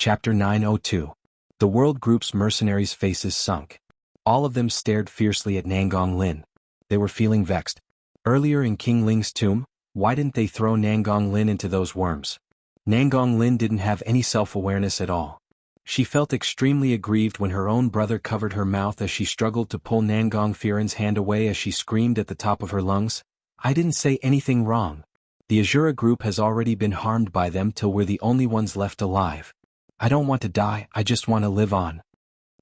Chapter 902. The World Group's mercenaries' faces sunk. All of them stared fiercely at Nangong Lin. They were feeling vexed. Earlier in King Ling's tomb, why didn't they throw Nangong Lin into those worms? Nangong Lin didn't have any self-awareness at all. She felt extremely aggrieved when her own brother covered her mouth as she struggled to pull Nangong Firen's hand away as she screamed at the top of her lungs. I didn't say anything wrong. The Azura group has already been harmed by them till we're the only ones left alive. I don't want to die, I just want to live on.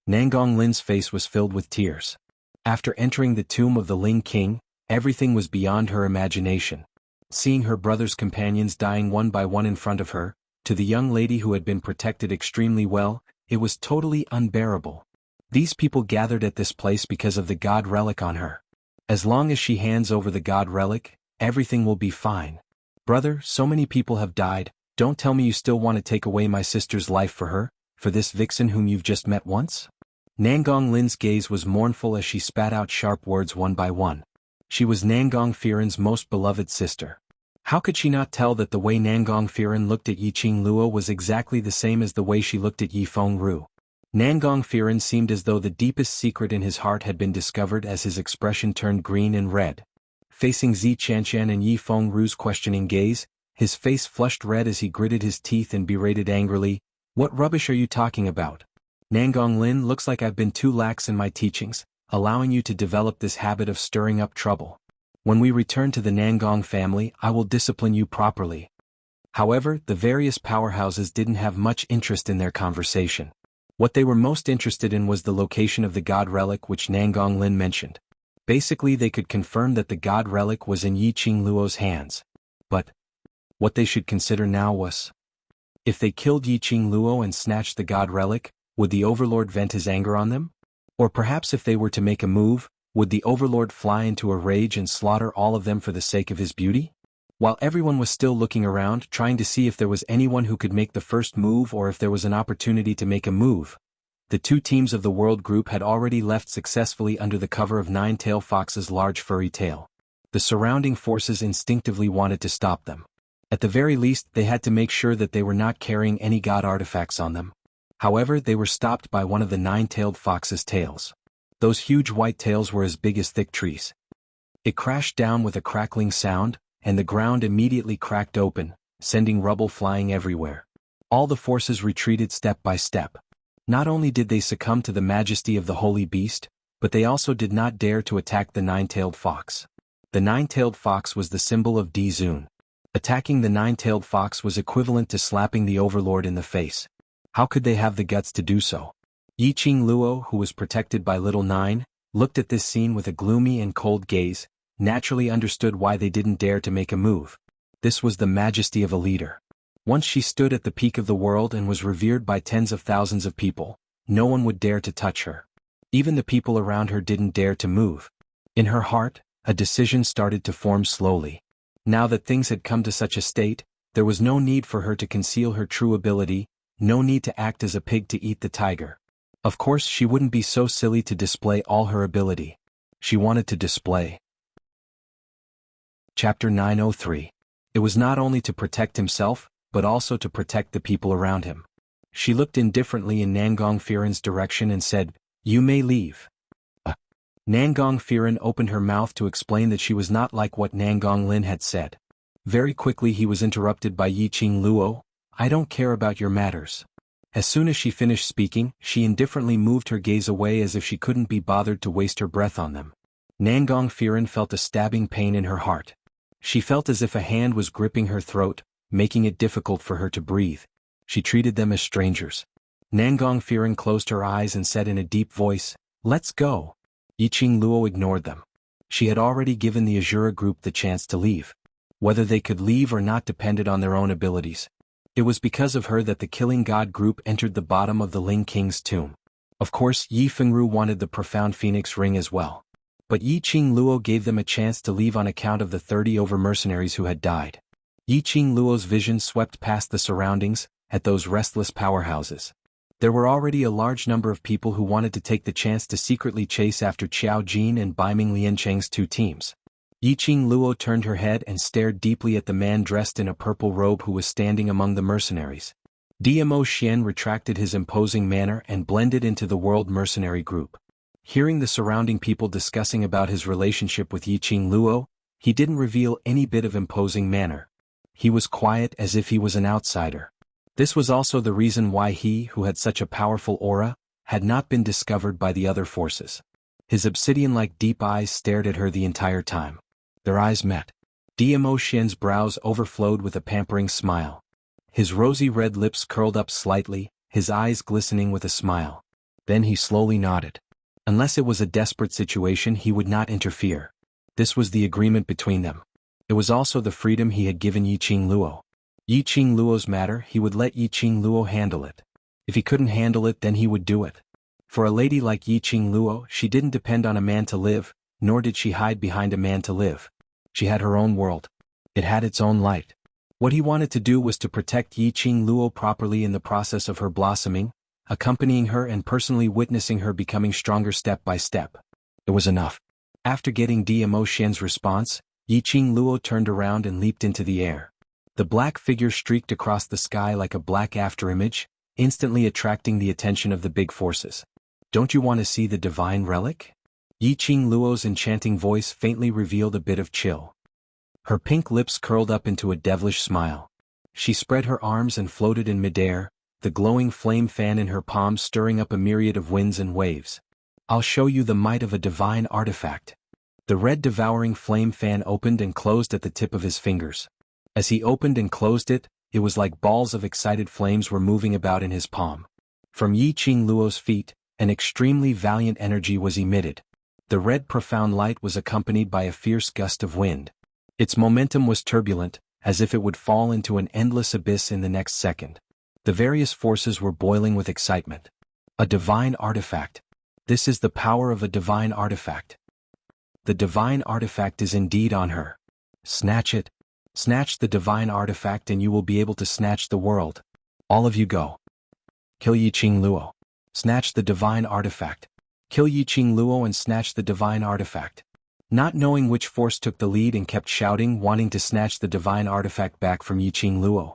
Nangong Lin's face was filled with tears. After entering the tomb of the Ling King, everything was beyond her imagination. Seeing her brother's companions dying one by one in front of her, to the young lady who had been protected extremely well, it was totally unbearable. These people gathered at this place because of the god relic on her. As long as she hands over the god relic, everything will be fine. Brother, so many people have died, don't tell me you still want to take away my sister's life for her, for this vixen whom you've just met once? Nangong Lin's gaze was mournful as she spat out sharp words one by one. She was Nangong Firen's most beloved sister. How could she not tell that the way Nangong Firen looked at Yiqing Luo was exactly the same as the way she looked at Yi Fengru? Nangong Firen seemed as though the deepest secret in his heart had been discovered as his expression turned green and red. Facing Zi Qianqian and Yi Fengru's questioning gaze, his face flushed red as he gritted his teeth and berated angrily, "What rubbish are you talking about? Nangong Lin, looks like I've been too lax in my teachings, allowing you to develop this habit of stirring up trouble. When we return to the Nangong family, I will discipline you properly." However, the various powerhouses didn't have much interest in their conversation. What they were most interested in was the location of the god relic which Nangong Lin mentioned. Basically, they could confirm that the god relic was in Yiqing Luo's hands. But what they should consider now was, if they killed Yiqing Luo and snatched the god relic, would the Overlord vent his anger on them? Or perhaps if they were to make a move, would the Overlord fly into a rage and slaughter all of them for the sake of his beauty? While everyone was still looking around, trying to see if there was anyone who could make the first move or if there was an opportunity to make a move, the two teams of the World Group had already left successfully under the cover of Nine-Tailed Fox's large furry tail. The surrounding forces instinctively wanted to stop them. At the very least, they had to make sure that they were not carrying any god artifacts on them. However, they were stopped by one of the Nine-Tailed Fox's tails. Those huge white tails were as big as thick trees. It crashed down with a crackling sound, and the ground immediately cracked open, sending rubble flying everywhere. All the forces retreated step by step. Not only did they succumb to the majesty of the holy beast, but they also did not dare to attack the Nine-Tailed Fox. The Nine-Tailed Fox was the symbol of Di Zun. Attacking the Nine-Tailed Fox was equivalent to slapping the Overlord in the face. How could they have the guts to do so? Yiqing Luo, who was protected by Little Nine, looked at this scene with a gloomy and cold gaze, naturally understood why they didn't dare to make a move. This was the majesty of a leader. Once she stood at the peak of the world and was revered by tens of thousands of people, no one would dare to touch her. Even the people around her didn't dare to move. In her heart, a decision started to form slowly. Now that things had come to such a state, there was no need for her to conceal her true ability, no need to act as a pig to eat the tiger. Of course, she wouldn't be so silly to display all her ability. She wanted to display. Chapter 903. It was not only to protect himself, but also to protect the people around him. She looked indifferently in Nangong Firen's direction and said, "You may leave." Nangong Firen opened her mouth to explain that she was not like what Nangong Lin had said. Very quickly he was interrupted by Yiqing Luo. "I don't care about your matters." As soon as she finished speaking, she indifferently moved her gaze away as if she couldn't be bothered to waste her breath on them. Nangong Firen felt a stabbing pain in her heart. She felt as if a hand was gripping her throat, making it difficult for her to breathe. She treated them as strangers. Nangong Firen closed her eyes and said in a deep voice, "Let's go." Yiqing Luo ignored them. She had already given the Azura group the chance to leave. Whether they could leave or not depended on their own abilities. It was because of her that the Killing God group entered the bottom of the Ling King's tomb. Of course, Yi Fengru wanted the Profound Phoenix Ring as well. But Yiqing Luo gave them a chance to leave on account of the 30 over mercenaries who had died. Yiqing Luo's vision swept past the surroundings, at those restless powerhouses. There were already a large number of people who wanted to take the chance to secretly chase after Qiao Jin and Baiming Liancheng's two teams. Yiqing Luo turned her head and stared deeply at the man dressed in a purple robe who was standing among the mercenaries. Dmo Xian retracted his imposing manner and blended into the world mercenary group. Hearing the surrounding people discussing about his relationship with Yiqing Luo, he didn't reveal any bit of imposing manner. He was quiet as if he was an outsider. This was also the reason why he, who had such a powerful aura, had not been discovered by the other forces. His obsidian-like deep eyes stared at her the entire time. Their eyes met. Dmo Xian's brows overflowed with a pampering smile. His rosy red lips curled up slightly, his eyes glistening with a smile. Then he slowly nodded. Unless it was a desperate situation, he would not interfere. This was the agreement between them. It was also the freedom he had given Yiqing Luo. Yiqing Luo's matter, he would let Yiqing Luo handle it. If he couldn't handle it, then he would do it. For a lady like Yiqing Luo, she didn't depend on a man to live, nor did she hide behind a man to live. She had her own world. It had its own light. What he wanted to do was to protect Yiqing Luo properly in the process of her blossoming, accompanying her and personally witnessing her becoming stronger step by step. It was enough. After getting Dmo Xian's response, Yiqing Luo turned around and leaped into the air. The black figure streaked across the sky like a black afterimage, instantly attracting the attention of the big forces. Don't you want to see the divine relic? Yiqing Luo's enchanting voice faintly revealed a bit of chill. Her pink lips curled up into a devilish smile. She spread her arms and floated in midair, the glowing flame fan in her palms stirring up a myriad of winds and waves. I'll show you the might of a divine artifact. The red devouring flame fan opened and closed at the tip of his fingers. As he opened and closed it, it was like balls of excited flames were moving about in his palm. From Yiqing Luo's feet, an extremely valiant energy was emitted. The red profound light was accompanied by a fierce gust of wind. Its momentum was turbulent, as if it would fall into an endless abyss in the next second. The various forces were boiling with excitement. A divine artifact. This is the power of a divine artifact. The divine artifact is indeed on her. Snatch it. Snatch the divine artifact and you will be able to snatch the world. All of you go. Kill Yiqing Luo. Snatch the divine artifact. Kill Yiqing Luo and snatch the divine artifact. Not knowing which force took the lead and kept shouting, wanting to snatch the divine artifact back from Yiqing Luo.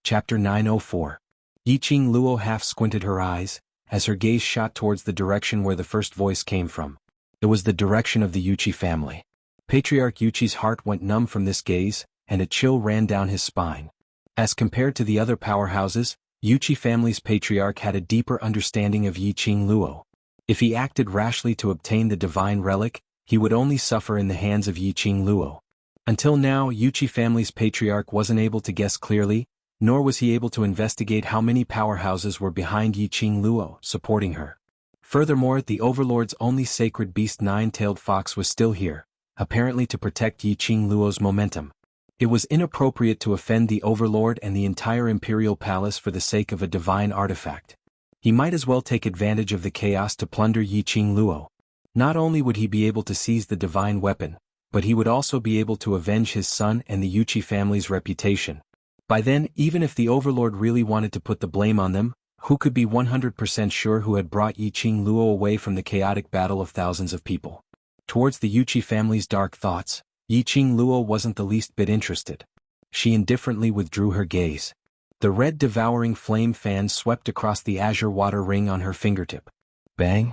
Chapter 904. Yiqing Luo half squinted her eyes, as her gaze shot towards the direction where the first voice came from. It was the direction of the Yuchi family. Patriarch Yuchi's heart went numb from this gaze, and a chill ran down his spine. As compared to the other powerhouses, Yuchi family's patriarch had a deeper understanding of Yiqing Luo. If he acted rashly to obtain the divine relic, he would only suffer in the hands of Yiqing Luo. Until now, Yuchi family's patriarch wasn't able to guess clearly, nor was he able to investigate how many powerhouses were behind Yiqing Luo, supporting her. Furthermore, the overlord's only sacred beast nine-tailed fox was still here, apparently to protect Yiqing Luo's momentum. It was inappropriate to offend the overlord and the entire imperial palace for the sake of a divine artifact. He might as well take advantage of the chaos to plunder Yiqing Luo. Not only would he be able to seize the divine weapon, but he would also be able to avenge his son and the Yuchi family's reputation. By then, even if the overlord really wanted to put the blame on them, who could be 100% sure who had brought Yiqing Luo away from the chaotic battle of thousands of people? Towards the Yuchi family's dark thoughts, Yiqing Luo wasn't the least bit interested. She indifferently withdrew her gaze. The red devouring flame fan swept across the azure water ring on her fingertip. Bang!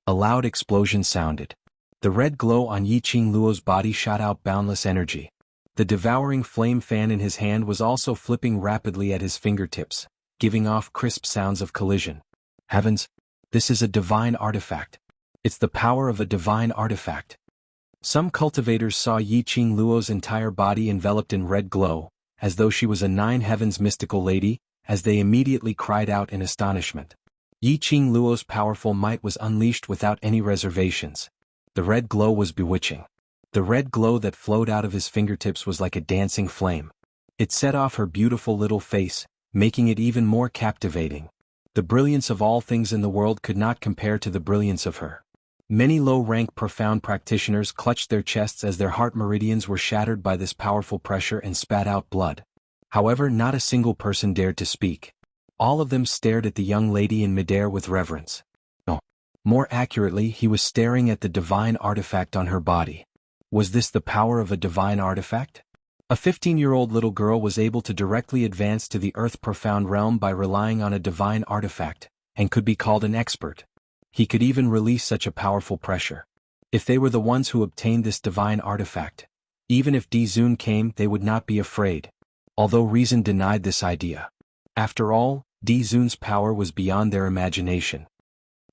A loud explosion sounded. The red glow on Yiqing Luo's body shot out boundless energy. The devouring flame fan in his hand was also flipping rapidly at his fingertips, giving off crisp sounds of collision. Heavens! This is a divine artifact. It's the power of a divine artifact. Some cultivators saw Yiqing Luo's entire body enveloped in red glow, as though she was a nine heavens mystical lady, as they immediately cried out in astonishment. Yiqing Luo's powerful might was unleashed without any reservations. The red glow was bewitching. The red glow that flowed out of his fingertips was like a dancing flame. It set off her beautiful little face, making it even more captivating. The brilliance of all things in the world could not compare to the brilliance of her. Many low-rank profound practitioners clutched their chests as their heart meridians were shattered by this powerful pressure and spat out blood. However, not a single person dared to speak. All of them stared at the young lady in midair with reverence. No. More accurately, he was staring at the divine artifact on her body. Was this the power of a divine artifact? A 15-year-old little girl was able to directly advance to the Earth Profound Realm by relying on a divine artifact, and could be called an expert. He could even release such a powerful pressure. If they were the ones who obtained this divine artifact, even if Dizun came, they would not be afraid. Although reason denied this idea. After all, Dizun's power was beyond their imagination.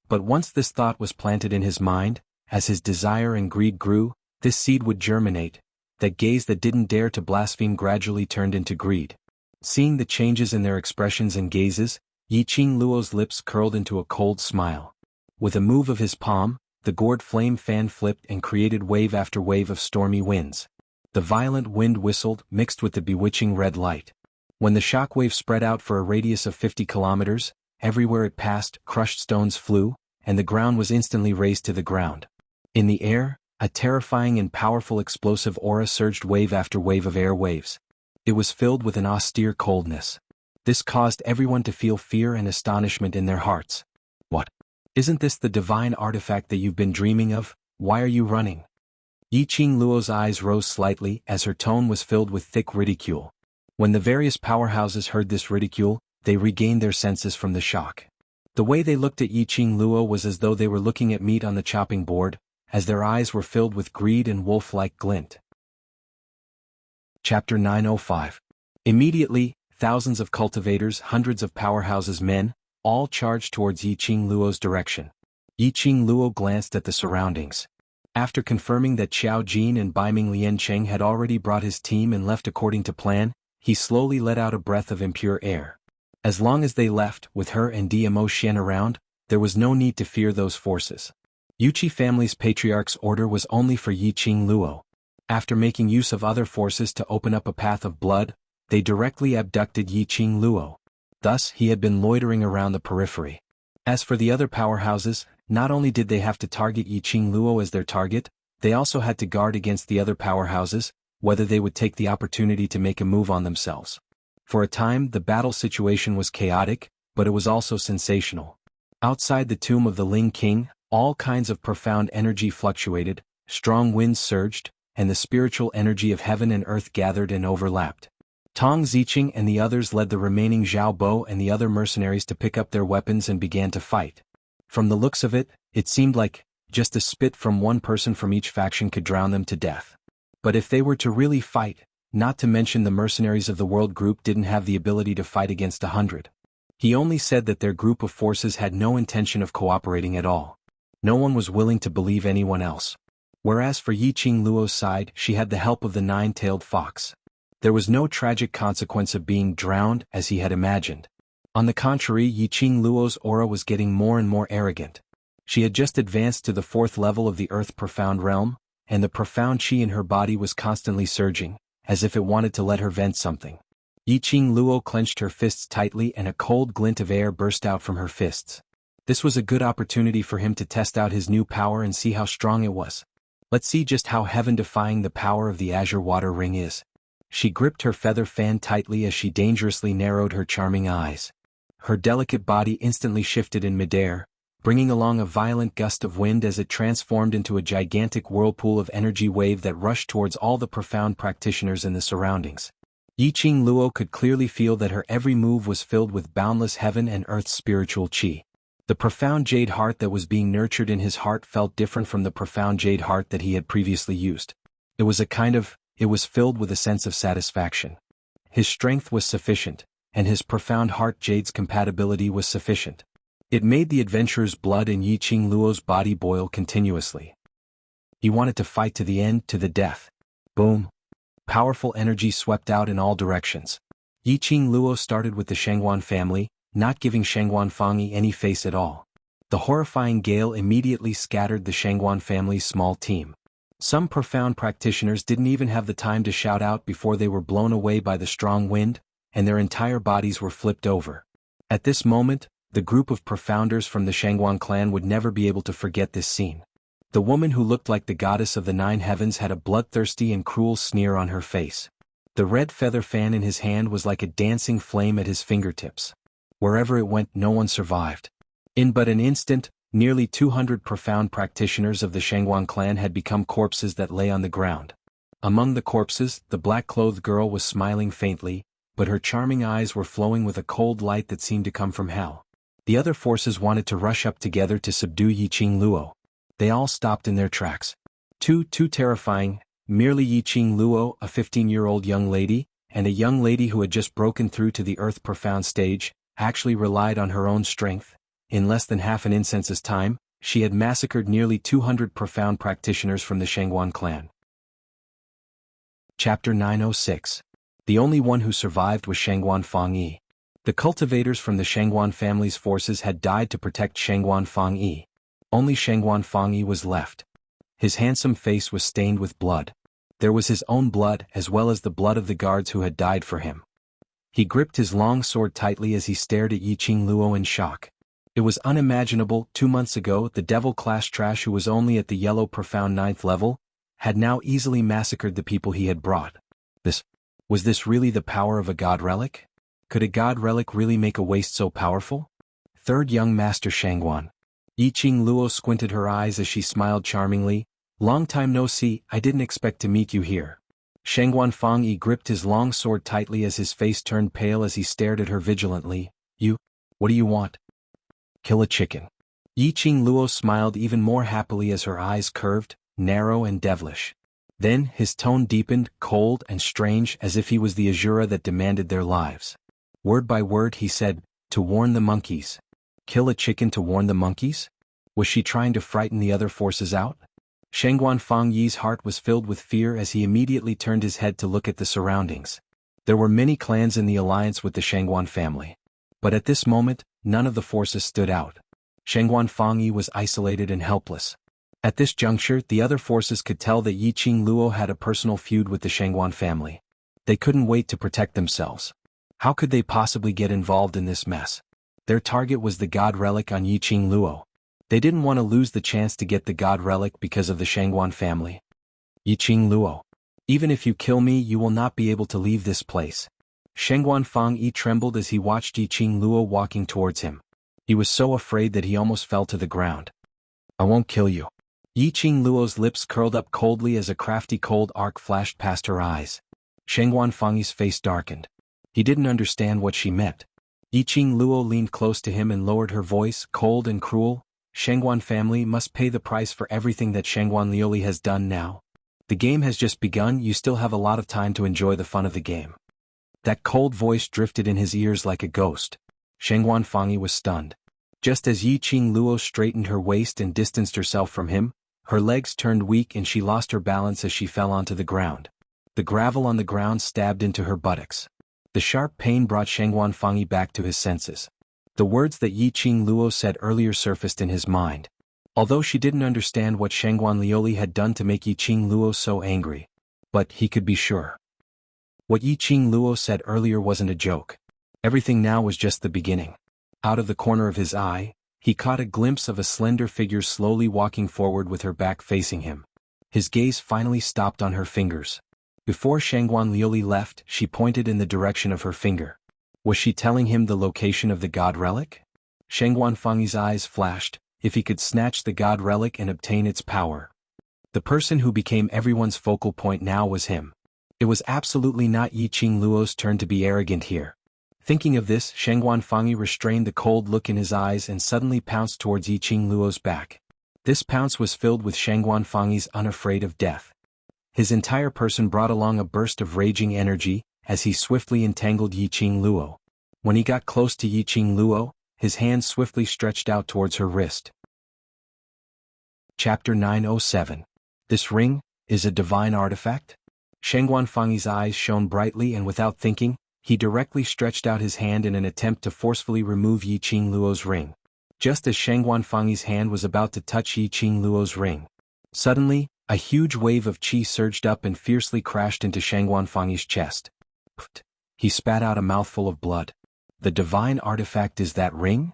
But once this thought was planted in his mind, as his desire and greed grew, this seed would germinate. That gaze that didn't dare to blaspheme gradually turned into greed. Seeing the changes in their expressions and gazes, Yiqing Luo's lips curled into a cold smile. With a move of his palm, the gourd flame fan flipped and created wave after wave of stormy winds. The violent wind whistled, mixed with the bewitching red light. When the shockwave spread out for a radius of 50 kilometers, everywhere it passed, crushed stones flew, and the ground was instantly razed to the ground. In the air, a terrifying and powerful explosive aura surged wave after wave of air waves. It was filled with an austere coldness. This caused everyone to feel fear and astonishment in their hearts. What? Isn't this the divine artifact that you've been dreaming of? Why are you running? Yiqing Luo's eyes rose slightly as her tone was filled with thick ridicule. When the various powerhouses heard this ridicule, they regained their senses from the shock. The way they looked at Yiqing Luo was as though they were looking at meat on the chopping board, as their eyes were filled with greed and wolf-like glint. Chapter 905. Immediately, thousands of cultivators, hundreds of powerhouses men, all charged towards Yiqing Luo's direction. Yiqing Luo glanced at the surroundings. After confirming that Xiao Jin and Baiming Liancheng had already brought his team and left according to plan, he slowly let out a breath of impure air. As long as they left, with her and Dmo Xian around, there was no need to fear those forces. Yuqi family's patriarch's order was only for Yiqing Luo. After making use of other forces to open up a path of blood, they directly abducted Yiqing Luo. Thus, he had been loitering around the periphery. As for the other powerhouses, not only did they have to target Yiqing Luo as their target, they also had to guard against the other powerhouses, whether they would take the opportunity to make a move on themselves. For a time, the battle situation was chaotic, but it was also sensational. Outside the tomb of the Ling King, all kinds of profound energy fluctuated, strong winds surged, and the spiritual energy of heaven and earth gathered and overlapped. Tong Ziqing and the others led the remaining Zhao Bo and the other mercenaries to pick up their weapons and began to fight. From the looks of it, it seemed like just a spit from one person from each faction could drown them to death. But if they were to really fight, not to mention the mercenaries of the World Group didn't have the ability to fight against 100. He only said that their group of forces had no intention of cooperating at all. No one was willing to believe anyone else. Whereas for Yiqing Luo's side, she had the help of the nine-tailed fox. There was no tragic consequence of being drowned as he had imagined. On the contrary, Yiqing Luo's aura was getting more and more arrogant. She had just advanced to the 4th level of the Earth Profound Realm, and the profound chi in her body was constantly surging, as if it wanted to let her vent something. Yiqing Luo clenched her fists tightly and a cold glint of air burst out from her fists. This was a good opportunity for him to test out his new power and see how strong it was. Let's see just how heaven-defying the power of the Azure Water Ring is. She gripped her feather fan tightly as she dangerously narrowed her charming eyes. Her delicate body instantly shifted in midair, bringing along a violent gust of wind as it transformed into a gigantic whirlpool of energy wave that rushed towards all the profound practitioners in the surroundings. Yiqing Luo could clearly feel that her every move was filled with boundless heaven and earth's spiritual chi. The profound jade heart that was being nurtured in his heart felt different from the profound jade heart that he had previously used. It was filled with a sense of satisfaction. His strength was sufficient, and his profound heart jade's compatibility was sufficient. It made the adventurer's blood in Yiqing Luo's body boil continuously. He wanted to fight to the end, to the death. Boom. Powerful energy swept out in all directions. Yiqing Luo started with the Shangguan family, not giving Shangguan Fangyi any face at all. The horrifying gale immediately scattered the Shangguan family's small team. Some profound practitioners didn't even have the time to shout out before they were blown away by the strong wind, and their entire bodies were flipped over. At this moment, the group of profounders from the Shangguan clan would never be able to forget this scene. The woman who looked like the goddess of the 9 heavens had a bloodthirsty and cruel sneer on her face. The red feather fan in his hand was like a dancing flame at his fingertips. Wherever it went, no one survived. In but an instant, nearly 200 profound practitioners of the Shangguan clan had become corpses that lay on the ground. Among the corpses, the black-clothed girl was smiling faintly, but her charming eyes were flowing with a cold light that seemed to come from hell. The other forces wanted to rush up together to subdue Yiqing Luo. They all stopped in their tracks. Too terrifying, merely Yiqing Luo, a 15-year-old young lady, and a young lady who had just broken through to the earth-profound stage, actually relied on her own strength. In less than half an incense's time, she had massacred nearly 200 profound practitioners from the Shangguan clan. Chapter 906. The only one who survived was Shangguan Fangyi. The cultivators from the Shangguan family's forces had died to protect Shangguan Fangyi. Only Shangguan Fangyi was left. His handsome face was stained with blood. There was his own blood as well as the blood of the guards who had died for him. He gripped his long sword tightly as he stared at Yiqing Luo in shock. It was unimaginable. 2 months ago, the devil-class trash who was only at the yellow profound 9th level, had now easily massacred the people he had brought. Was this really the power of a god relic? Could a god relic really make a waste so powerful? Third young master Shangguan. Yiqing Luo squinted her eyes as she smiled charmingly. Long time no see, I didn't expect to meet you here. Shangguan Fangyi gripped his long sword tightly as his face turned pale as he stared at her vigilantly. What do you want? Kill a chicken. Yiqing Luo smiled even more happily as her eyes curved, narrow and devilish. Then his tone deepened, cold and strange, as if he was the Azura that demanded their lives. Word by word he said, to warn the monkeys. Kill a chicken to warn the monkeys? Was she trying to frighten the other forces out? Shangguan Fangyi's heart was filled with fear as he immediately turned his head to look at the surroundings. There were many clans in the alliance with the Shangguan family. But at this moment, none of the forces stood out. Shangguan Fangyi was isolated and helpless. At this juncture, the other forces could tell that Yiqing Luo had a personal feud with the Shangguan family. They couldn't wait to protect themselves. How could they possibly get involved in this mess? Their target was the god relic on Yiqing Luo. They didn't want to lose the chance to get the god relic because of the Shangguan family. Yiqing Luo. Even if you kill me, you will not be able to leave this place. Shangguan Fangyi trembled as he watched Yiqing Luo walking towards him. He was so afraid that he almost fell to the ground. I won't kill you. Yiqing Luo's lips curled up coldly as a crafty cold arc flashed past her eyes. Shangguan Fangyi's face darkened. He didn't understand what she meant. Yiqing Luo leaned close to him and lowered her voice, cold and cruel. Shangguan family must pay the price for everything that Shangguan Lioli has done now. The game has just begun, you still have a lot of time to enjoy the fun of the game. That cold voice drifted in his ears like a ghost. Shangguan Fangyi was stunned. Just as Yiqing Luo straightened her waist and distanced herself from him, her legs turned weak and she lost her balance as she fell onto the ground. The gravel on the ground stabbed into her buttocks. The sharp pain brought Shangguan Fangyi back to his senses. The words that Yiqing Luo said earlier surfaced in his mind. Although she didn't understand what Shangguan Lioli had done to make Yiqing Luo so angry. But he could be sure. What Yiqing Luo said earlier wasn't a joke. Everything now was just the beginning. Out of the corner of his eye, he caught a glimpse of a slender figure slowly walking forward with her back facing him. His gaze finally stopped on her fingers. Before Shangguan Lioli left, she pointed in the direction of her finger. Was she telling him the location of the god relic? Shangguan Fangyi's eyes flashed. If he could snatch the god relic and obtain its power. The person who became everyone's focal point now was him. It was absolutely not Yiqing Luo's turn to be arrogant here. Thinking of this, Shangguan Fangyi restrained the cold look in his eyes and suddenly pounced towards Yiqing Luo's back. This pounce was filled with Shangguan Fangyi's unafraid of death. His entire person brought along a burst of raging energy, as he swiftly entangled Yiqing Luo. When he got close to Yiqing Luo, his hand swiftly stretched out towards her wrist. Chapter 907. This ring is a divine artifact? Shangguan Fangyi's eyes shone brightly and without thinking, he directly stretched out his hand in an attempt to forcefully remove Yiqing Luo's ring. Just as Shangguan Fangyi's hand was about to touch Yiqing Luo's ring, suddenly, a huge wave of qi surged up and fiercely crashed into Shangguan Fangyi's chest. He spat out a mouthful of blood. The divine artifact is that ring?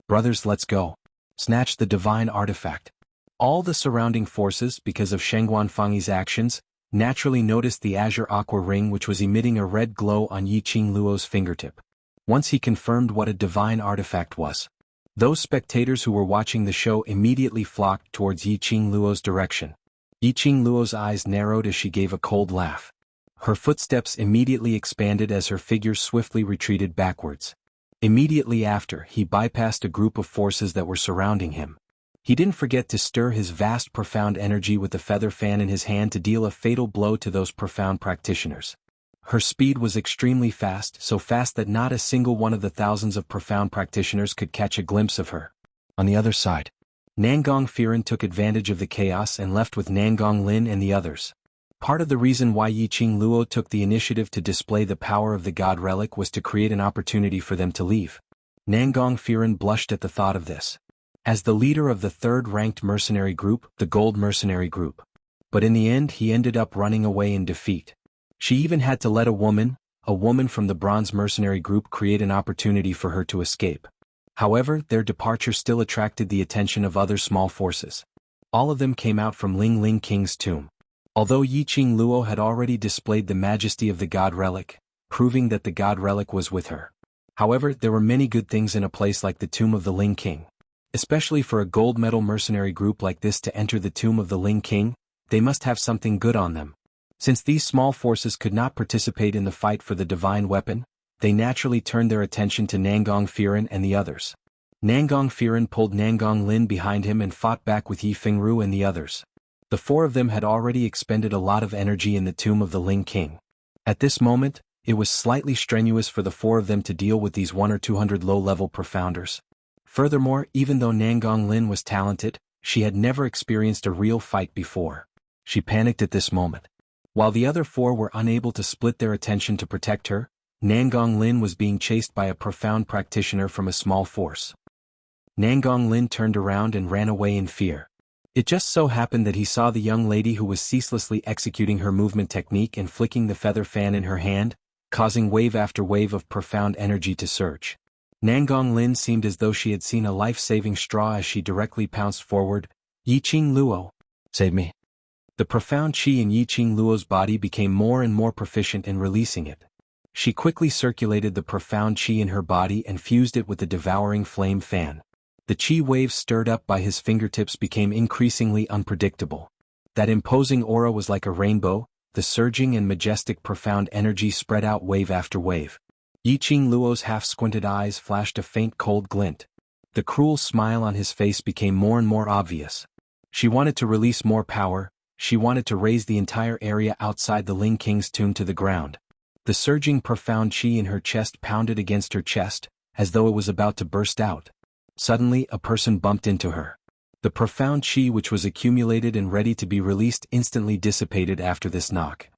Brothers, let's go. Snatch the divine artifact. All the surrounding forces, because of Shangguan Fangyi's actions, naturally noticed the azure aqua ring which was emitting a red glow on Yiqing Luo's fingertip. Once he confirmed what a divine artifact was, those spectators who were watching the show immediately flocked towards Yiqing Luo's direction. Yiqing Luo's eyes narrowed as she gave a cold laugh. Her footsteps immediately expanded as her figure swiftly retreated backwards. Immediately after, he bypassed a group of forces that were surrounding him. He didn't forget to stir his vast profound energy with the feather fan in his hand to deal a fatal blow to those profound practitioners. Her speed was extremely fast, so fast that not a single one of the thousands of profound practitioners could catch a glimpse of her. On the other side, Nangong Firen took advantage of the chaos and left with Nangong Lin and the others. Part of the reason why Yiqing Luo took the initiative to display the power of the God Relic was to create an opportunity for them to leave. Nangong Firen blushed at the thought of this. As the leader of the third-ranked mercenary group, the Gold Mercenary Group. But in the end he ended up running away in defeat. She even had to let a woman from the Bronze Mercenary Group create an opportunity for her to escape. However, their departure still attracted the attention of other small forces. All of them came out from Ling Ling King's tomb. Although Yiqing Luo had already displayed the majesty of the God Relic, proving that the God Relic was with her. However, there were many good things in a place like the tomb of the Ling King. Especially for a gold medal mercenary group like this to enter the tomb of the Ling King, they must have something good on them. Since these small forces could not participate in the fight for the divine weapon, they naturally turned their attention to Nangong Firen and the others. Nangong Firen pulled Nangong Lin behind him and fought back with Yi Fengru and the others. The four of them had already expended a lot of energy in the tomb of the Ling King. At this moment, it was slightly strenuous for the four of them to deal with these 100 or 200 low-level profounders. Furthermore, even though Nangong Lin was talented, she had never experienced a real fight before. She panicked at this moment. While the other four were unable to split their attention to protect her, Nangong Lin was being chased by a profound practitioner from a small force. Nangong Lin turned around and ran away in fear. It just so happened that he saw the young lady who was ceaselessly executing her movement technique and flicking the feather fan in her hand, causing wave after wave of profound energy to surge. Nangong Lin seemed as though she had seen a life-saving straw as she directly pounced forward. Yiqing Luo, save me. The profound qi in Yiqing Luo's body became more and more proficient in releasing it. She quickly circulated the profound qi in her body and fused it with the devouring flame fan. The qi waves stirred up by his fingertips became increasingly unpredictable. That imposing aura was like a rainbow, the surging and majestic profound energy spread out wave after wave. Yiqing Luo's half-squinted eyes flashed a faint cold glint. The cruel smile on his face became more and more obvious. She wanted to release more power, she wanted to raise the entire area outside the Ling King's tomb to the ground. The surging profound qi in her chest pounded against her chest, as though it was about to burst out. Suddenly, a person bumped into her. The profound qi which was accumulated and ready to be released instantly dissipated after this knock.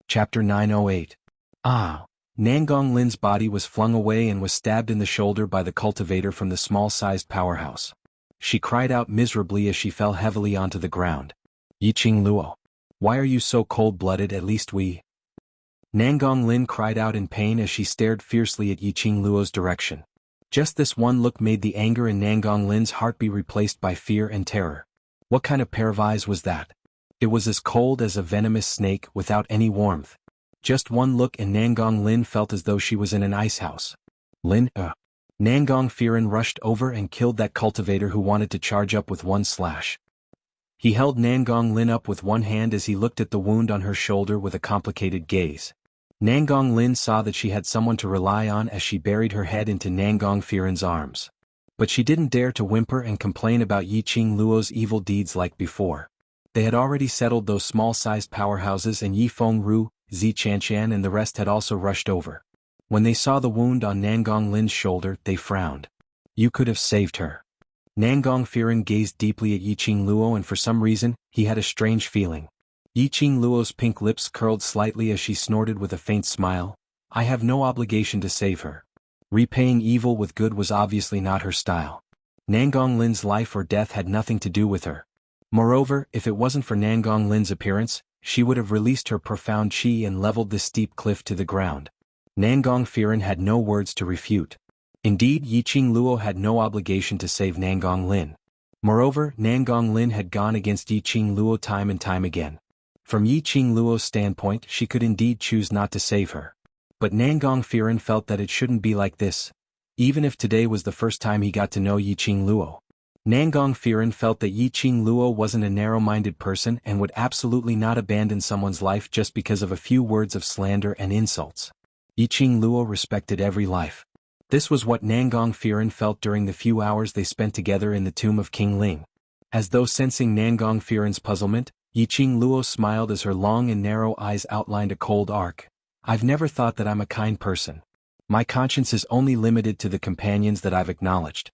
Chapter 908. Nangong Lin's body was flung away and was stabbed in the shoulder by the cultivator from the small-sized powerhouse. She cried out miserably as she fell heavily onto the ground. Yiqing Luo, why are you so cold-blooded? At least we. Nangong Lin cried out in pain as she stared fiercely at Yiqing Luo's direction. Just this one look made the anger in Nangong Lin's heart be replaced by fear and terror. What kind of pair of eyes was that? It was as cold as a venomous snake without any warmth. Just one look and Nangong Lin felt as though she was in an ice house. Nangong Firen rushed over and killed that cultivator who wanted to charge up with one slash. He held Nangong Lin up with one hand as he looked at the wound on her shoulder with a complicated gaze. Nangong Lin saw that she had someone to rely on as she buried her head into Nangong Firen's arms. But she didn't dare to whimper and complain about Yiqing Luo's evil deeds like before. They had already settled those small-sized powerhouses and Yi Fengru, Zi Chanshan and the rest had also rushed over. When they saw the wound on Nangong Lin's shoulder, they frowned. You could have saved her. Nangong Firen gazed deeply at Yiqing Luo and for some reason, he had a strange feeling. Yiqing Luo's pink lips curled slightly as she snorted with a faint smile. I have no obligation to save her. Repaying evil with good was obviously not her style. Nangong Lin's life or death had nothing to do with her. Moreover, if it wasn't for Nangong Lin's appearance, she would have released her profound qi and leveled the steep cliff to the ground. Nangong Firen had no words to refute. Indeed, Yiqing Luo had no obligation to save Nangong Lin. Moreover, Nangong Lin had gone against Yiqing Luo time and time again. From Yiqing Luo's standpoint, she could indeed choose not to save her. But Nangong Firen felt that it shouldn't be like this, even if today was the first time he got to know Yiqing Luo. Nangong Firen felt that Yi Qing Luo wasn't a narrow-minded person and would absolutely not abandon someone's life just because of a few words of slander and insults. Yi Qing Luo respected every life. This was what Nangong Firen felt during the few hours they spent together in the tomb of King Ling. As though sensing Nangong Firen's puzzlement, Yi Qing Luo smiled as her long and narrow eyes outlined a cold arc. I've never thought that I'm a kind person. My conscience is only limited to the companions that I've acknowledged.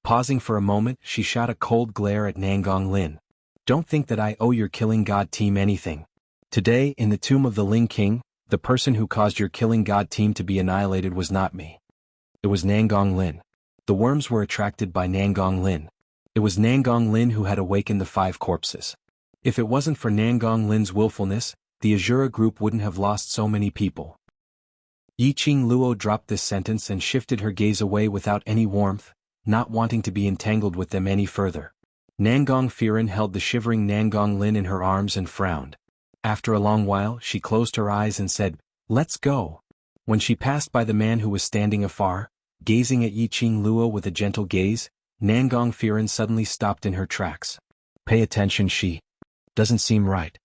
Pausing for a moment, she shot a cold glare at Nangong Lin. Don't think that I owe your Killing God team anything. Today, in the tomb of the Ling King, the person who caused your Killing God team to be annihilated was not me. It was Nangong Lin. The worms were attracted by Nangong Lin. It was Nangong Lin who had awakened the 5 corpses. If it wasn't for Nangong Lin's willfulness, the Azura group wouldn't have lost so many people. Yi Qing Luo dropped this sentence and shifted her gaze away without any warmth, not wanting to be entangled with them any further. Nangong Firen held the shivering Nangong Lin in her arms and frowned. After a long while, she closed her eyes and said, "Let's go." When she passed by the man who was standing afar, gazing at Yi Qing Luo with a gentle gaze, Nangong Firen suddenly stopped in her tracks. "Pay attention, she doesn't seem right."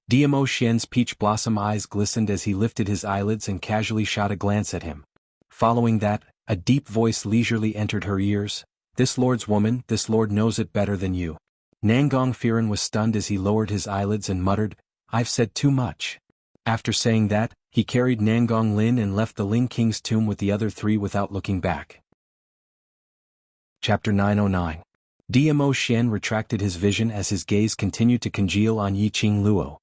Diamo Xian's peach blossom eyes glistened as he lifted his eyelids and casually shot a glance at him. Following that, a deep voice leisurely entered her ears. "This lord's woman, this lord knows it better than you." Nangong Firen was stunned as he lowered his eyelids and muttered, "I've said too much." After saying that, he carried Nangong Lin and left the Ling King's tomb with the other 3 without looking back. Chapter 909. Diamo Xian retracted his vision as his gaze continued to congeal on Yi Qing Luo.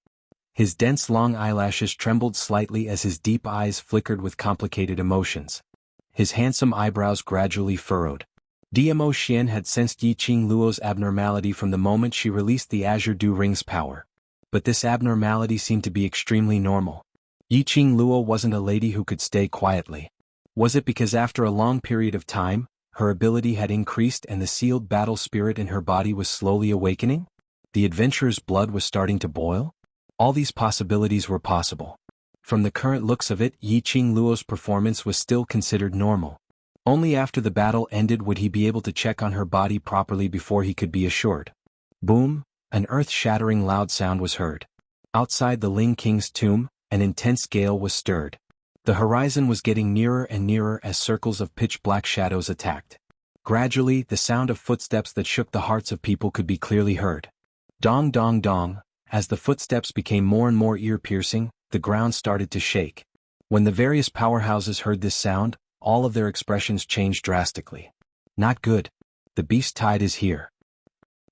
His dense long eyelashes trembled slightly as his deep eyes flickered with complicated emotions. His handsome eyebrows gradually furrowed. Diamo Xian had sensed Yi Qing Luo's abnormality from the moment she released the Azure Dew Ring's power. But this abnormality seemed to be extremely normal. Yi Qing Luo wasn't a lady who could stay quietly. Was it because after a long period of time, her ability had increased and the sealed battle spirit in her body was slowly awakening? The adventurer's blood was starting to boil? All these possibilities were possible. From the current looks of it, Yi Qing Luo's performance was still considered normal. Only after the battle ended would he be able to check on her body properly before he could be assured. Boom! An earth-shattering loud sound was heard. Outside the Ling King's tomb, an intense gale was stirred. The horizon was getting nearer and nearer as circles of pitch-black shadows attacked. Gradually, the sound of footsteps that shook the hearts of people could be clearly heard. Dong dong dong. As the footsteps became more and more ear-piercing, the ground started to shake. When the various powerhouses heard this sound, all of their expressions changed drastically. Not good. The beast tide is here.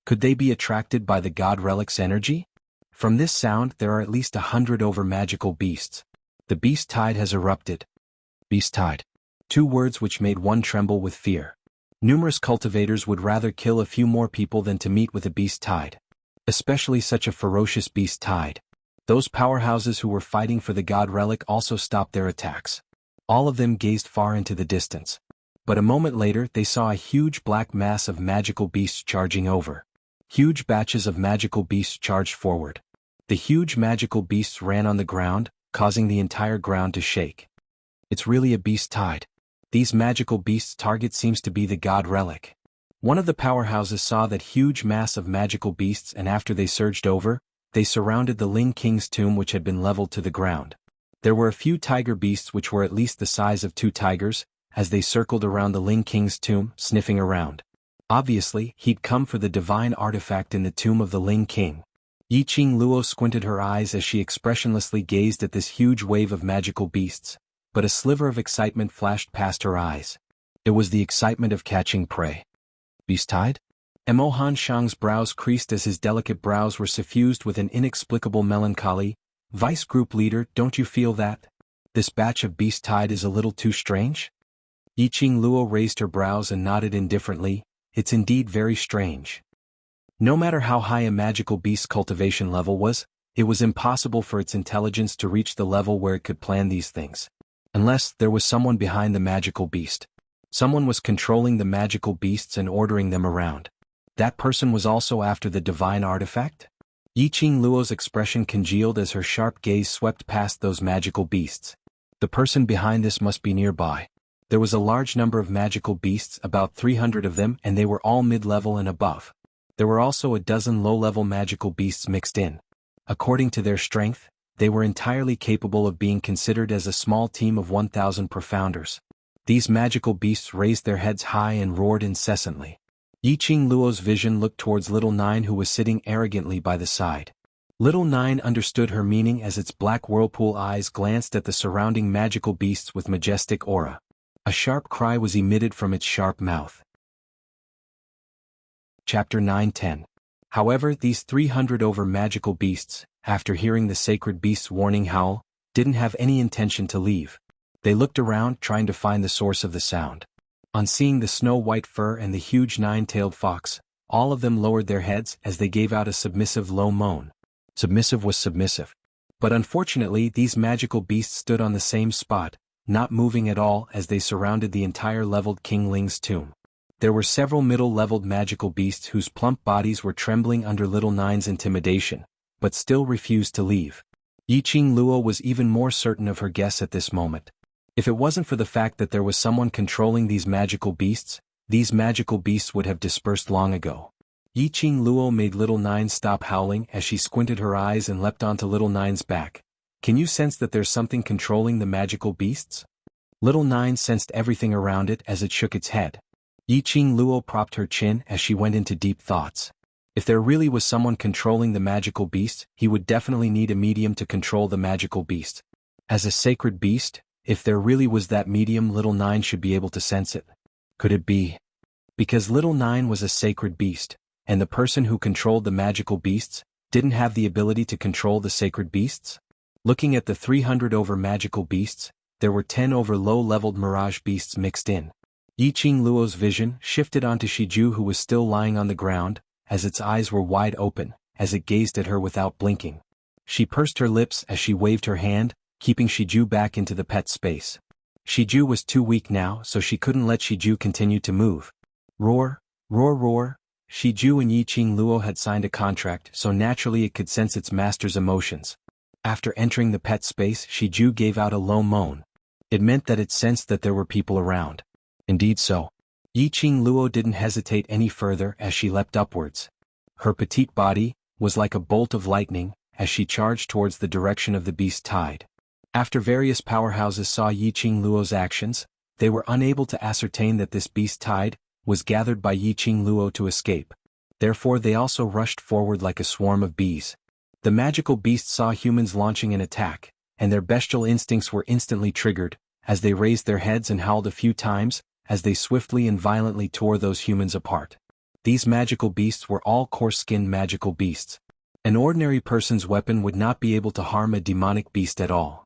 Could they be attracted by the god relic's energy? From this sound, there are at least 100 over magical beasts. The beast tide has erupted. Beast tide. 2 words which made one tremble with fear. Numerous cultivators would rather kill a few more people than to meet with a beast tide. Especially such a ferocious beast tide. Those powerhouses who were fighting for the god relic also stopped their attacks. All of them gazed far into the distance. But a moment later they saw a huge black mass of magical beasts charging over. Huge batches of magical beasts charged forward. The huge magical beasts ran on the ground, causing the entire ground to shake. It's really a beast tide. These magical beasts' target seems to be the god relic. One of the powerhouses saw that huge mass of magical beasts and after they surged over, they surrounded the Ling King's tomb which had been leveled to the ground. There were a few tiger beasts which were at least the size of 2 tigers, as they circled around the Ling King's tomb, sniffing around. Obviously, he'd come for the divine artifact in the tomb of the Ling King. Yi Qing Luo squinted her eyes as she expressionlessly gazed at this huge wave of magical beasts, but a sliver of excitement flashed past her eyes. It was the excitement of catching prey. Beast tide? Mo Han Shang's brows creased as his delicate brows were suffused with an inexplicable melancholy. Vice Group Leader, don't you feel that? This batch of beast tide is a little too strange? Yi Qing Luo raised her brows and nodded indifferently. It's indeed very strange. No matter how high a magical beast's cultivation level was, it was impossible for its intelligence to reach the level where it could plan these things. Unless there was someone behind the magical beast. Someone was controlling the magical beasts and ordering them around. That person was also after the divine artifact? Yi Qing Luo's expression congealed as her sharp gaze swept past those magical beasts. The person behind this must be nearby. There was a large number of magical beasts, about 300 of them, and they were all mid-level and above. There were also a dozen low-level magical beasts mixed in. According to their strength, they were entirely capable of being considered as a small team of 1,000 profounders. These magical beasts raised their heads high and roared incessantly. Yiqing Luo's vision looked towards Little Nine, who was sitting arrogantly by the side. Little Nine understood her meaning as its black whirlpool eyes glanced at the surrounding magical beasts with majestic aura. A sharp cry was emitted from its sharp mouth. Chapter 9-10. However, these 300 over magical beasts, after hearing the sacred beast's warning howl, didn't have any intention to leave. They looked around, trying to find the source of the sound. On seeing the snow-white fur and the huge nine-tailed fox, all of them lowered their heads as they gave out a submissive low moan. Submissive was submissive. But unfortunately, these magical beasts stood on the same spot, not moving at all as they surrounded the entire leveled King Ling's tomb. There were several middle-leveled magical beasts whose plump bodies were trembling under Little Nine's intimidation, but still refused to leave. Yiqing Luo was even more certain of her guess at this moment. If it wasn't for the fact that there was someone controlling these magical beasts would have dispersed long ago. Yiqing Luo made Little Nine stop howling as she squinted her eyes and leapt onto Little Nine's back. Can you sense that there's something controlling the magical beasts? Little Nine sensed everything around it as it shook its head. Yiqing Luo propped her chin as she went into deep thoughts. If there really was someone controlling the magical beast, he would definitely need a medium to control the magical beast. As a sacred beast, if there really was that medium, Little Nine should be able to sense it. Could it be? Because Little Nine was a sacred beast, and the person who controlled the magical beasts didn't have the ability to control the sacred beasts? Looking at the 300 over magical beasts, there were 10 over low-leveled mirage beasts mixed in. Yiqing Luo's vision shifted onto Shiju, who was still lying on the ground, as its eyes were wide open, as it gazed at her without blinking. She pursed her lips as she waved her hand, keeping Shiju back into the pet space. Shiju was too weak now, so she couldn't let Shiju continue to move. Roar, roar, roar. Shiju and Yiqing Luo had signed a contract, so naturally it could sense its master's emotions. After entering the pet space, Shiju gave out a low moan. It meant that it sensed that there were people around. Indeed so. Yiqing Luo didn't hesitate any further as she leapt upwards. Her petite body was like a bolt of lightning as she charged towards the direction of the beast tide. After various powerhouses saw Yiqing Luo's actions, they were unable to ascertain that this beast tide was gathered by Yiqing Luo to escape. Therefore they also rushed forward like a swarm of bees. The magical beasts saw humans launching an attack, and their bestial instincts were instantly triggered, as they raised their heads and howled a few times, as they swiftly and violently tore those humans apart. These magical beasts were all coarse-skinned magical beasts. An ordinary person's weapon would not be able to harm a demonic beast at all.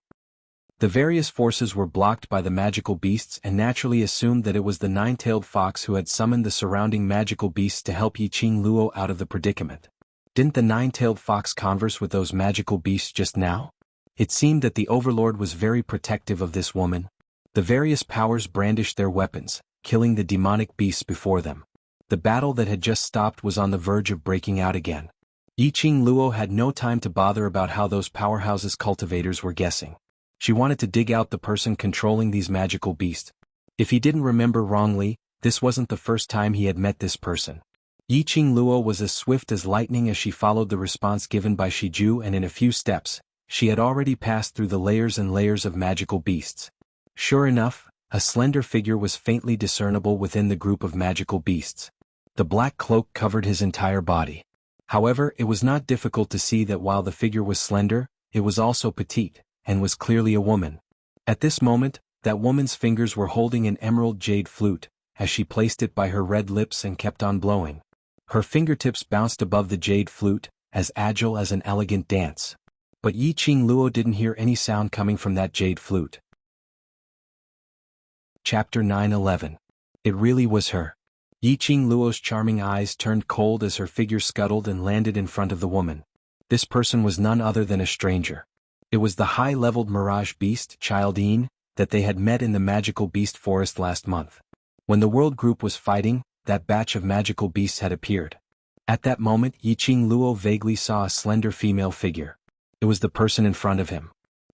The various forces were blocked by the magical beasts and naturally assumed that it was the nine-tailed fox who had summoned the surrounding magical beasts to help Yiqing Luo out of the predicament. Didn't the nine-tailed fox converse with those magical beasts just now? It seemed that the Overlord was very protective of this woman. The various powers brandished their weapons, killing the demonic beasts before them. The battle that had just stopped was on the verge of breaking out again. Yiqing Luo had no time to bother about how those powerhouses' cultivators were guessing. She wanted to dig out the person controlling these magical beasts. If he didn't remember wrongly, this wasn't the first time he had met this person. Yiqing Luo was as swift as lightning as she followed the response given by Shiju, and in a few steps, she had already passed through the layers and layers of magical beasts. Sure enough, a slender figure was faintly discernible within the group of magical beasts. The black cloak covered his entire body. However, it was not difficult to see that while the figure was slender, it was also petite, and was clearly a woman. At this moment, that woman's fingers were holding an emerald jade flute, as she placed it by her red lips and kept on blowing. Her fingertips bounced above the jade flute, as agile as an elegant dance. But Yiqing Luo didn't hear any sound coming from that jade flute. Chapter 9-11. It really was her. Yiqing Luo's charming eyes turned cold as her figure scuttled and landed in front of the woman. This person was none other than a stranger. It was the high-leveled mirage beast, Childine, that they had met in the magical beast forest last month. When the world group was fighting, that batch of magical beasts had appeared. At that moment, Yiqing Luo vaguely saw a slender female figure. It was the person in front of him.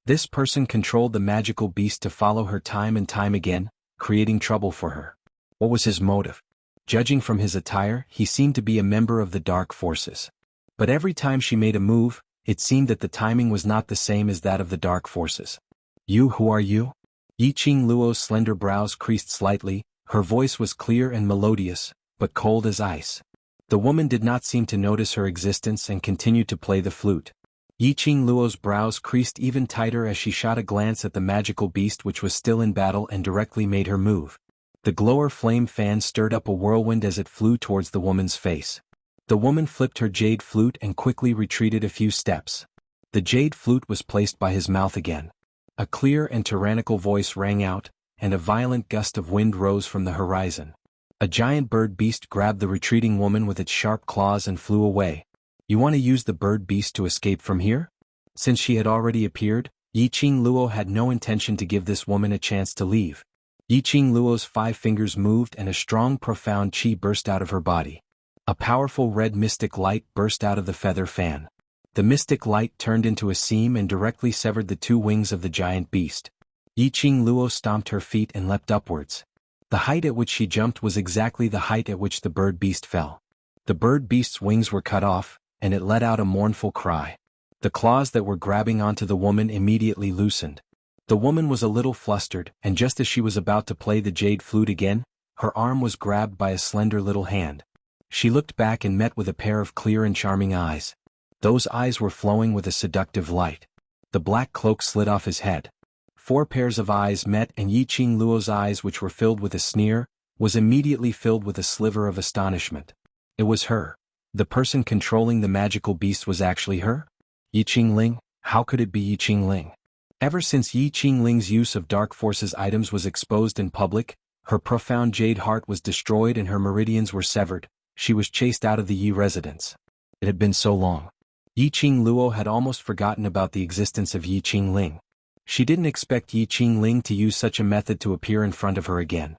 This person controlled the magical beast to follow her time and time again, creating trouble for her. What was his motive? Judging from his attire, he seemed to be a member of the dark forces. But every time she made a move, it seemed that the timing was not the same as that of the dark forces. Who are you? Yiqing Luo's slender brows creased slightly, her voice was clear and melodious, but cold as ice. The woman did not seem to notice her existence and continued to play the flute. Yiqing Luo's brows creased even tighter as she shot a glance at the magical beast which was still in battle and directly made her move. The glower flame fan stirred up a whirlwind as it flew towards the woman's face. The woman flipped her jade flute and quickly retreated a few steps. The jade flute was placed by his mouth again. A clear and tyrannical voice rang out, and a violent gust of wind rose from the horizon. A giant bird beast grabbed the retreating woman with its sharp claws and flew away. You want to use the bird beast to escape from here? Since she had already appeared, Yiqing Luo had no intention to give this woman a chance to leave. Yiqing Luo's 5 fingers moved and a strong profound qi burst out of her body. A powerful red mystic light burst out of the feather fan. The mystic light turned into a seam and directly severed the 2 wings of the giant beast. Yiqing Luo stomped her feet and leapt upwards. The height at which she jumped was exactly the height at which the bird beast fell. The bird beast's wings were cut off, and it let out a mournful cry. The claws that were grabbing onto the woman immediately loosened. The woman was a little flustered, and just as she was about to play the jade flute again, her arm was grabbed by a slender little hand. She looked back and met with a pair of clear and charming eyes. Those eyes were flowing with a seductive light. The black cloak slid off his head. 4 pairs of eyes met, and Yiqing Luo's eyes, which were filled with a sneer, was immediately filled with a sliver of astonishment. It was her. The person controlling the magical beast was actually her? Yiqing Ling? How could it be Yiqing Ling? Ever since Yiqing Ling's use of Dark Forces items was exposed in public, her profound jade heart was destroyed and her meridians were severed. She was chased out of the Yi residence. It had been so long. Yiqing Luo had almost forgotten about the existence of Yiqing Ling. She didn't expect Yiqing Ling to use such a method to appear in front of her again.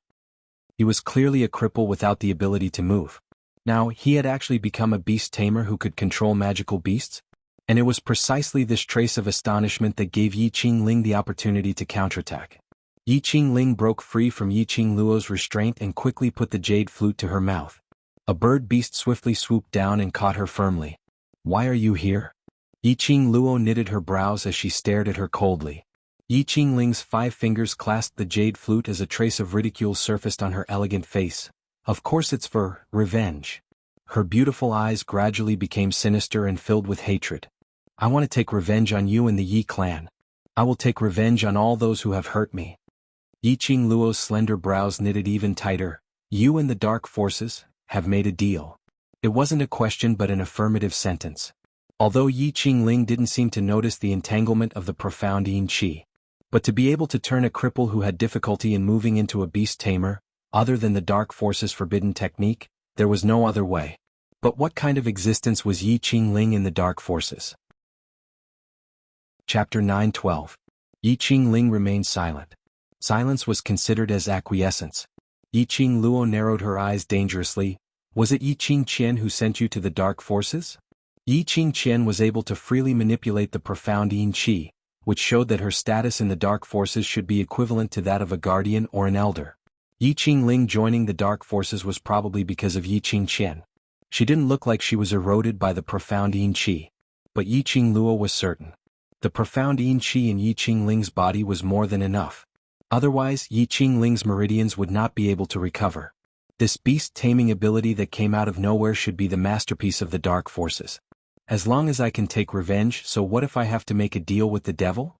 He was clearly a cripple without the ability to move. Now, he had actually become a beast tamer who could control magical beasts? And it was precisely this trace of astonishment that gave Yiqing Ling the opportunity to counterattack. Yiqing Ling broke free from Yiqing Luo's restraint and quickly put the jade flute to her mouth. A bird beast swiftly swooped down and caught her firmly. Why are you here? Yiqing Luo knitted her brows as she stared at her coldly. Yiqing Ling's 5 fingers clasped the jade flute as a trace of ridicule surfaced on her elegant face. Of course it's for revenge. Her beautiful eyes gradually became sinister and filled with hatred. I want to take revenge on you and the Yi clan. I will take revenge on all those who have hurt me. Yiqing Luo's slender brows knitted even tighter. You and the dark forces have made a deal. It wasn't a question but an affirmative sentence. Although Yiqing Ling didn't seem to notice the entanglement of the profound yin qi. But to be able to turn a cripple who had difficulty in moving into a beast tamer, other than the dark forces' forbidden technique, there was no other way. But what kind of existence was Yiqing Ling in the dark forces? Chapter 9:12. Yiqing Ling remained silent. Silence was considered as acquiescence. Yiqing Luo narrowed her eyes dangerously. Was it Yiqing Qian who sent you to the dark forces? Yiqing Qian was able to freely manipulate the profound yin qi, which showed that her status in the dark forces should be equivalent to that of a guardian or an elder. Yiqing Ling joining the dark forces was probably because of Yiqing Qian. She didn't look like she was eroded by the profound yin qi. But Yiqing Luo was certain. The profound yin qi in Yiqing Ling's body was more than enough. Otherwise, Yiqing Ling's meridians would not be able to recover. This beast-taming ability that came out of nowhere should be the masterpiece of the dark forces. As long as I can take revenge, so what if I have to make a deal with the devil?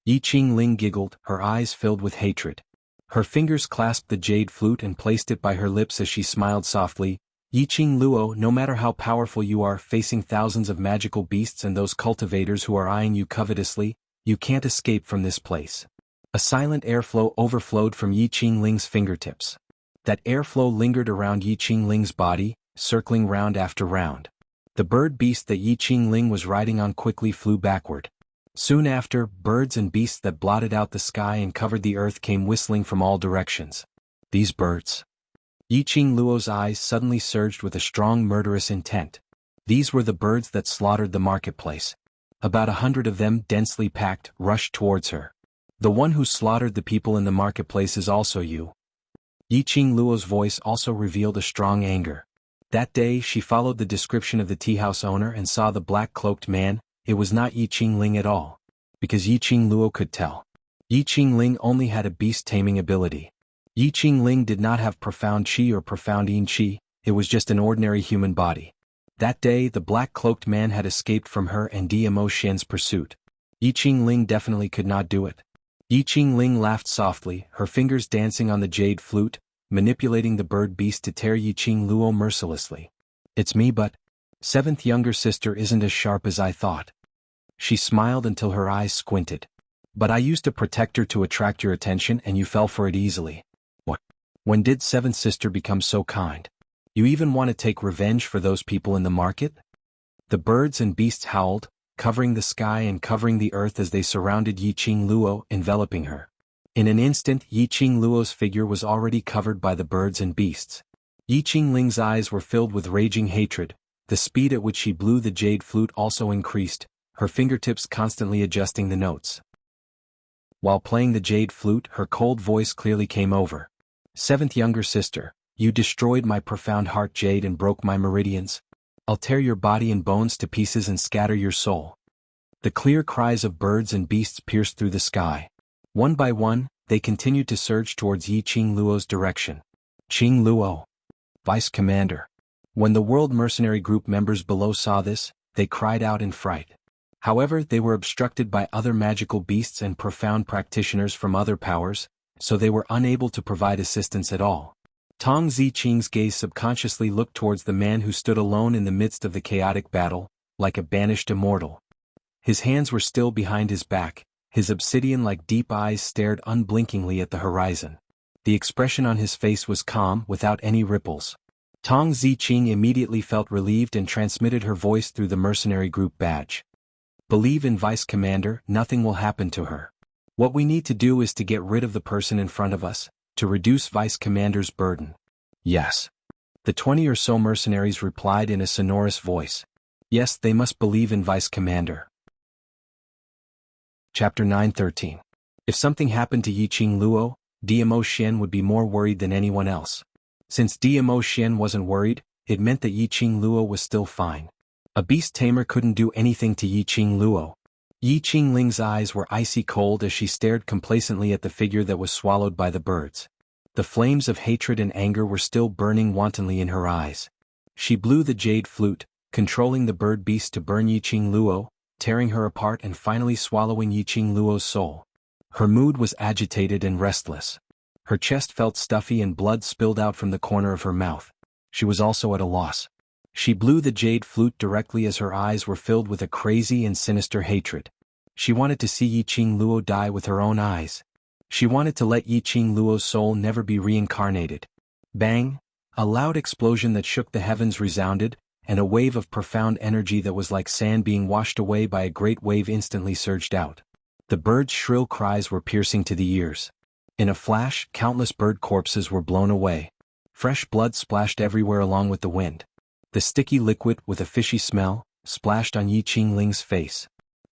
Yiqing Ling giggled, her eyes filled with hatred. Her fingers clasped the jade flute and placed it by her lips as she smiled softly. Yiqing Luo, no matter how powerful you are, facing thousands of magical beasts and those cultivators who are eyeing you covetously, you can't escape from this place. A silent airflow overflowed from Yiqing Ling's fingertips. That airflow lingered around Yiqing Ling's body, circling round after round. The bird beast that Yiqing Ling was riding on quickly flew backward. Soon after, birds and beasts that blotted out the sky and covered the earth came whistling from all directions. These birds. Yiqing Luo's eyes suddenly surged with a strong murderous intent. These were the birds that slaughtered the marketplace. About 100 of them, densely packed, rushed towards her. The one who slaughtered the people in the marketplace is also you. Yi Qing Luo's voice also revealed a strong anger. That day she followed the description of the tea house owner and saw the black-cloaked man. It was not Yi Qingling at all. Because Yi Qing Luo could tell. Yi Qingling only had a beast-taming ability. Yi Qingling did not have profound qi or profound yin qi, it was just an ordinary human body. That day the black-cloaked man had escaped from her and Dmo Xian's pursuit. Yi Qingling definitely could not do it. Yi Qingling laughed softly, her fingers dancing on the jade flute, manipulating the bird beast to tear Yi Qing Luo mercilessly. It's me, but seventh younger sister isn't as sharp as I thought. She smiled until her eyes squinted. But I used to protect her to attract your attention and you fell for it easily. What? When did seventh sister become so kind? You even want to take revenge for those people in the market? The birds and beasts howled, covering the sky and covering the earth as they surrounded Yi Qing Luo, enveloping her. In an instant Yi Qing Luo's figure was already covered by the birds and beasts. Yi Qingling's eyes were filled with raging hatred, the speed at which she blew the jade flute also increased, her fingertips constantly adjusting the notes. While playing the jade flute, her cold voice clearly came over. Seventh younger sister, you destroyed my profound heart jade and broke my meridians. I'll tear your body and bones to pieces and scatter your soul. The clear cries of birds and beasts pierced through the sky. One by one, they continued to surge towards Yi Qing Luo's direction. Qing Luo, Vice Commander. When the World Mercenary Group members below saw this, they cried out in fright. However, they were obstructed by other magical beasts and profound practitioners from other powers, so they were unable to provide assistance at all. Tong Ziqing's gaze subconsciously looked towards the man who stood alone in the midst of the chaotic battle, like a banished immortal. His hands were still behind his back, his obsidian-like deep eyes stared unblinkingly at the horizon. The expression on his face was calm, without any ripples. Tong Ziqing immediately felt relieved and transmitted her voice through the mercenary group badge. Believe in Vice Commander, nothing will happen to her. What we need to do is to get rid of the person in front of us, to reduce Vice Commander's burden. Yes. The 20 or so mercenaries replied in a sonorous voice. Yes, they must believe in Vice Commander. Chapter 9:13. If something happened to Yi Qing Luo, Dmo Xian would be more worried than anyone else. Since Dmo Xian wasn't worried, it meant that Yi Qing Luo was still fine. A beast tamer couldn't do anything to Yi Qing Luo. Yi Qingling's eyes were icy cold as she stared complacently at the figure that was swallowed by the birds. The flames of hatred and anger were still burning wantonly in her eyes. She blew the jade flute, controlling the bird beast to burn Yi Qing Luo, tearing her apart and finally swallowing Yi Qing Luo's soul. Her mood was agitated and restless. Her chest felt stuffy and blood spilled out from the corner of her mouth. She was also at a loss. She blew the jade flute directly as her eyes were filled with a crazy and sinister hatred. She wanted to see Yi Qing Luo die with her own eyes. She wanted to let Yi Qing Luo's soul never be reincarnated. Bang! A loud explosion that shook the heavens resounded, and a wave of profound energy that was like sand being washed away by a great wave instantly surged out. The birds' shrill cries were piercing to the ears. In a flash, countless bird corpses were blown away. Fresh blood splashed everywhere along with the wind. The sticky liquid, with a fishy smell, splashed on Yi Qingling's face.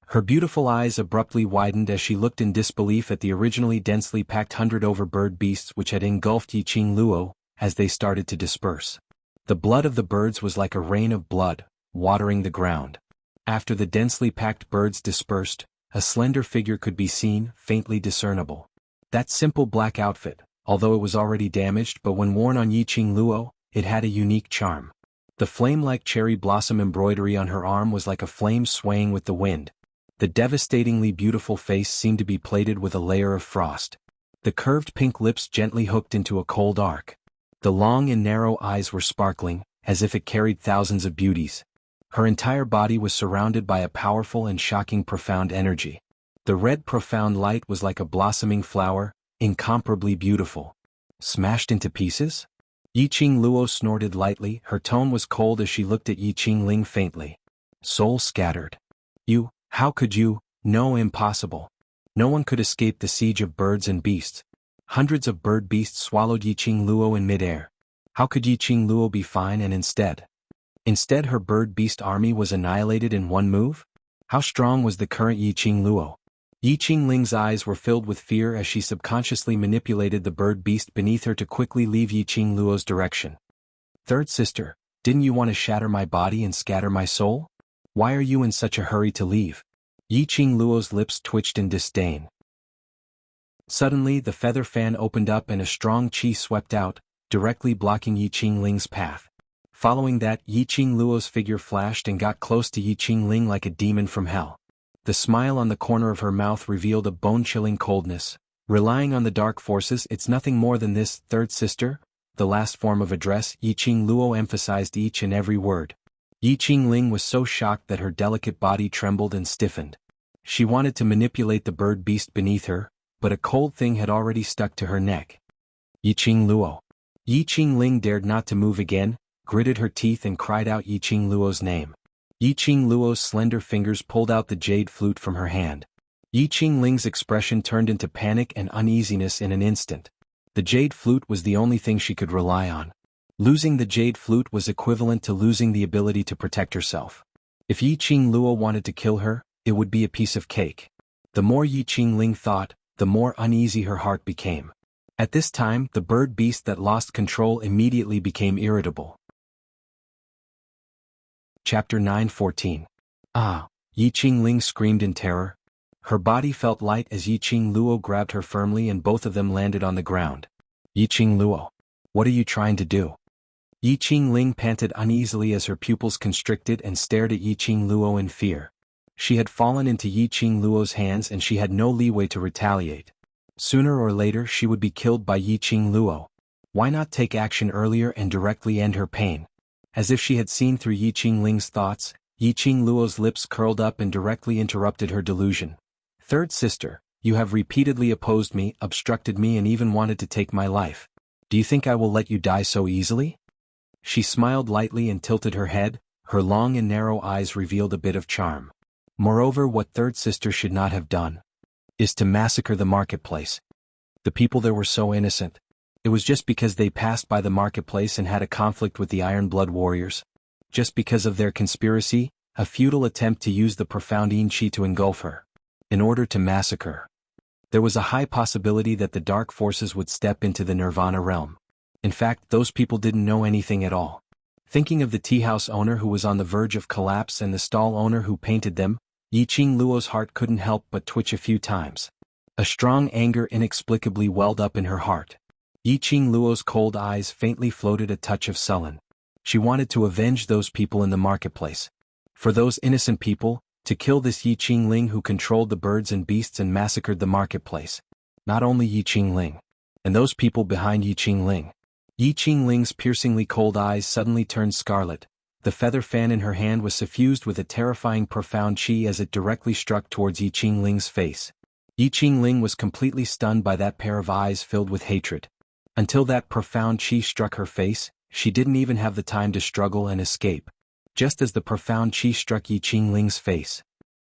Her beautiful eyes abruptly widened as she looked in disbelief at the originally densely packed hundred-over bird beasts which had engulfed Yi Qing Luo, as they started to disperse. The blood of the birds was like a rain of blood, watering the ground. After the densely packed birds dispersed, a slender figure could be seen, faintly discernible. That simple black outfit, although it was already damaged but when worn on Yi Qing Luo, it had a unique charm. The flame-like cherry blossom embroidery on her arm was like a flame swaying with the wind. The devastatingly beautiful face seemed to be plated with a layer of frost. The curved pink lips gently hooked into a cold arc. The long and narrow eyes were sparkling, as if it carried thousands of beauties. Her entire body was surrounded by a powerful and shocking profound energy. The red profound light was like a blossoming flower, incomparably beautiful. Smashed into pieces? Yi Qing Luo snorted lightly, her tone was cold as she looked at Yi Qingling faintly. Soul scattered. You, how could you? No, impossible. No one could escape the siege of birds and beasts. Hundreds of bird beasts swallowed Yi Qing Luo in midair. How could Yi Qing Luo be fine and instead her bird beast army was annihilated in one move? How strong was the current Yi Qing Luo? Yi Qingling's eyes were filled with fear as she subconsciously manipulated the bird beast beneath her to quickly leave Yi Qingluo's direction. Third sister, didn't you want to shatter my body and scatter my soul? Why are you in such a hurry to leave? Yi Qingluo's lips twitched in disdain. Suddenly the feather fan opened up and a strong qi swept out, directly blocking Yi Qingling's path. Following that, Yi Qingluo's figure flashed and got close to Yi Qingling like a demon from hell. The smile on the corner of her mouth revealed a bone-chilling coldness. Relying on the dark forces, it's nothing more than this, third sister? The last form of address, Yi Qingluo emphasized each and every word. Yi Qingling was so shocked that her delicate body trembled and stiffened. She wanted to manipulate the bird beast beneath her, but a cold thing had already stuck to her neck. Yi Qingluo. Yi Qingling dared not to move again, gritted her teeth and cried out Yi Qingluo's name. Yi Qingluo's slender fingers pulled out the jade flute from her hand. Yi Qingling's expression turned into panic and uneasiness in an instant. The jade flute was the only thing she could rely on. Losing the jade flute was equivalent to losing the ability to protect herself. If Yi Qingluo wanted to kill her, it would be a piece of cake. The more Yi Qingling thought, the more uneasy her heart became. At this time, the bird beast that lost control immediately became irritable. Chapter 9:14. Ah! Yi Qingling screamed in terror. Her body felt light as Yi Qingluo grabbed her firmly and both of them landed on the ground. Yi Qingluo. What are you trying to do? Yi Qingling panted uneasily as her pupils constricted and stared at Yi Qingluo in fear. She had fallen into Yi Qingluo's hands and she had no leeway to retaliate. Sooner or later she would be killed by Yi Qingluo. Why not take action earlier and directly end her pain? As if she had seen through Yi Qingling's thoughts, Yi Qingluo's lips curled up and directly interrupted her delusion. Third sister, you have repeatedly opposed me, obstructed me and even wanted to take my life. Do you think I will let you die so easily? She smiled lightly and tilted her head, her long and narrow eyes revealed a bit of charm. Moreover, what third sister should not have done is to massacre the marketplace. The people there were so innocent. It was just because they passed by the marketplace and had a conflict with the Iron Blood warriors. Just because of their conspiracy, a futile attempt to use the profound Yin Qi to engulf her. In order to massacre. There was a high possibility that the dark forces would step into the Nirvana realm. In fact, those people didn't know anything at all. Thinking of the tea house owner who was on the verge of collapse and the stall owner who painted them, Yi Qingluo's heart couldn't help but twitch a few times. A strong anger inexplicably welled up in her heart. Yi Qingluo's cold eyes faintly floated a touch of sullen. She wanted to avenge those people in the marketplace. For those innocent people, to kill this Yi Qingling who controlled the birds and beasts and massacred the marketplace. Not only Yi Qingling. And those people behind Yi Qingling. Yi Qingling's piercingly cold eyes suddenly turned scarlet. The feather fan in her hand was suffused with a terrifying profound qi as it directly struck towards Yi Qingling's face. Yi Qingling was completely stunned by that pair of eyes filled with hatred. Until that profound qi struck her face, she didn't even have the time to struggle and escape. Just as the profound qi struck Yi Qingling's face.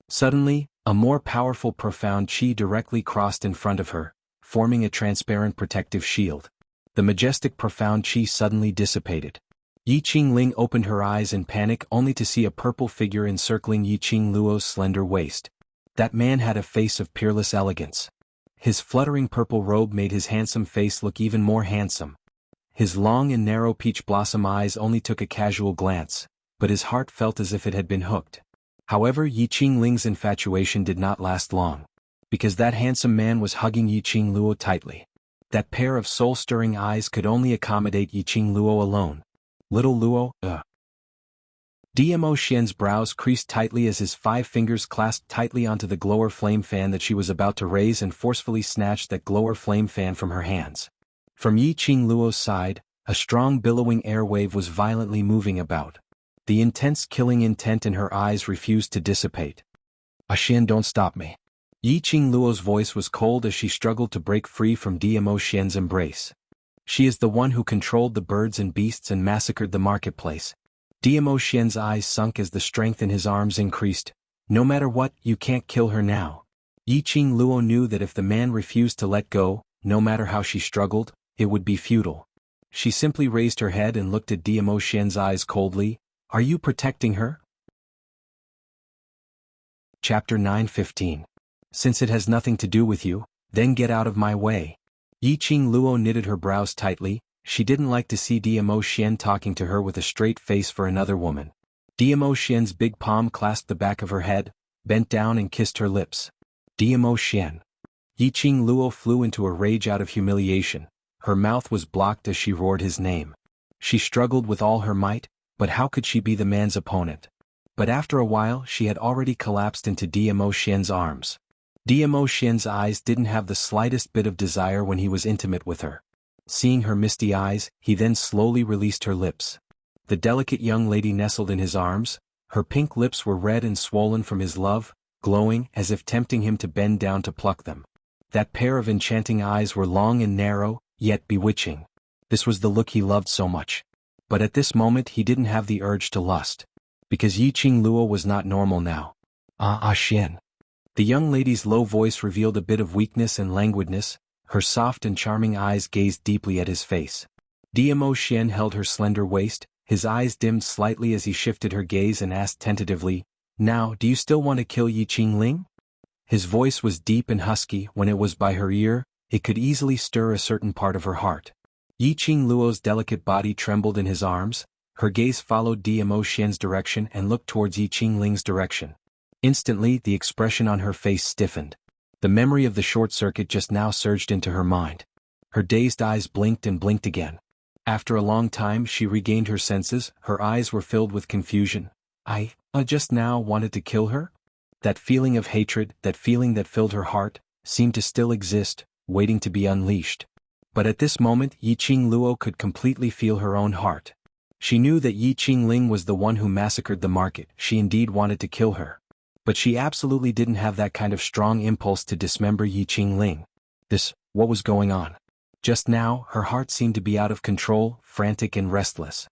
Suddenly, a more powerful profound qi directly crossed in front of her, forming a transparent protective shield. The majestic profound qi suddenly dissipated. Yi Qingling opened her eyes in panic only to see a purple figure encircling Yi Qingluo's slender waist. That man had a face of peerless elegance. His fluttering purple robe made his handsome face look even more handsome. His long and narrow peach blossom eyes only took a casual glance, but his heart felt as if it had been hooked. However, Yi Qingling's infatuation did not last long. Because that handsome man was hugging Yi Qingluo tightly. That pair of soul-stirring eyes could only accommodate Yi Qingluo alone. Little Luo, Dmo Xian's brows creased tightly as his 5 fingers clasped tightly onto the glower flame fan that she was about to raise and forcefully snatched that glower flame fan from her hands. From Yi Qingluo's side, a strong billowing air wave was violently moving about. The intense killing intent in her eyes refused to dissipate. Xian, don't stop me. Yi Qingluo's voice was cold as she struggled to break free from Dmo Xian's embrace. She is the one who controlled the birds and beasts and massacred the marketplace. Dmo Xian's eyes sunk as the strength in his arms increased. No matter what, you can't kill her now. Yi Qingluo knew that if the man refused to let go, no matter how she struggled, it would be futile. She simply raised her head and looked at Dmo Xian's eyes coldly. Are you protecting her? Chapter 9:15. Since it has nothing to do with you, then get out of my way. Yi Qing Luo knitted her brows tightly. She didn't like to see Diamo Xian talking to her with a straight face for another woman. Diamo Xian's big palm clasped the back of her head, bent down and kissed her lips. Diamo Xian. Yi Qing Luo flew into a rage out of humiliation. Her mouth was blocked as she roared his name. She struggled with all her might, but how could she be the man's opponent? But after a while she had already collapsed into Diamo Xian's arms. Diamo Xian's eyes didn't have the slightest bit of desire when he was intimate with her. Seeing her misty eyes, he then slowly released her lips. The delicate young lady nestled in his arms. Her pink lips were red and swollen from his love, glowing as if tempting him to bend down to pluck them. That pair of enchanting eyes were long and narrow, yet bewitching. This was the look he loved so much. But at this moment he didn't have the urge to lust. Because Yi Qing Luo was not normal now. Xian. The young lady's low voice revealed a bit of weakness and languidness. Her soft and charming eyes gazed deeply at his face. Diamo Xian held her slender waist. His eyes dimmed slightly as he shifted her gaze and asked tentatively, "Now, do you still want to kill Yi Qing Ling?" His voice was deep and husky. When it was by her ear, it could easily stir a certain part of her heart. Yi Qing Luo's delicate body trembled in his arms. Her gaze followed Diamo Xian's direction and looked towards Yi Qing Ling's direction. Instantly, the expression on her face stiffened. The memory of the short circuit just now surged into her mind. Her dazed eyes blinked and blinked again. After a long time she regained her senses. Her eyes were filled with confusion. I just now wanted to kill her? That feeling of hatred, that feeling that filled her heart, seemed to still exist, waiting to be unleashed. But at this moment Yi Qing Luo could completely feel her own heart. She knew that Yi Qing Ling was the one who massacred the market. She indeed wanted to kill her. But she absolutely didn't have that kind of strong impulse to dismember Yi Qing Ling. What was going on? Just now, her heart seemed to be out of control, frantic and restless.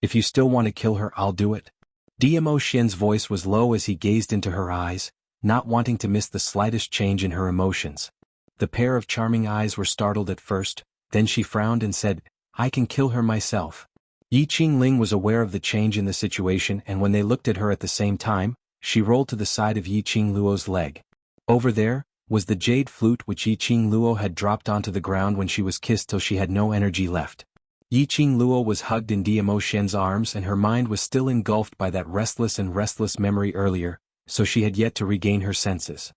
If you still want to kill her, I'll do it. Diamo Xian's voice was low as he gazed into her eyes, not wanting to miss the slightest change in her emotions. The pair of charming eyes were startled at first, then she frowned and said, "I can kill her myself." Yi Qing Ling was aware of the change in the situation, and when they looked at her at the same time, she rolled to the side of Yi Qing Luo's leg. Over there was the jade flute which Yi Qing Luo had dropped onto the ground when she was kissed till she had no energy left. Yi Qing Luo was hugged in Diamo Xian's arms and her mind was still engulfed by that restless memory earlier, so she had yet to regain her senses.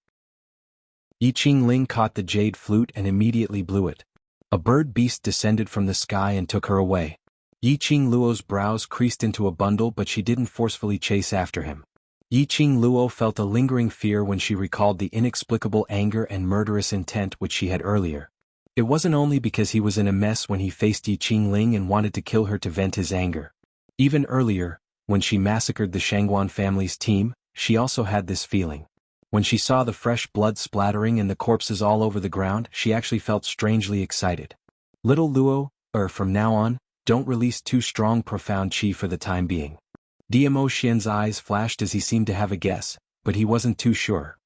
Yi Qing Ling caught the jade flute and immediately blew it. A bird beast descended from the sky and took her away. Yi Qing Luo's brows creased into a bundle, but she didn't forcefully chase after him. Yi Qing Luo felt a lingering fear when she recalled the inexplicable anger and murderous intent which she had earlier. It wasn't only because he was in a mess when he faced Yi Qing Ling and wanted to kill her to vent his anger. Even earlier, when she massacred the Shangguan family's team, she also had this feeling. When she saw the fresh blood splattering and the corpses all over the ground, she actually felt strangely excited. Little Luo, from now on, don't release too strong profound qi for the time being. Diamo Xian's eyes flashed as he seemed to have a guess, but he wasn't too sure.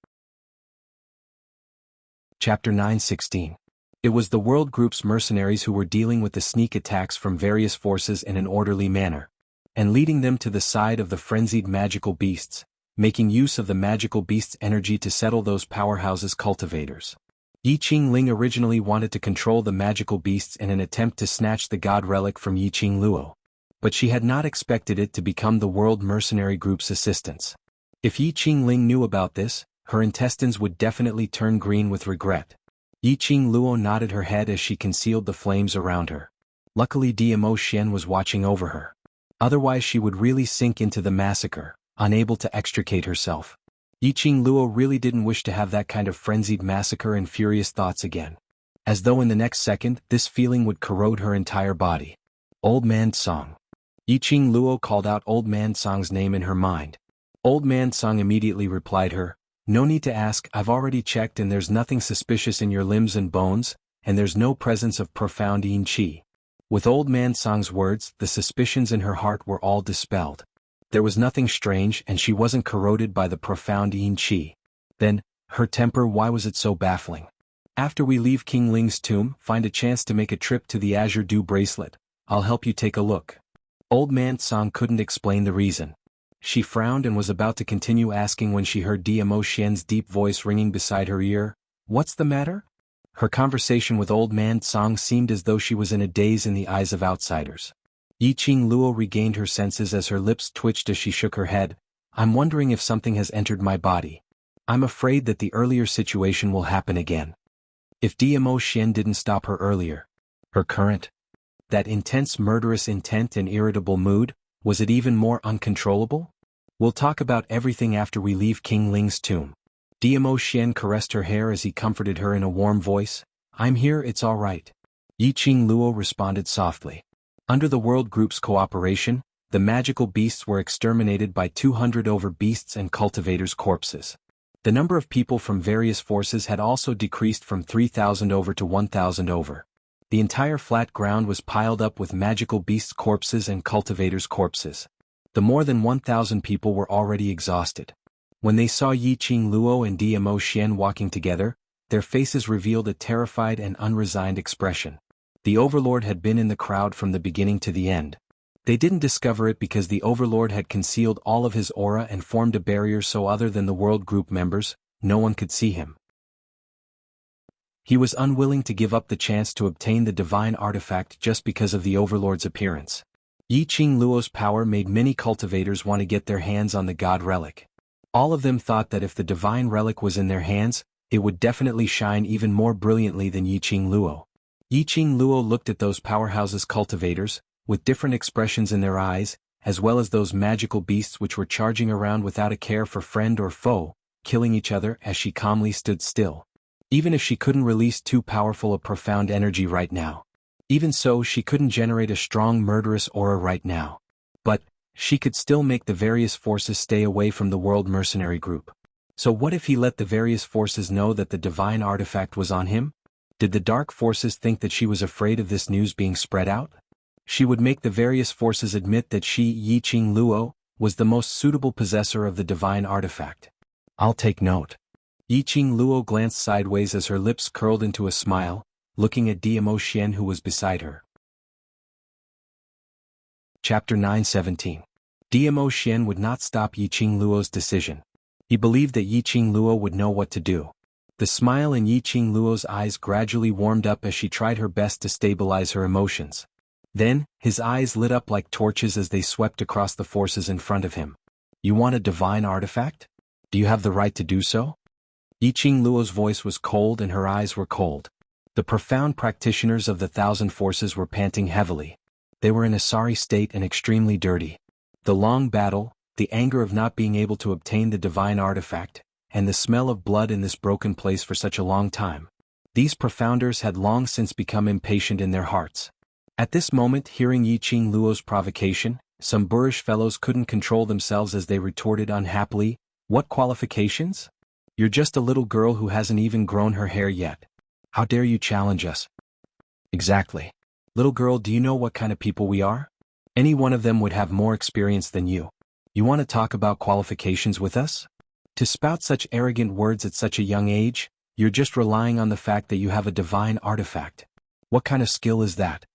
Chapter 9:16. It was the World Group's mercenaries who were dealing with the sneak attacks from various forces in an orderly manner, and leading them to the side of the frenzied magical beasts, making use of the magical beasts' energy to settle those powerhouses' cultivators. Yi Qing Ling originally wanted to control the magical beasts in an attempt to snatch the god relic from Yi Qing Luo. But she had not expected it to become the World Mercenary Group's assistants. If Yi Qing Ling knew about this, her intestines would definitely turn green with regret. Yi Qing Luo nodded her head as she concealed the flames around her. Luckily Diamo Xian was watching over her. Otherwise she would really sink into the massacre, unable to extricate herself. Yi Qing Luo really didn't wish to have that kind of frenzied massacre and furious thoughts again. As though in the next second, this feeling would corrode her entire body. Old Man Song. Yi Qing Luo called out Old Man Song's name in her mind. Old Man Song immediately replied her, "No need to ask, I've already checked and there's nothing suspicious in your limbs and bones, and there's no presence of profound yin qi." With Old Man Song's words, the suspicions in her heart were all dispelled. There was nothing strange and she wasn't corroded by the profound yin qi. Then, her temper, why was it so baffling? After we leave King Ling's tomb, find a chance to make a trip to the Azure Dew bracelet. I'll help you take a look. Old Man Song couldn't explain the reason. She frowned and was about to continue asking when she heard Dmo Xian's deep voice ringing beside her ear. "What's the matter?" Her conversation with old man Tsang seemed as though she was in a daze in the eyes of outsiders. Yiqing Luo regained her senses as her lips twitched as she shook her head. "I'm wondering if something has entered my body. I'm afraid that the earlier situation will happen again." If Dmo Xian didn't stop her earlier, her current, that intense murderous intent and irritable mood, was it even more uncontrollable? "We'll talk about everything after we leave King Ling's tomb." Dmo Xian caressed her hair as he comforted her in a warm voice. "I'm here, it's all right." Yiqing Luo responded softly. Under the World Group's cooperation, the magical beasts were exterminated by 200 over beasts and cultivators' corpses. The number of people from various forces had also decreased from 3,000 over to 1,000 over. The entire flat ground was piled up with magical beasts' corpses and cultivators' corpses. The more than 1,000 people were already exhausted. When they saw Yiqing Luo and Dmo Xian walking together, their faces revealed a terrified and unresigned expression. The Overlord had been in the crowd from the beginning to the end. They didn't discover it because the Overlord had concealed all of his aura and formed a barrier so other than the World Group members, no one could see him. He was unwilling to give up the chance to obtain the divine artifact just because of the Overlord's appearance. Yiqing Luo's power made many cultivators want to get their hands on the God Relic. All of them thought that if the divine relic was in their hands, it would definitely shine even more brilliantly than Yiqing Luo. Yiqing Luo looked at those powerhouses cultivators, with different expressions in their eyes, as well as those magical beasts which were charging around without a care for friend or foe, killing each other as she calmly stood still. Even if she couldn't release too powerful a profound energy right now. Even so, she couldn't generate a strong murderous aura right now. But she could still make the various forces stay away from the World Mercenary Group. So what if he let the various forces know that the divine artifact was on him? Did the dark forces think that she was afraid of this news being spread out? She would make the various forces admit that she, Yiqing Luo, was the most suitable possessor of the divine artifact. "I'll take note." Yiqing Luo glanced sideways as her lips curled into a smile, looking at Dmo Xian who was beside her. Chapter 9:17. Dmo Xian would not stop Yiqing Luo's decision. He believed that Yiqing Luo would know what to do. The smile in Yiqing Luo's eyes gradually warmed up as she tried her best to stabilize her emotions. Then, his eyes lit up like torches as they swept across the forces in front of him. "You want a divine artifact? Do you have the right to do so?" Yiqing Luo's voice was cold and her eyes were cold. The profound practitioners of the thousand forces were panting heavily. They were in a sorry state and extremely dirty. The long battle, the anger of not being able to obtain the divine artifact, and the smell of blood in this broken place for such a long time. These profounders had long since become impatient in their hearts. At this moment, hearing Yiqing Luo's provocation, some boorish fellows couldn't control themselves as they retorted unhappily, "What qualifications? You're just a little girl who hasn't even grown her hair yet. How dare you challenge us?" "Exactly. Little girl, do you know what kind of people we are? Any one of them would have more experience than you. You want to talk about qualifications with us? To spout such arrogant words at such a young age, you're just relying on the fact that you have a divine artifact. What kind of skill is that?"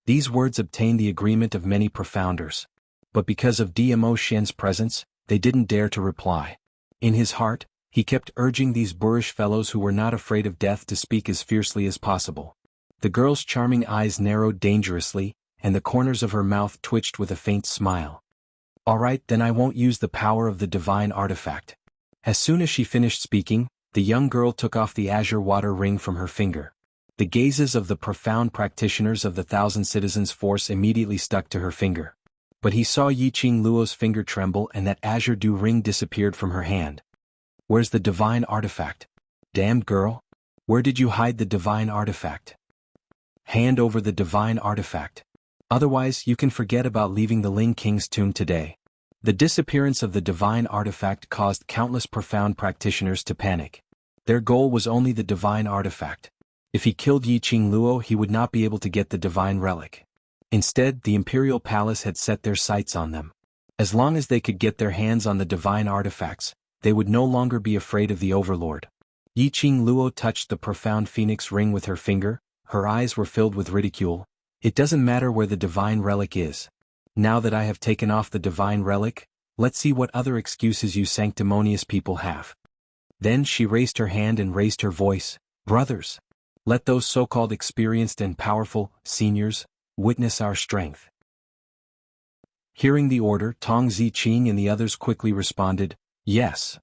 These words obtained the agreement of many profounders. But because of Dmo Xian's presence, they didn't dare to reply. In his heart, he kept urging these boorish fellows who were not afraid of death to speak as fiercely as possible. The girl's charming eyes narrowed dangerously, and the corners of her mouth twitched with a faint smile. "All right, then I won't use the power of the divine artifact." As soon as she finished speaking, the young girl took off the azure water ring from her finger. The gazes of the profound practitioners of the Thousand Citizens Force immediately stuck to her finger. But he saw Yiqing Luo's finger tremble and that azure dew ring disappeared from her hand. "Where's the divine artifact? Damned girl! Where did you hide the divine artifact? Hand over the divine artifact. Otherwise you can forget about leaving the Ling King's tomb today." The disappearance of the divine artifact caused countless profound practitioners to panic. Their goal was only the divine artifact. If he killed Yiqing Luo, he would not be able to get the divine relic. Instead, the Imperial Palace had set their sights on them. As long as they could get their hands on the divine artifacts, they would no longer be afraid of the Overlord. Yiqing Luo touched the profound phoenix ring with her finger, her eyes were filled with ridicule. "It doesn't matter where the divine relic is. Now that I have taken off the divine relic, Let's see what other excuses you sanctimonious people have. Then she raised her hand and raised her voice. Brothers, let those so-called experienced and powerful seniors witness our strength. Hearing the order, Tong Ziqing and the others quickly responded, yes.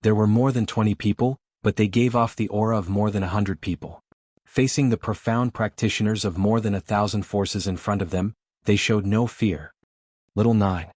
There were more than 20 people, but they gave off the aura of more than 100 people. Facing the profound practitioners of more than 1,000 forces in front of them, they showed no fear. Little 9.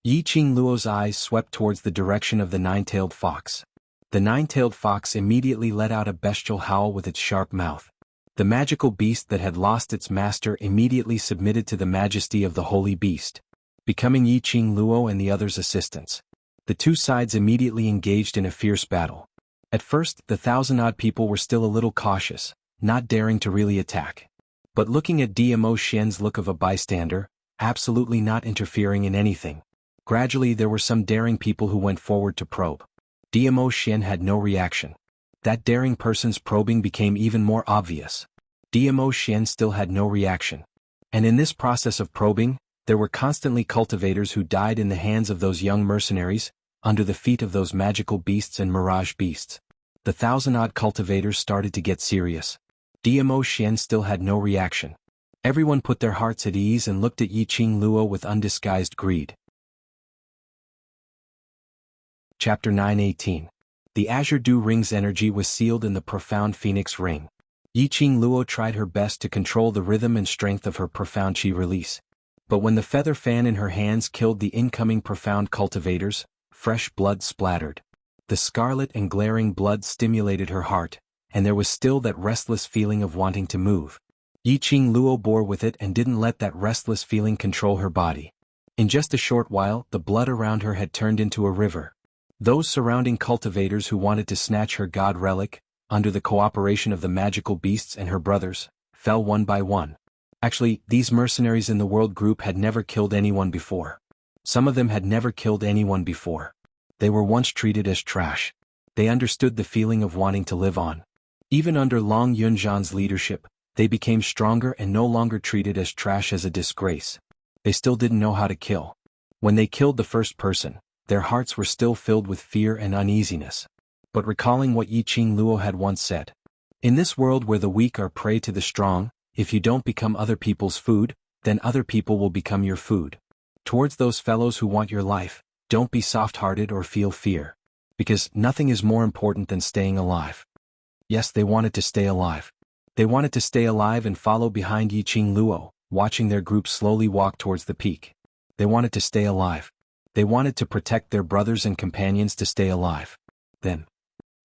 Yiqing Luo's eyes swept towards the direction of the nine-tailed fox. The nine-tailed fox immediately let out a bestial howl with its sharp mouth. The magical beast that had lost its master immediately submitted to the majesty of the holy beast, becoming Yiqing Luo and the others' assistants. The two sides immediately engaged in a fierce battle. At first, the 1,000-odd people were still a little cautious, not daring to really attack. But looking at Dmo Xian's look of a bystander, absolutely not interfering in anything, gradually there were some daring people who went forward to probe. Dmo Xian had no reaction. That daring person's probing became even more obvious. Dmo Xian still had no reaction. And in this process of probing, there were constantly cultivators who died in the hands of those young mercenaries, under the feet of those magical beasts and mirage beasts. The 1,000-odd cultivators started to get serious. Dmo Xian still had no reaction. Everyone put their hearts at ease and looked at Yiqing Luo with undisguised greed. Chapter 9:18. The Azure Dew Ring's energy was sealed in the profound Phoenix Ring. Yiqing Luo tried her best to control the rhythm and strength of her profound chi release. But when the feather fan in her hands killed the incoming profound cultivators, fresh blood splattered. The scarlet and glaring blood stimulated her heart, and there was still that restless feeling of wanting to move. Yiqing Luo bore with it and didn't let that restless feeling control her body. In just a short while, the blood around her had turned into a river. Those surrounding cultivators who wanted to snatch her god relic, under the cooperation of the magical beasts and her brothers, fell one by one. Actually, these mercenaries in the world group had never killed anyone before. Some of them had never killed anyone before. They were once treated as trash. They understood the feeling of wanting to live on. Even under Long Yunzhan's leadership, they became stronger and no longer treated as trash as a disgrace. They still didn't know how to kill. When they killed the first person, their hearts were still filled with fear and uneasiness. But recalling what Yiqing Luo had once said, in this world where the weak are prey to the strong, if you don't become other people's food, then other people will become your food. Towards those fellows who want your life, don't be soft-hearted or feel fear. Because nothing is more important than staying alive. Yes, they wanted to stay alive. They wanted to stay alive and follow behind Yiqing Luo, watching their group slowly walk towards the peak. They wanted to stay alive. They wanted to protect their brothers and companions to stay alive. Then,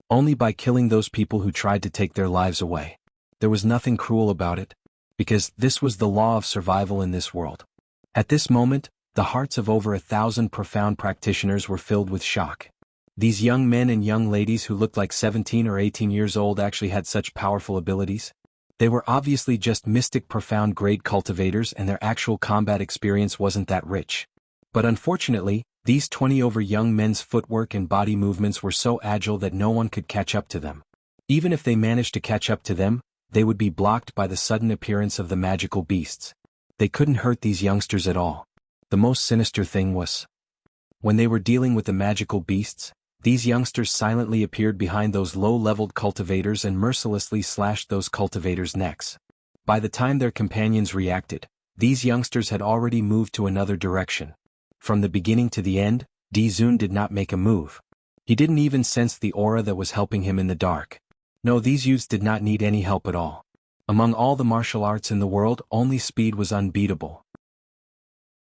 only by killing those people who tried to take their lives away. There was nothing cruel about it, because this was the law of survival in this world. At this moment, the hearts of over 1,000 profound practitioners were filled with shock. These young men and young ladies who looked like 17 or 18 years old actually had such powerful abilities. They were obviously just mystic profound grade cultivators and their actual combat experience wasn't that rich. But unfortunately, these 20-over young men's footwork and body movements were so agile that no one could catch up to them. Even if they managed to catch up to them, they would be blocked by the sudden appearance of the magical beasts. They couldn't hurt these youngsters at all. The most sinister thing was, when they were dealing with the magical beasts, these youngsters silently appeared behind those low-leveled cultivators and mercilessly slashed those cultivators' necks. By the time their companions reacted, these youngsters had already moved to another direction. From the beginning to the end, Dizun did not make a move. He didn't even sense the aura that was helping him in the dark. No, these youths did not need any help at all. Among all the martial arts in the world, only speed was unbeatable.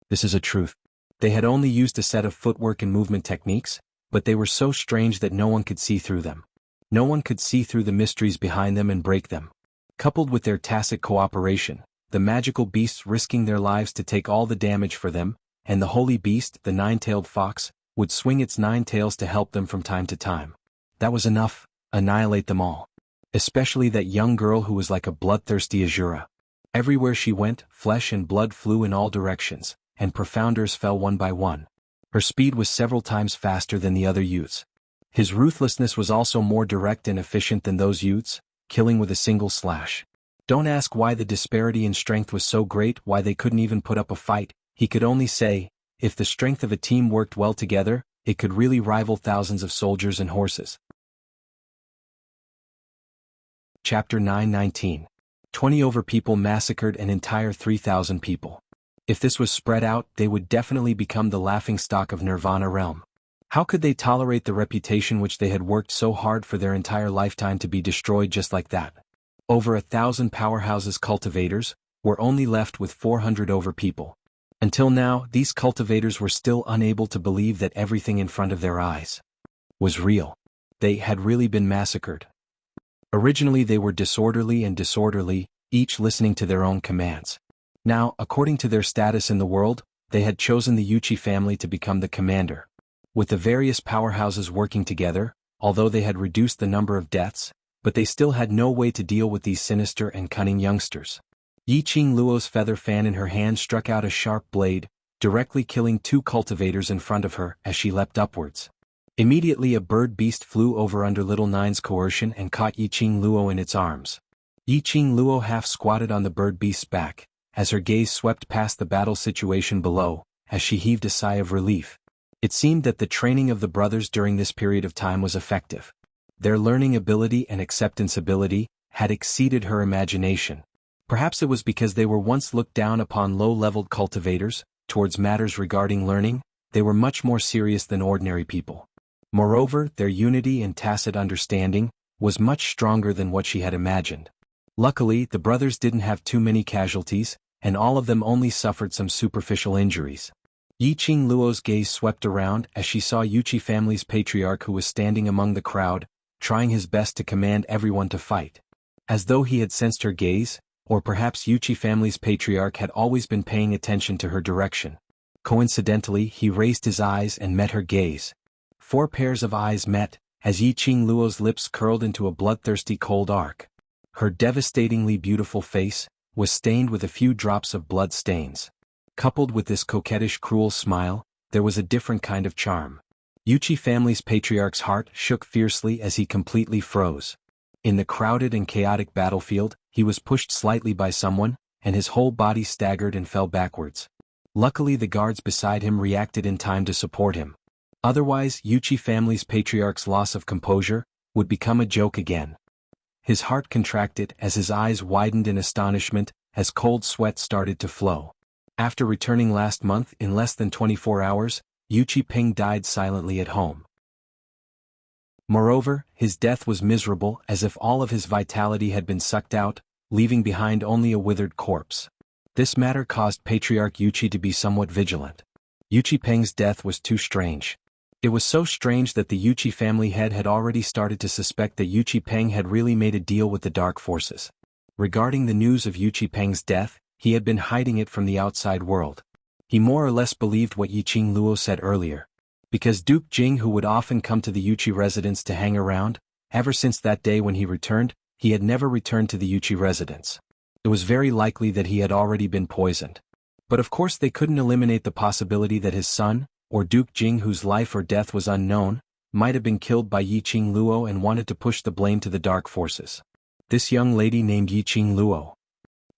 This is a truth. They had only used a set of footwork and movement techniques, but they were so strange that no one could see through them. No one could see through the mysteries behind them and break them. Coupled with their tacit cooperation, the magical beasts risking their lives to take all the damage for them, and the holy beast, the nine-tailed fox, would swing its 9 tails to help them from time to time. That was enough, annihilate them all. Especially that young girl who was like a bloodthirsty Azura. Everywhere she went, flesh and blood flew in all directions, and profounders fell one by one. Her speed was several times faster than the other youths. His ruthlessness was also more direct and efficient than those youths, killing with a single slash. Don't ask why the disparity in strength was so great, why they couldn't even put up a fight. He could only say, if the strength of a team worked well together, it could really rival thousands of soldiers and horses. Chapter 9:19. 20 over people massacred an entire 3,000 people. If this was spread out, they would definitely become the laughingstock of Nirvana realm. How could they tolerate the reputation which they had worked so hard for their entire lifetime to be destroyed just like that? Over 1,000 powerhouses cultivators were only left with 400 over people. Until now, these cultivators were still unable to believe that everything in front of their eyes was real. They had really been massacred. Originally they were disorderly, each listening to their own commands. Now, according to their status in the world, they had chosen the Wuxia family to become the commander. With the various powerhouses working together, although they had reduced the number of deaths, but they still had no way to deal with these sinister and cunning youngsters. Yiqing Luo's feather fan in her hand struck out a sharp blade, directly killing 2 cultivators in front of her as she leapt upwards. Immediately a bird beast flew over under Little Nine's coercion and caught Yiqing Luo in its arms. Yiqing Luo half squatted on the bird beast's back, as her gaze swept past the battle situation below, as she heaved a sigh of relief. It seemed that the training of the brothers during this period of time was effective. Their learning ability and acceptance ability had exceeded her imagination. Perhaps it was because they were once looked down upon low-leveled cultivators. Towards matters regarding learning, they were much more serious than ordinary people. Moreover, their unity and tacit understanding was much stronger than what she had imagined. Luckily, the brothers didn't have too many casualties, and all of them only suffered some superficial injuries. Yiqing Luo's gaze swept around as she saw Wuxia family's patriarch, who was standing among the crowd, trying his best to command everyone to fight. As though he had sensed her gaze, or perhaps Wuxia family's patriarch had always been paying attention to her direction. Coincidentally, he raised his eyes and met her gaze. 4 pairs of eyes met, as Yiqing Luo's lips curled into a bloodthirsty cold arc. Her devastatingly beautiful face was stained with a few drops of blood stains. Coupled with this coquettish cruel smile, there was a different kind of charm. Wuxia family's patriarch's heart shook fiercely as he completely froze. In the crowded and chaotic battlefield, he was pushed slightly by someone, and his whole body staggered and fell backwards. Luckily the guards beside him reacted in time to support him. Otherwise, Wuxia family's patriarch's loss of composure would become a joke again. His heart contracted as his eyes widened in astonishment as cold sweat started to flow. After returning last month in less than 24 hours, Wuxia Ping died silently at home. Moreover, his death was miserable, as if all of his vitality had been sucked out, leaving behind only a withered corpse. This matter caused Patriarch Wuxia to be somewhat vigilant. Wuxia Peng's death was too strange. It was so strange that the Wuxia family head had already started to suspect that Wuxia Peng had really made a deal with the dark forces. Regarding the news of Wuxia Peng's death, he had been hiding it from the outside world. He more or less believed what Yiqing Luo said earlier. Because Duke Jing, who would often come to the Wuxia residence to hang around, ever since that day when he returned, he had never returned to the Wuxia residence. It was very likely that he had already been poisoned. But of course they couldn't eliminate the possibility that his son, or Duke Jing, whose life or death was unknown, might have been killed by Yiqing Luo and wanted to push the blame to the dark forces. This young lady named Yiqing Luo.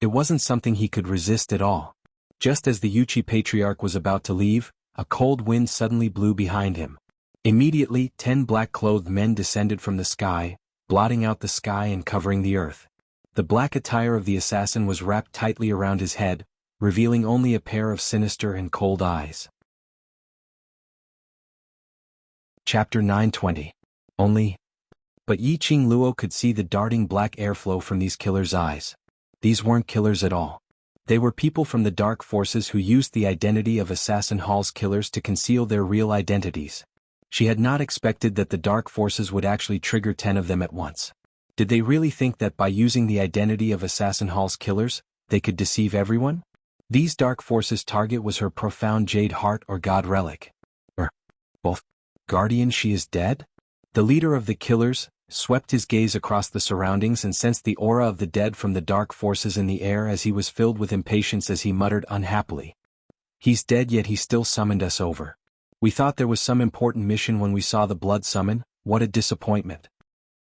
It wasn't something he could resist at all. Just as the Wuxia patriarch was about to leave, a cold wind suddenly blew behind him. Immediately, 10 black-clothed men descended from the sky, blotting out the sky and covering the earth. The black attire of the assassin was wrapped tightly around his head, revealing only a pair of sinister and cold eyes. Chapter 9:20. But Yiqing Luo could see the darting black airflow from these killers' eyes. These weren't killers at all. They were people from the dark forces who used the identity of Assassin Hall's killers to conceal their real identities. She had not expected that the dark forces would actually trigger 10 of them at once. Did they really think that by using the identity of Assassin Hall's killers, they could deceive everyone? These dark forces' target was her profound jade heart or god relic. Both. Guardian, she is dead? The leader of the killers swept his gaze across the surroundings and sensed the aura of the dead from the dark forces in the air as he was filled with impatience as he muttered unhappily. He's dead, yet he still summoned us over. We thought there was some important mission when we saw the blood summon. What a disappointment.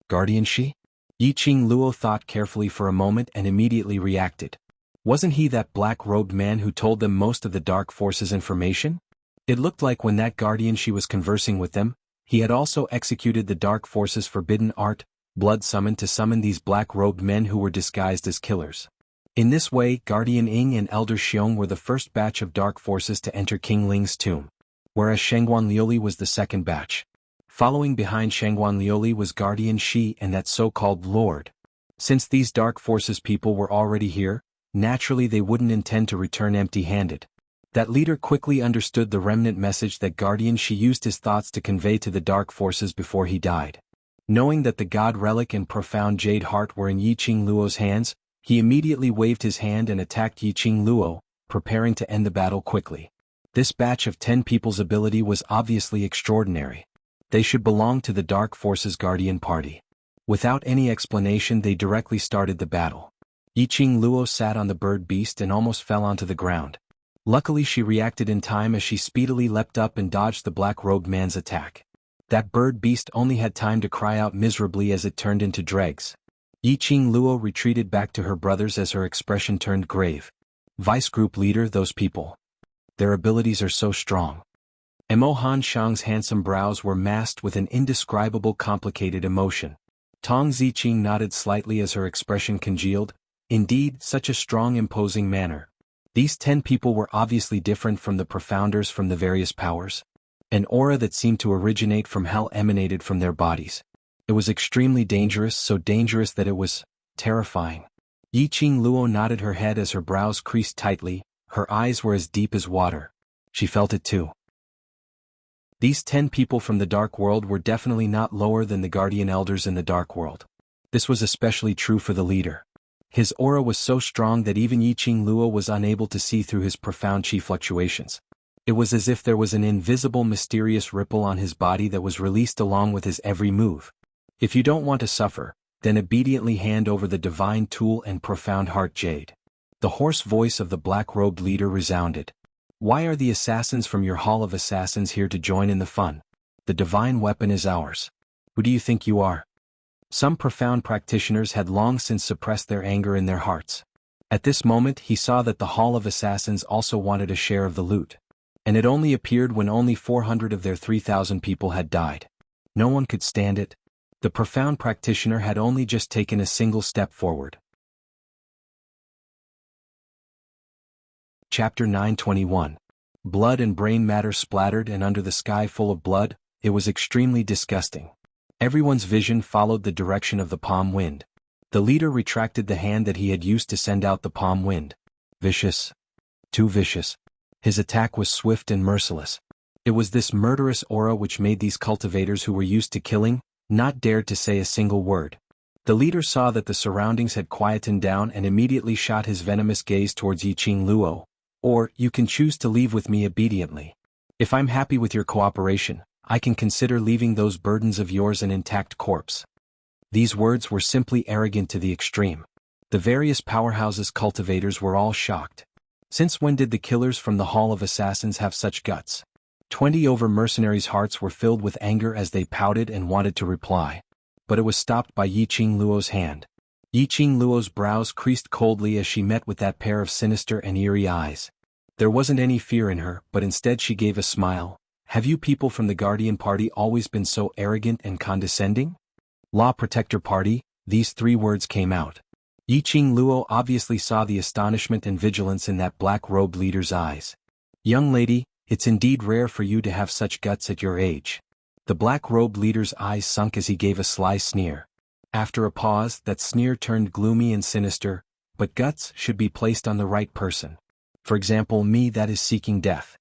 Guardian she? Yiqing Luo thought carefully for a moment and immediately reacted. Wasn't he that black-robed man who told them most of the dark forces' information? It looked like when that guardian she was conversing with them, he had also executed the dark forces' forbidden art, blood summoned to summon these black-robed men who were disguised as killers. In this way, Guardian Ying and Elder Xiong were the first batch of dark forces to enter King Ling's tomb, whereas Shangguan Liuli was the second batch. Following behind Shangguan Liuli was Guardian Shi and that so-called Lord. Since these dark forces people were already here, naturally they wouldn't intend to return empty-handed. That leader quickly understood the remnant message that Guardian Shi used his thoughts to convey to the dark forces before he died. Knowing that the God Relic and profound Jade Heart were in Yiqing Luo's hands, he immediately waved his hand and attacked Yiqing Luo, preparing to end the battle quickly. This batch of 10 people's ability was obviously extraordinary. They should belong to the Dark Forces Guardian Party. Without any explanation, they directly started the battle. Yiqing Luo sat on the bird beast and almost fell onto the ground. Luckily she reacted in time as she speedily leapt up and dodged the black-robed man's attack. That bird beast only had time to cry out miserably as it turned into dregs. Yiqing Luo retreated back to her brothers as her expression turned grave. Vice Group Leader, those people. Their abilities are so strong. Emo Han Shang's handsome brows were masked with an indescribable complicated emotion. Tong Ziqing nodded slightly as her expression congealed. Indeed, such a strong imposing manner. These 10 people were obviously different from the profounders from the various powers. An aura that seemed to originate from hell emanated from their bodies. It was extremely dangerous, so dangerous that it was terrifying. Yiqing Luo nodded her head as her brows creased tightly, her eyes were as deep as water. She felt it too. These 10 people from the Dark World were definitely not lower than the Guardian Elders in the Dark World. This was especially true for the leader. His aura was so strong that even Yiqing Luo was unable to see through his profound chi fluctuations. It was as if there was an invisible mysterious ripple on his body that was released along with his every move. If you don't want to suffer, then obediently hand over the divine tool and profound heart jade. The hoarse voice of the black-robed leader resounded. Why are the assassins from your Hall of Assassins here to join in the fun? The divine weapon is ours. Who do you think you are? Some profound practitioners had long since suppressed their anger in their hearts. At this moment he saw that the Hall of Assassins also wanted a share of the loot. And it only appeared when only 400 of their 3,000 people had died. No one could stand it. The profound practitioner had only just taken a single step forward. Chapter 921. Blood and brain matter splattered, and under the sky full of blood, it was extremely disgusting. Everyone's vision followed the direction of the palm wind. The leader retracted the hand that he had used to send out the palm wind. Vicious. Too vicious. His attack was swift and merciless. It was this murderous aura which made these cultivators who were used to killing not dared to say a single word. The leader saw that the surroundings had quietened down and immediately shot his venomous gaze towards Yiqing Luo. Or, you can choose to leave with me obediently. If I'm happy with your cooperation, I can consider leaving those burdens of yours an intact corpse. These words were simply arrogant to the extreme. The various powerhouses' cultivators were all shocked. Since when did the killers from the Hall of Assassins have such guts? 20 over mercenaries' hearts were filled with anger as they pouted and wanted to reply. But it was stopped by Yiqing Luo's hand. Yiqing Luo's brows creased coldly as she met with that pair of sinister and eerie eyes. There wasn't any fear in her, but instead she gave a smile. Have you people from the Guardian Party always been so arrogant and condescending? Law Protector Party, these 3 words came out. Yiqing Luo obviously saw the astonishment and vigilance in that black-robed leader's eyes. Young lady, it's indeed rare for you to have such guts at your age. The black-robed leader's eyes sunk as he gave a sly sneer. After a pause, that sneer turned gloomy and sinister. But guts should be placed on the right person. For example, me, that is seeking death.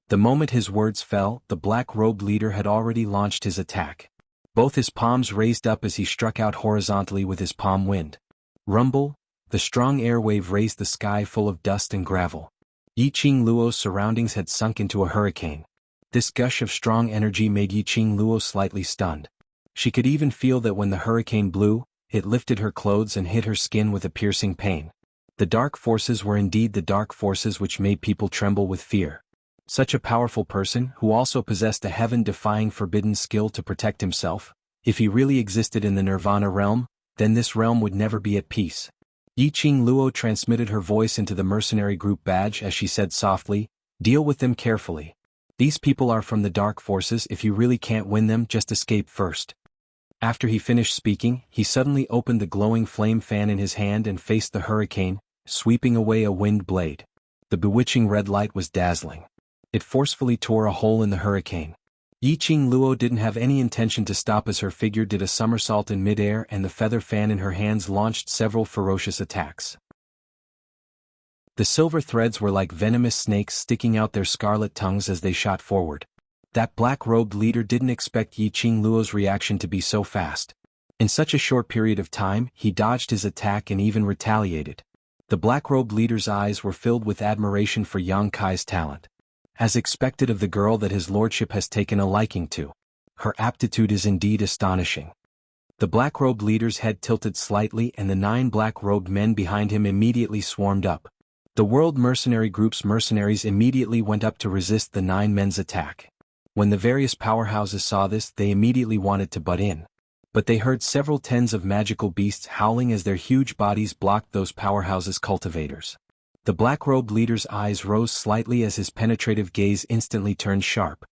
The moment his words fell, the black-robed leader had already launched his attack. Both his palms raised up as he struck out horizontally with his palm wind. Rumble, the strong air wave raised the sky full of dust and gravel. Yiqing Luo's surroundings had sunk into a hurricane. This gush of strong energy made Yiqing Luo slightly stunned. She could even feel that when the hurricane blew, it lifted her clothes and hit her skin with a piercing pain. The dark forces were indeed the dark forces which made people tremble with fear. Such a powerful person, who also possessed a heaven-defying forbidden skill to protect himself, if he really existed in the Nirvana realm, then this realm would never be at peace. Yiqing Luo transmitted her voice into the mercenary group badge as she said softly, "Deal with them carefully. These people are from the dark forces. If you really can't win them, just escape first. After he finished speaking, he suddenly opened the glowing flame fan in his hand and faced the hurricane, sweeping away a wind blade. The bewitching red light was dazzling. It forcefully tore a hole in the hurricane. Yiqing Luo didn't have any intention to stop as her figure did a somersault in midair and the feather fan in her hands launched several ferocious attacks. The silver threads were like venomous snakes sticking out their scarlet tongues as they shot forward. That black-robed leader didn't expect Yiqing Luo's reaction to be so fast. In such a short period of time, he dodged his attack and even retaliated. The black-robed leader's eyes were filled with admiration for Yang Kai's talent. As expected of the girl that his lordship has taken a liking to. Her aptitude is indeed astonishing. The black-robed leader's head tilted slightly and the 9 black-robed men behind him immediately swarmed up. The World Mercenary Group's mercenaries immediately went up to resist the 9 men's attack. When the various powerhouses saw this, they immediately wanted to butt in. But they heard several tens of magical beasts howling as their huge bodies blocked those powerhouses' cultivators. The black-robed leader's eyes rose slightly as his penetrative gaze instantly turned sharp.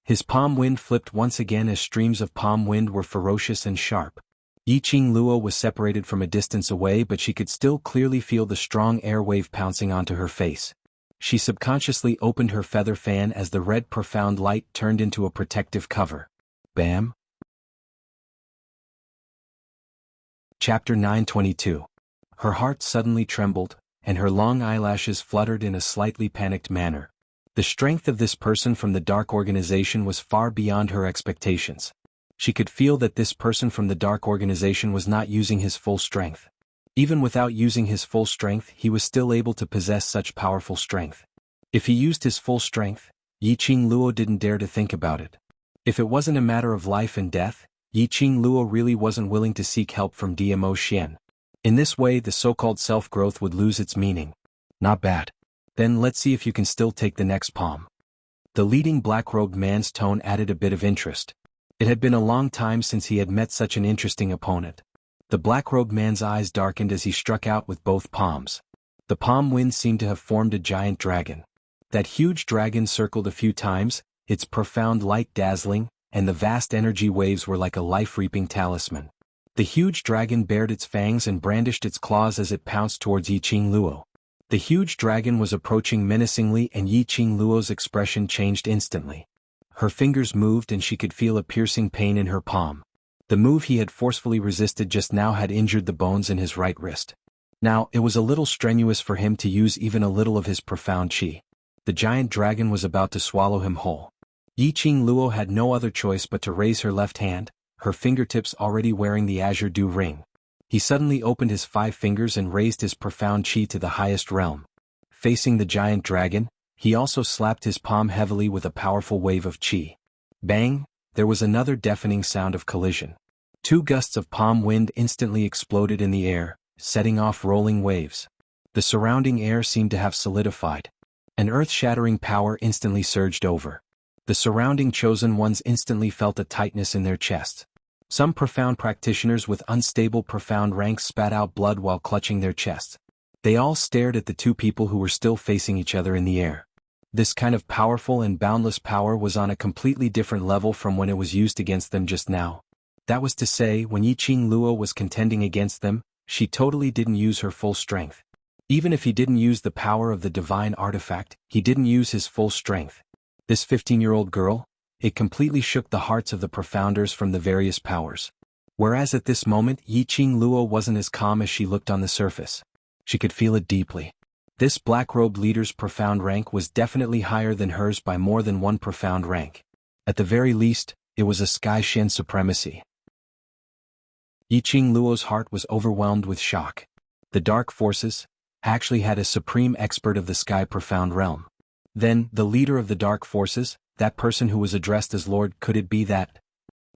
His palm wind flipped once again as streams of palm wind were ferocious and sharp. Yiqing Luo was separated from a distance away, but she could still clearly feel the strong air wave pouncing onto her face. She subconsciously opened her feather fan as the red profound light turned into a protective cover. Bam! Chapter 922. Her heart suddenly trembled, and her long eyelashes fluttered in a slightly panicked manner. The strength of this person from the Dark Organization was far beyond her expectations. She could feel that this person from the Dark Organization was not using his full strength. Even without using his full strength, he was still able to possess such powerful strength. If he used his full strength, Yiqing Luo didn't dare to think about it. If it wasn't a matter of life and death, Yiqing Luo really wasn't willing to seek help from Dmo Xian. In this way, the so-called self-growth would lose its meaning. Not bad. Then let's see if you can still take the next palm. The leading black-robed man's tone added a bit of interest. It had been a long time since he had met such an interesting opponent. The black-robed man's eyes darkened as he struck out with both palms. The palm wind seemed to have formed a giant dragon. That huge dragon circled a few times, its profound light dazzling, and the vast energy waves were like a life-reaping talisman. The huge dragon bared its fangs and brandished its claws as it pounced towards Yiqing Luo. The huge dragon was approaching menacingly and Yiqing Luo's expression changed instantly. Her fingers moved and she could feel a piercing pain in her palm. The move he had forcefully resisted just now had injured the bones in his right wrist. Now, it was a little strenuous for him to use even a little of his profound qi. The giant dragon was about to swallow him whole. Yiqing Luo had no other choice but to raise her left hand, her fingertips already wearing the azure dew ring. He suddenly opened his 5 fingers and raised his profound qi to the highest realm. Facing the giant dragon, he also slapped his palm heavily with a powerful wave of qi. Bang! There was another deafening sound of collision. 2 gusts of palm wind instantly exploded in the air, setting off rolling waves. The surrounding air seemed to have solidified. An earth-shattering power instantly surged over. The surrounding chosen ones instantly felt a tightness in their chests. Some profound practitioners with unstable profound ranks spat out blood while clutching their chests. They all stared at the 2 people who were still facing each other in the air. This kind of powerful and boundless power was on a completely different level from when it was used against them just now. That was to say, when Yiqing Luo was contending against them, she totally didn't use her full strength. Even if he didn't use the power of the divine artifact, he didn't use his full strength. This 15-year-old girl, it completely shook the hearts of the profounders from the various powers. Whereas at this moment, Yiqing Luo wasn't as calm as she looked on the surface. She could feel it deeply. This black-robed leader's profound rank was definitely higher than hers by more than 1 profound rank. At the very least, it was a Sky Shen supremacy. Yiqing Luo's heart was overwhelmed with shock. The dark forces actually had a supreme expert of the Sky Profound Realm. Then, the leader of the dark forces, that person who was addressed as Lord, could it be that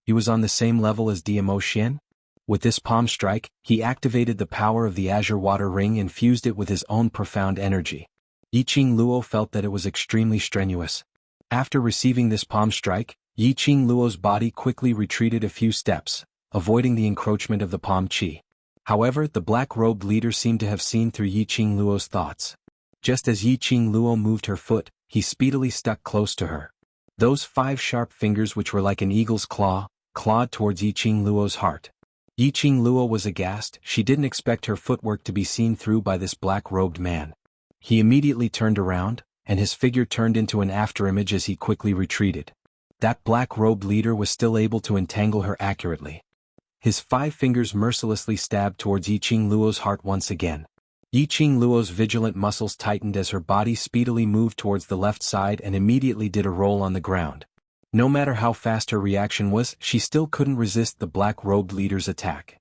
he was on the same level as Dmo Xian? With this palm strike, he activated the power of the azure water ring and fused it with his own profound energy. Yiqing Luo felt that it was extremely strenuous. After receiving this palm strike, Yiqing Luo's body quickly retreated a few steps, avoiding the encroachment of the palm qi. However, the black-robed leader seemed to have seen through Yiqing Luo's thoughts. Just as Yiqing Luo moved her foot, he speedily stuck close to her. Those 5 sharp fingers which were like an eagle's claw, clawed towards Yiqing Luo's heart. Yiqing Luo was aghast. She didn't expect her footwork to be seen through by this black-robed man. He immediately turned around, and his figure turned into an afterimage as he quickly retreated. That black-robed leader was still able to entangle her accurately. His 5 fingers mercilessly stabbed towards Yiqing Luo's heart once again. Yiqing Luo's vigilant muscles tightened as her body speedily moved towards the left side and immediately did a roll on the ground. No matter how fast her reaction was, she still couldn't resist the black-robed leader's attack.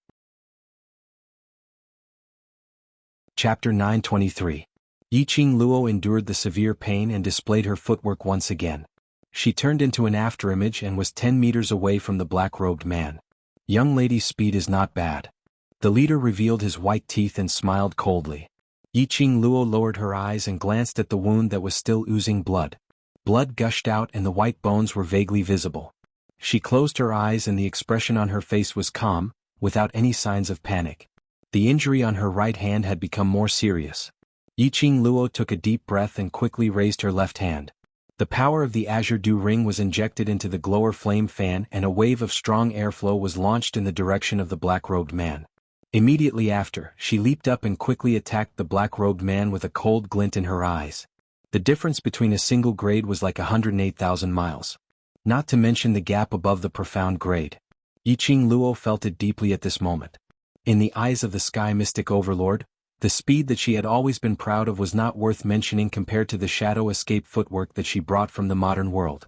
Chapter 923. Yiqing Luo endured the severe pain and displayed her footwork once again. She turned into an afterimage and was 10 meters away from the black-robed man. Young lady's speed is not bad. The leader revealed his white teeth and smiled coldly. Yiqing Luo lowered her eyes and glanced at the wound that was still oozing blood. Blood gushed out and the white bones were vaguely visible. She closed her eyes and the expression on her face was calm, without any signs of panic. The injury on her right hand had become more serious. Yiqing Luo took a deep breath and quickly raised her left hand. The power of the azure dew ring was injected into the glower flame fan and a wave of strong airflow was launched in the direction of the black-robed man. Immediately after, she leaped up and quickly attacked the black-robed man with a cold glint in her eyes. The difference between a single grade was like 108,000 miles. Not to mention the gap above the profound grade. Yiqing Luo felt it deeply at this moment. In the eyes of the Sky Mystic Overlord, the speed that she had always been proud of was not worth mentioning compared to the shadow escape footwork that she brought from the modern world.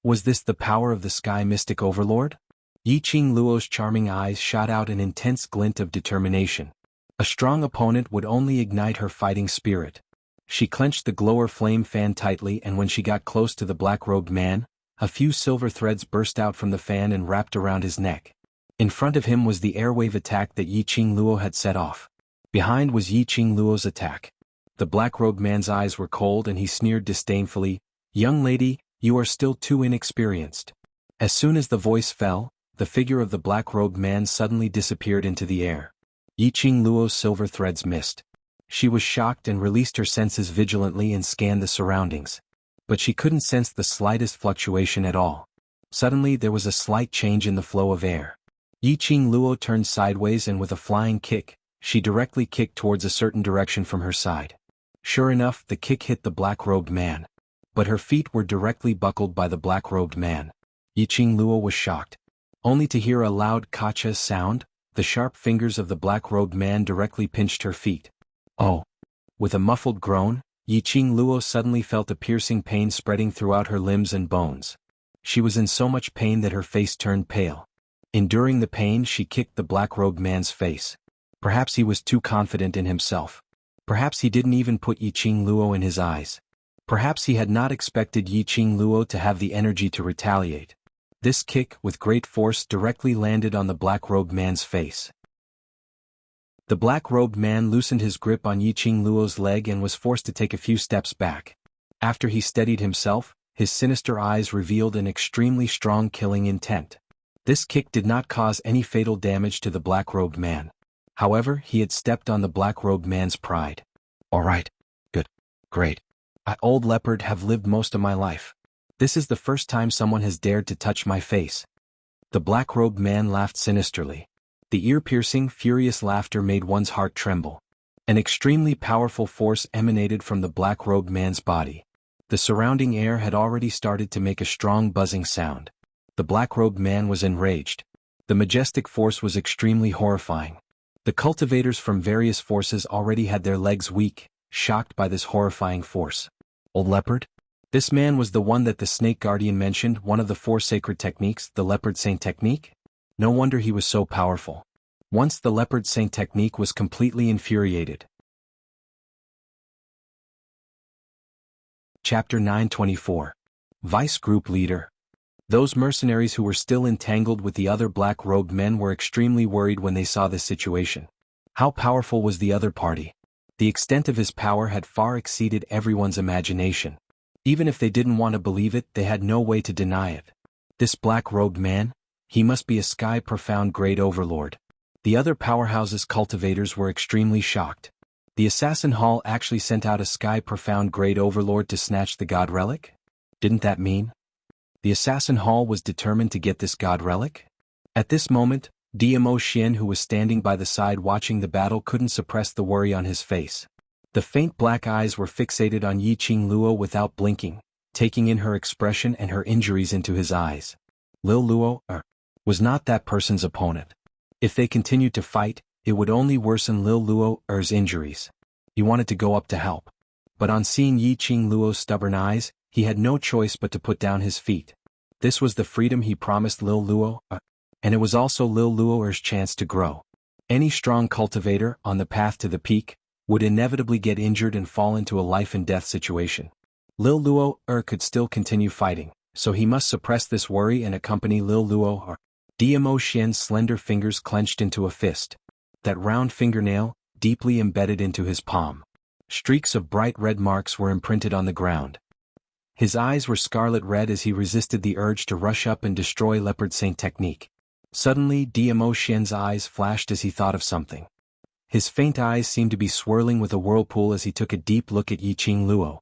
Was this the power of the Sky Mystic Overlord? Yiqing Luo's charming eyes shot out an intense glint of determination. A strong opponent would only ignite her fighting spirit. She clenched the glower flame fan tightly and when she got close to the black-robed man, a few silver threads burst out from the fan and wrapped around his neck. In front of him was the airwave attack that Yiqing Luo had set off. Behind was Yiqing Luo's attack. The black-robed man's eyes were cold and he sneered disdainfully, "Young lady, you are still too inexperienced." As soon as the voice fell, the figure of the black-robed man suddenly disappeared into the air. Yiqing Luo's silver threads missed. She was shocked and released her senses vigilantly and scanned the surroundings. But she couldn't sense the slightest fluctuation at all. Suddenly there was a slight change in the flow of air. Yiqing Luo turned sideways and with a flying kick, she directly kicked towards a certain direction from her side. Sure enough, the kick hit the black-robed man. But her feet were directly buckled by the black-robed man. Yiqing Luo was shocked. Only to hear a loud kacha sound, the sharp fingers of the black-robed man directly pinched her feet. Oh! With a muffled groan, Yiqing Luo suddenly felt a piercing pain spreading throughout her limbs and bones. She was in so much pain that her face turned pale. Enduring the pain, she kicked the black-robed man's face. Perhaps he was too confident in himself. Perhaps he didn't even put Yiqing Luo in his eyes. Perhaps he had not expected Yiqing Luo to have the energy to retaliate. This kick, with great force, directly landed on the black-robed man's face. The black-robed man loosened his grip on Yiqing Luo's leg and was forced to take a few steps back. After he steadied himself, his sinister eyes revealed an extremely strong killing intent. This kick did not cause any fatal damage to the black-robed man. However, he had stepped on the black-robed man's pride. "All right. Good. Great. I, old leopard, have lived most of my life. This is the first time someone has dared to touch my face." The black-robed man laughed sinisterly. The ear-piercing, furious laughter made one's heart tremble. An extremely powerful force emanated from the black-robed man's body. The surrounding air had already started to make a strong buzzing sound. The black-robed man was enraged. The majestic force was extremely horrifying. The cultivators from various forces already had their legs weak, shocked by this horrifying force. "Old leopard?" This man was the one that the snake guardian mentioned, one of the 4 sacred techniques, the leopard saint technique? No wonder he was so powerful. Once the leopard saint technique was completely infuriated. Chapter 924. Vice Group Leader. Those mercenaries who were still entangled with the other black-robed men were extremely worried when they saw this situation. How powerful was the other party? The extent of his power had far exceeded everyone's imagination. Even if they didn't want to believe it, they had no way to deny it. This black-robed man? He must be a Sky Profound Grade Overlord. The other powerhouse's cultivators were extremely shocked. The Assassin Hall actually sent out a Sky Profound Grade Overlord to snatch the God Relic? Didn't that mean? The assassin Hall was determined to get this god relic? At this moment, Dmo Xian, who was standing by the side watching the battle, couldn't suppress the worry on his face. The faint black eyes were fixated on Yiqing Luo without blinking, taking in her expression and her injuries into his eyes. Lil Luo was not that person's opponent. If they continued to fight, it would only worsen Lil Luo's injuries. He wanted to go up to help. But on seeing Yiqing Luo's stubborn eyes, he had no choice but to put down his feet. This was the freedom he promised Lil Luo, and it was also Lil Luo's chance to grow. Any strong cultivator, on the path to the peak, would inevitably get injured and fall into a life-and-death situation. Lil Luo could still continue fighting, so he must suppress this worry and accompany Lil Luo. Dmo Xian's slender fingers clenched into a fist. That round fingernail, deeply embedded into his palm. Streaks of bright red marks were imprinted on the ground. His eyes were scarlet red as he resisted the urge to rush up and destroy Leopard Saint technique. Suddenly, Dmo Xian's eyes flashed as he thought of something. His faint eyes seemed to be swirling with a whirlpool as he took a deep look at Yiqing Luo.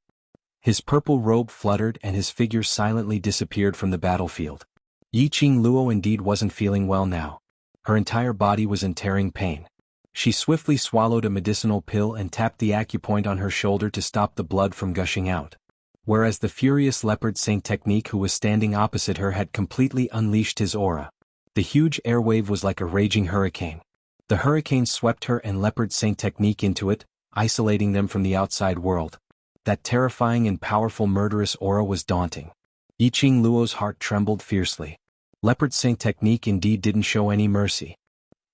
His purple robe fluttered and his figure silently disappeared from the battlefield. Yiqing Luo indeed wasn't feeling well now. Her entire body was in tearing pain. She swiftly swallowed a medicinal pill and tapped the acupoint on her shoulder to stop the blood from gushing out. Whereas the furious Leopard Saint technique, who was standing opposite her, had completely unleashed his aura. The huge airwave was like a raging hurricane. The hurricane swept her and Leopard Saint technique into it, isolating them from the outside world. That terrifying and powerful murderous aura was daunting. Yiqing Luo's heart trembled fiercely. Leopard Saint technique indeed didn't show any mercy.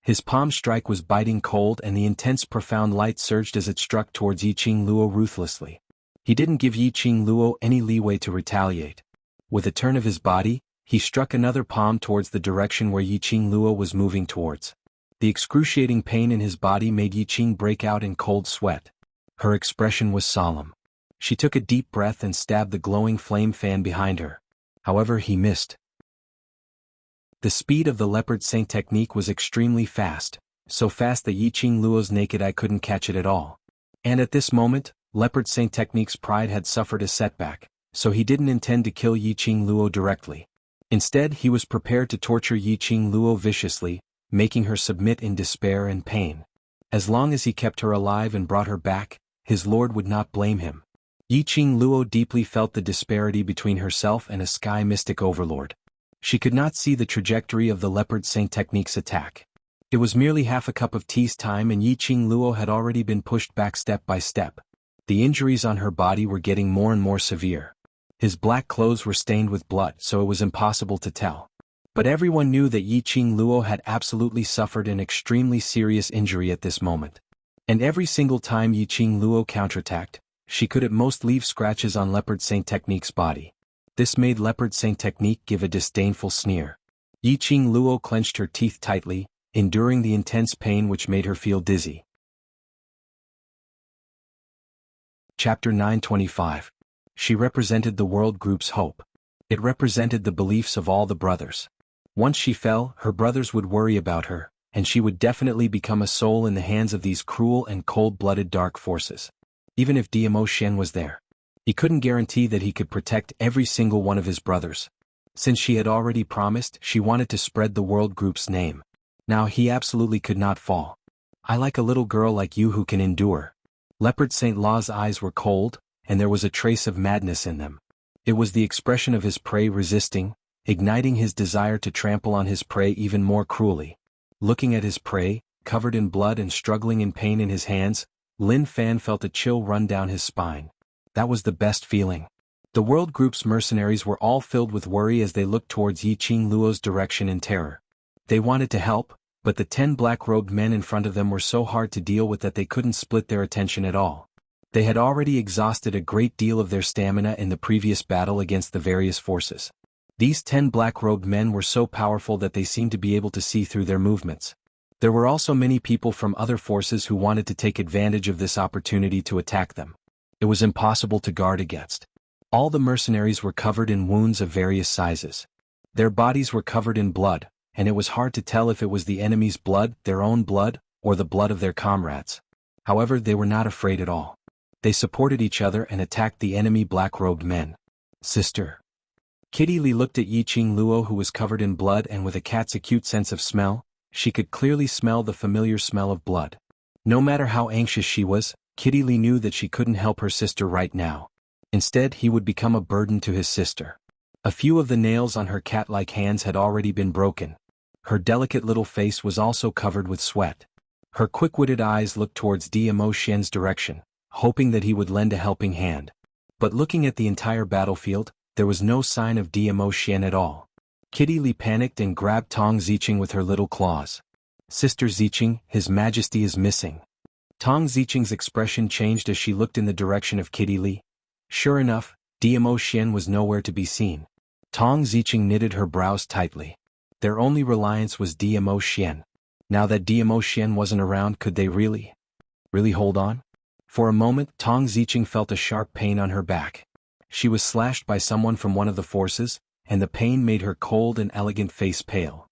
His palm strike was biting cold and the intense profound light surged as it struck towards Yiqing Luo ruthlessly. He didn't give Yiqing Luo any leeway to retaliate. With a turn of his body, he struck another palm towards the direction where Yiqing Luo was moving towards. The excruciating pain in his body made Yiqing break out in cold sweat. Her expression was solemn. She took a deep breath and stabbed the glowing flame fan behind her. However, he missed. The speed of the Leopard Saint technique was extremely fast, so fast that Yiqing Luo's naked eye couldn't catch it at all. And at this moment, Leopard Saint technique's pride had suffered a setback, so he didn't intend to kill Yiqing Luo directly. Instead, he was prepared to torture Yiqing Luo viciously, making her submit in despair and pain. As long as he kept her alive and brought her back, his lord would not blame him. Yiqing Luo deeply felt the disparity between herself and a sky mystic overlord. She could not see the trajectory of the Leopard Saint technique's attack. It was merely half a cup of tea's time and Yiqing Luo had already been pushed back step by step. The injuries on her body were getting more and more severe. His black clothes were stained with blood, so it was impossible to tell. But everyone knew that Yiqing Luo had absolutely suffered an extremely serious injury at this moment. And every single time Yiqing Luo counterattacked, she could at most leave scratches on Leopard Saint technique's body. This made Leopard Saint technique give a disdainful sneer. Yiqing Luo clenched her teeth tightly, enduring the intense pain which made her feel dizzy. Chapter 925. She represented the world group's hope. It represented the beliefs of all the brothers. Once she fell, her brothers would worry about her, and she would definitely become a soul in the hands of these cruel and cold-blooded dark forces. Even if Dmo Xian was there, he couldn't guarantee that he could protect every single one of his brothers. Since she had already promised, she wanted to spread the world group's name. Now he absolutely could not fall. I like a little girl like you who can endure. Leopard Saint Law's eyes were cold, and there was a trace of madness in them. It was the expression of his prey resisting, igniting his desire to trample on his prey even more cruelly. Looking at his prey, covered in blood and struggling in pain in his hands, Lin Fan felt a chill run down his spine. That was the best feeling. The world group's mercenaries were all filled with worry as they looked towards Yiqing Luo's direction in terror. They wanted to help, but the 10 black-robed men in front of them were so hard to deal with that they couldn't split their attention at all. They had already exhausted a great deal of their stamina in the previous battle against the various forces. These 10 black-robed men were so powerful that they seemed to be able to see through their movements. There were also many people from other forces who wanted to take advantage of this opportunity to attack them. It was impossible to guard against. All the mercenaries were covered in wounds of various sizes. Their bodies were covered in blood, and it was hard to tell if it was the enemy's blood, their own blood, or the blood of their comrades. However, they were not afraid at all. They supported each other and attacked the enemy black-robed men. Sister. Kitty Lee looked at Yiqing Luo, who was covered in blood, and with a cat's acute sense of smell, she could clearly smell the familiar smell of blood. No matter how anxious she was, Kitty Lee knew that she couldn't help her sister right now. Instead, he would become a burden to his sister. A few of the nails on her cat-like hands had already been broken. Her delicate little face was also covered with sweat. Her quick-witted eyes looked towards Dmo Xian's direction, hoping that he would lend a helping hand. But looking at the entire battlefield, there was no sign of Dmo Xian at all. Kitty Lee panicked and grabbed Tong Ziqing with her little claws. Sister Ziqing, His Majesty is missing. Tong Ziqing's expression changed as she looked in the direction of Kitty Lee. Sure enough, Dmo Xian was nowhere to be seen. Tong Ziqing knitted her brows tightly. Their only reliance was Dmo Xian. Now that Dmo Xian wasn't around, could they really hold on? For a moment, Tong Ziqing felt a sharp pain on her back. She was slashed by someone from one of the forces, and the pain made her cold and elegant face pale.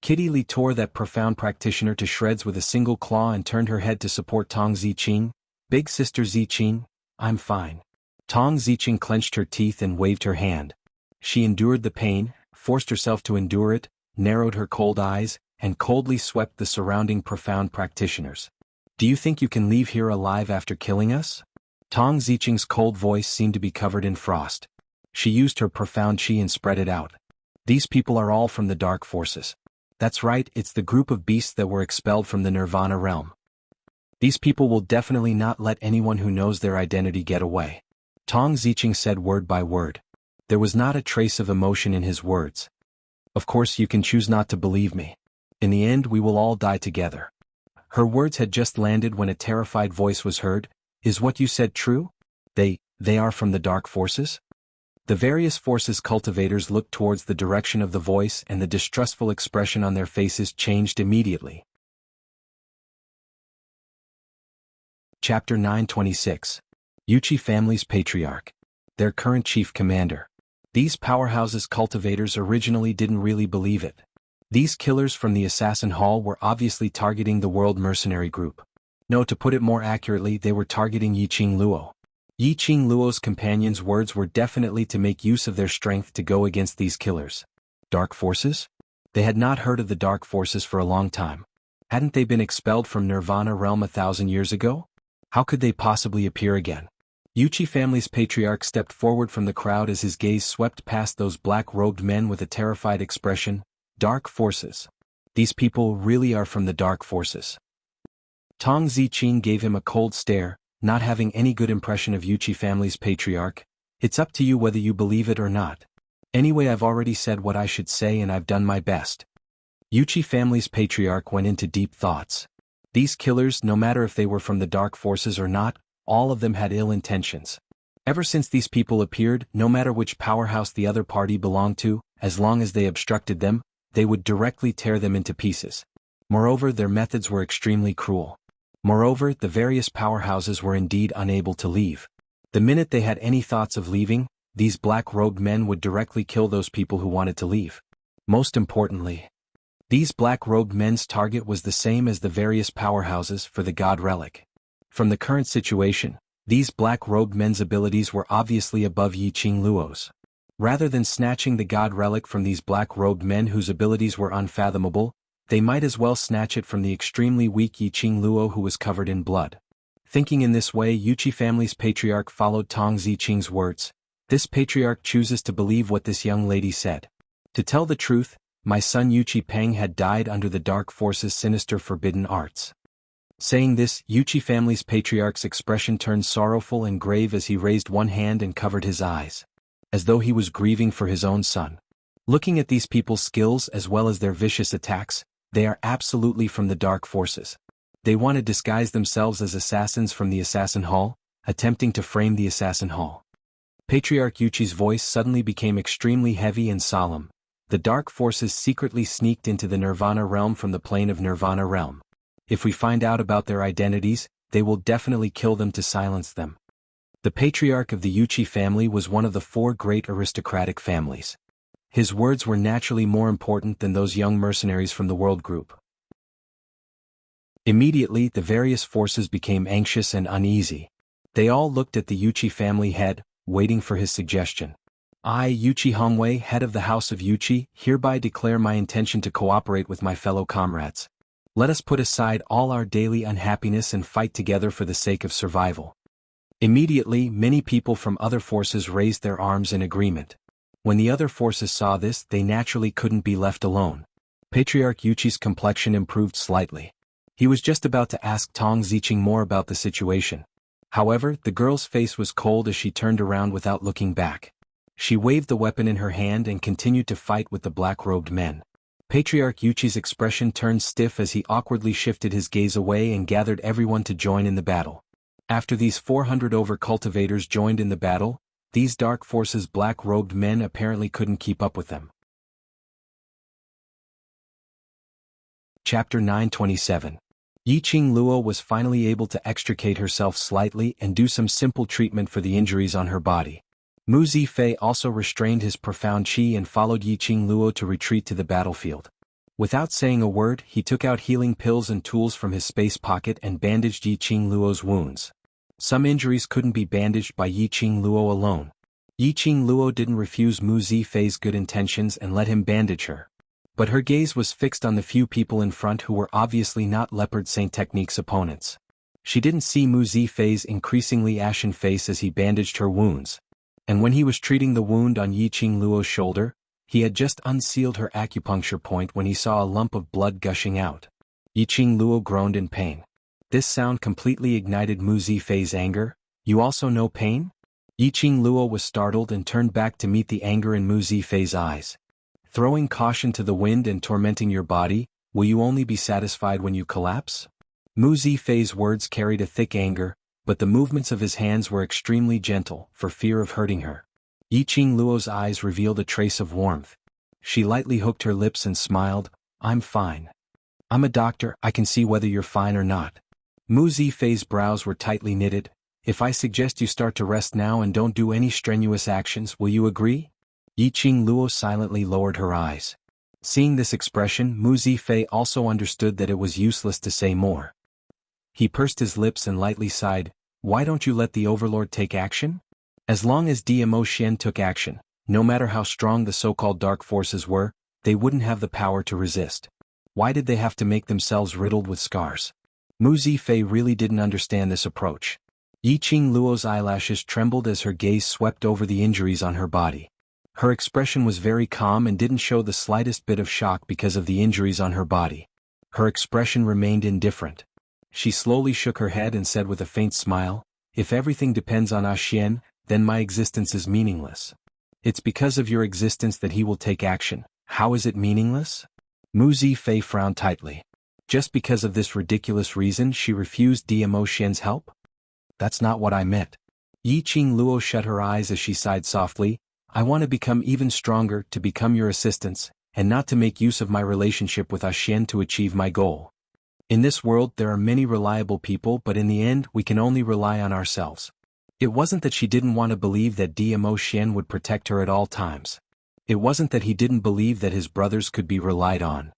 Kitty Lee tore that profound practitioner to shreds with a single claw and turned her head to support Tong Ziqing. Big Sister Ziqing, I'm fine. Tong Ziqing clenched her teeth and waved her hand. She endured the pain, forced herself to endure it, narrowed her cold eyes, and coldly swept the surrounding profound practitioners. Do you think you can leave here alive after killing us? Tong Ziqing's cold voice seemed to be covered in frost. She used her profound qi and spread it out. These people are all from the dark forces. That's right, it's the group of beasts that were expelled from the Nirvana realm. These people will definitely not let anyone who knows their identity get away. Tong Ziqing said word by word. There was not a trace of emotion in his words. Of course, you can choose not to believe me. In the end, we will all die together. Her words had just landed when a terrified voice was heard. Is what you said true? They are from the dark forces? The various forces cultivators looked towards the direction of the voice, and the distrustful expression on their faces changed immediately. Chapter 926. Wuxia family's patriarch. Their current chief commander. These powerhouses cultivators originally didn't really believe it. These killers from the Assassin Hall were obviously targeting the World Mercenary Group. No, to put it more accurately, they were targeting Yiqing Luo. Yiqing Luo's companions' words were definitely to make use of their strength to go against these killers. Dark forces? They had not heard of the dark forces for a long time. Hadn't they been expelled from Nirvana realm 1,000 years ago? How could they possibly appear again? Wuxia family's patriarch stepped forward from the crowd as his gaze swept past those black-robed men with a terrified expression. Dark forces. These people really are from the dark forces. Tong Ziqing gave him a cold stare, not having any good impression of Wuxia family's patriarch. It's up to you whether you believe it or not. Anyway, I've already said what I should say and I've done my best. Wuxia family's patriarch went into deep thoughts. These killers, no matter if they were from the dark forces or not, all of them had ill intentions. Ever since these people appeared, no matter which powerhouse the other party belonged to, as long as they obstructed them, they would directly tear them into pieces. Moreover, their methods were extremely cruel. Moreover, the various powerhouses were indeed unable to leave. The minute they had any thoughts of leaving, these black-robed men would directly kill those people who wanted to leave. Most importantly, these black-robed men's target was the same as the various powerhouses for the God Relic. From the current situation, these black-robed men's abilities were obviously above Yiqing Luo's. Rather than snatching the God Relic from these black-robed men whose abilities were unfathomable, they might as well snatch it from the extremely weak Yiqing Luo who was covered in blood. Thinking in this way, Wuxia family's patriarch followed Tong Ziqing's words. This patriarch chooses to believe what this young lady said. To tell the truth, my son Wuxia Peng had died under the dark forces' sinister forbidden arts. Saying this, Wuxia family's patriarch's expression turned sorrowful and grave as he raised one hand and covered his eyes, as though he was grieving for his own son. Looking at these people's skills as well as their vicious attacks, they are absolutely from the dark forces. They want to disguise themselves as assassins from the Assassin Hall, attempting to frame the Assassin Hall. Patriarch Wuxia's voice suddenly became extremely heavy and solemn. The dark forces secretly sneaked into the Nirvana realm from the plane of Nirvana realm. If we find out about their identities, they will definitely kill them to silence them. The patriarch of the Wuxia family was one of the 4 great aristocratic families. His words were naturally more important than those young mercenaries from the World Group. Immediately, the various forces became anxious and uneasy. They all looked at the Wuxia family head, waiting for his suggestion. I, Yuchi Hongwei, head of the House of Yuchi, hereby declare my intention to cooperate with my fellow comrades. Let us put aside all our daily unhappiness and fight together for the sake of survival. Immediately, many people from other forces raised their arms in agreement. When the other forces saw this, they naturally couldn't be left alone. Patriarch Yuchi's complexion improved slightly. He was just about to ask Tong Ziqing more about the situation. However, the girl's face was cold as she turned around without looking back. She waved the weapon in her hand and continued to fight with the black-robed men. Patriarch Yuchi's expression turned stiff as he awkwardly shifted his gaze away and gathered everyone to join in the battle. After these 400 over-cultivators joined in the battle, these dark forces' black-robed men apparently couldn't keep up with them. Chapter 927. Yiqing Luo was finally able to extricate herself slightly and do some simple treatment for the injuries on her body. Mu Zifei also restrained his profound qi and followed Yiqing Luo to retreat to the battlefield. Without saying a word, he took out healing pills and tools from his space pocket and bandaged Yiqing Luo's wounds. Some injuries couldn't be bandaged by Yiqing Luo alone. Yiqing Luo didn't refuse Mu Zifei's good intentions and let him bandage her. But her gaze was fixed on the few people in front who were obviously not Leopard Saint Technique's opponents. She didn't see Mu Zifei's increasingly ashen face as he bandaged her wounds. And when he was treating the wound on Yiqing Luo's shoulder, he had just unsealed her acupuncture point when he saw a lump of blood gushing out. Yiqing Luo groaned in pain. This sound completely ignited Mu Zifei's anger. You also know pain? Yiqing Luo was startled and turned back to meet the anger in Mu Zifei's eyes. Throwing caution to the wind and tormenting your body, will you only be satisfied when you collapse? Mu Zifei's words carried a thick anger, but the movements of his hands were extremely gentle, for fear of hurting her. Yiqing Luo's eyes revealed a trace of warmth. She lightly hooked her lips and smiled. I'm fine. I'm a doctor, I can see whether you're fine or not. Mu Zifei's brows were tightly knitted. If I suggest you start to rest now and don't do any strenuous actions, will you agree? Yiqing Luo silently lowered her eyes. Seeing this expression, Mu Zifei also understood that it was useless to say more. He pursed his lips and lightly sighed. Why don't you let the Overlord take action? As long as DMO Xian took action, no matter how strong the so-called dark forces were, they wouldn't have the power to resist. Why did they have to make themselves riddled with scars? Mu Zifei really didn't understand this approach. Yiqing Luo's eyelashes trembled as her gaze swept over the injuries on her body. Her expression was very calm and didn't show the slightest bit of shock because of the injuries on her body. Her expression remained indifferent. She slowly shook her head and said with a faint smile, if everything depends on Xian, then my existence is meaningless. It's because of your existence that he will take action. How is it meaningless? Mu Zifei frowned tightly. Just because of this ridiculous reason she refused DMO Xian's help? That's not what I meant. Yiqing Luo shut her eyes as she sighed softly. I want to become even stronger, to become your assistance, and not to make use of my relationship with Xian to achieve my goal. In this world there are many reliable people, but in the end we can only rely on ourselves. It wasn't that she didn't want to believe that DMO Xian would protect her at all times. It wasn't that he didn't believe that his brothers could be relied on.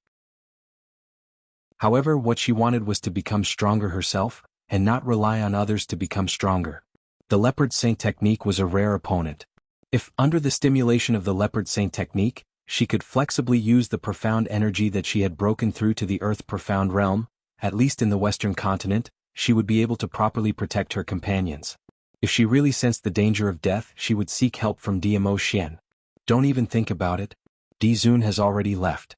However, what she wanted was to become stronger herself, and not rely on others to become stronger. The Leopard Saint Technique was a rare opponent. If, under the stimulation of the Leopard Saint Technique, she could flexibly use the profound energy that she had broken through to the Earth Profound Realm, at least in the Western continent, she would be able to properly protect her companions. If she really sensed the danger of death, she would seek help from DMO Xian. Don't even think about it. Di Zun has already left.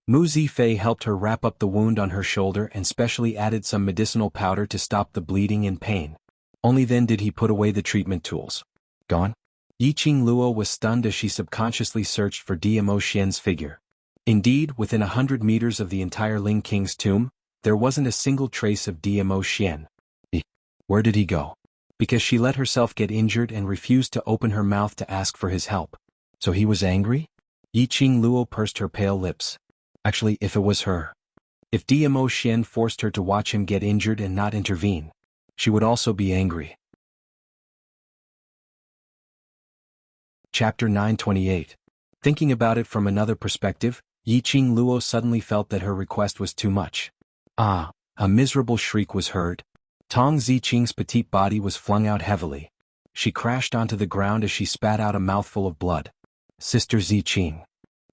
Mu Zifei helped her wrap up the wound on her shoulder and specially added some medicinal powder to stop the bleeding and pain. Only then did he put away the treatment tools. Gone? Yiqing Luo was stunned as she subconsciously searched for DMO Xian's figure. Indeed, within 100 meters of the entire Ling King's tomb, there wasn't a single trace of DMO Xian. Where did he go? Because she let herself get injured and refused to open her mouth to ask for his help. So he was angry? Yiqing Luo pursed her pale lips. Actually, if it was her. If DMO Xian forced her to watch him get injured and not intervene, she would also be angry. Chapter 928. Thinking about it from another perspective, Yiqing Luo suddenly felt that her request was too much. Ah! A miserable shriek was heard. Tong Ziqing's petite body was flung out heavily. She crashed onto the ground as she spat out a mouthful of blood. Sister Ziqing.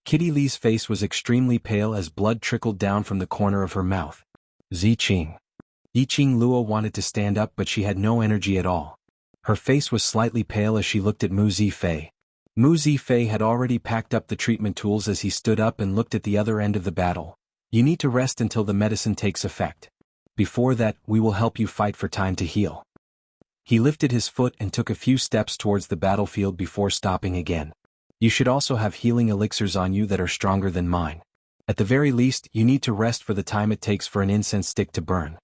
Kitty Lee's face was extremely pale as blood trickled down from the corner of her mouth. Ziqing. Yiqing Luo wanted to stand up but she had no energy at all. Her face was slightly pale as she looked at Mu Zifei. Mu Zifei had already packed up the treatment tools as he stood up and looked at the other end of the battle. You need to rest until the medicine takes effect. Before that, we will help you fight for time to heal. He lifted his foot and took a few steps towards the battlefield before stopping again. You should also have healing elixirs on you that are stronger than mine. At the very least, you need to rest for the time it takes for an incense stick to burn.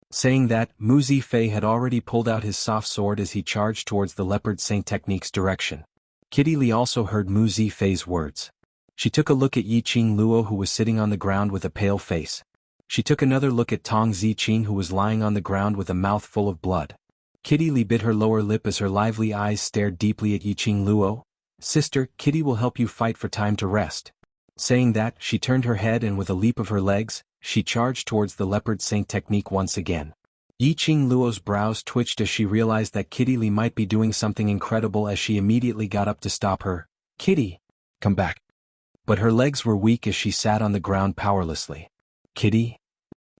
Saying that, Mu Zifei had already pulled out his soft sword as he charged towards the Leopard Saint Technique's direction. Kitty Lee also heard Mu Zifei's words. She took a look at Yiqing Luo who was sitting on the ground with a pale face. She took another look at Tong Ziqing who was lying on the ground with a mouth full of blood. Kitty Lee bit her lower lip as her lively eyes stared deeply at Yiqing Luo. Sister, Kitty will help you fight for time to rest. Saying that, she turned her head and with a leap of her legs, she charged towards the Leopard Saint Technique once again. Yiqing Luo's brows twitched as she realized that Kitty Lee might be doing something incredible as she immediately got up to stop her. Kitty! Come back. But her legs were weak as she sat on the ground powerlessly. Kitty?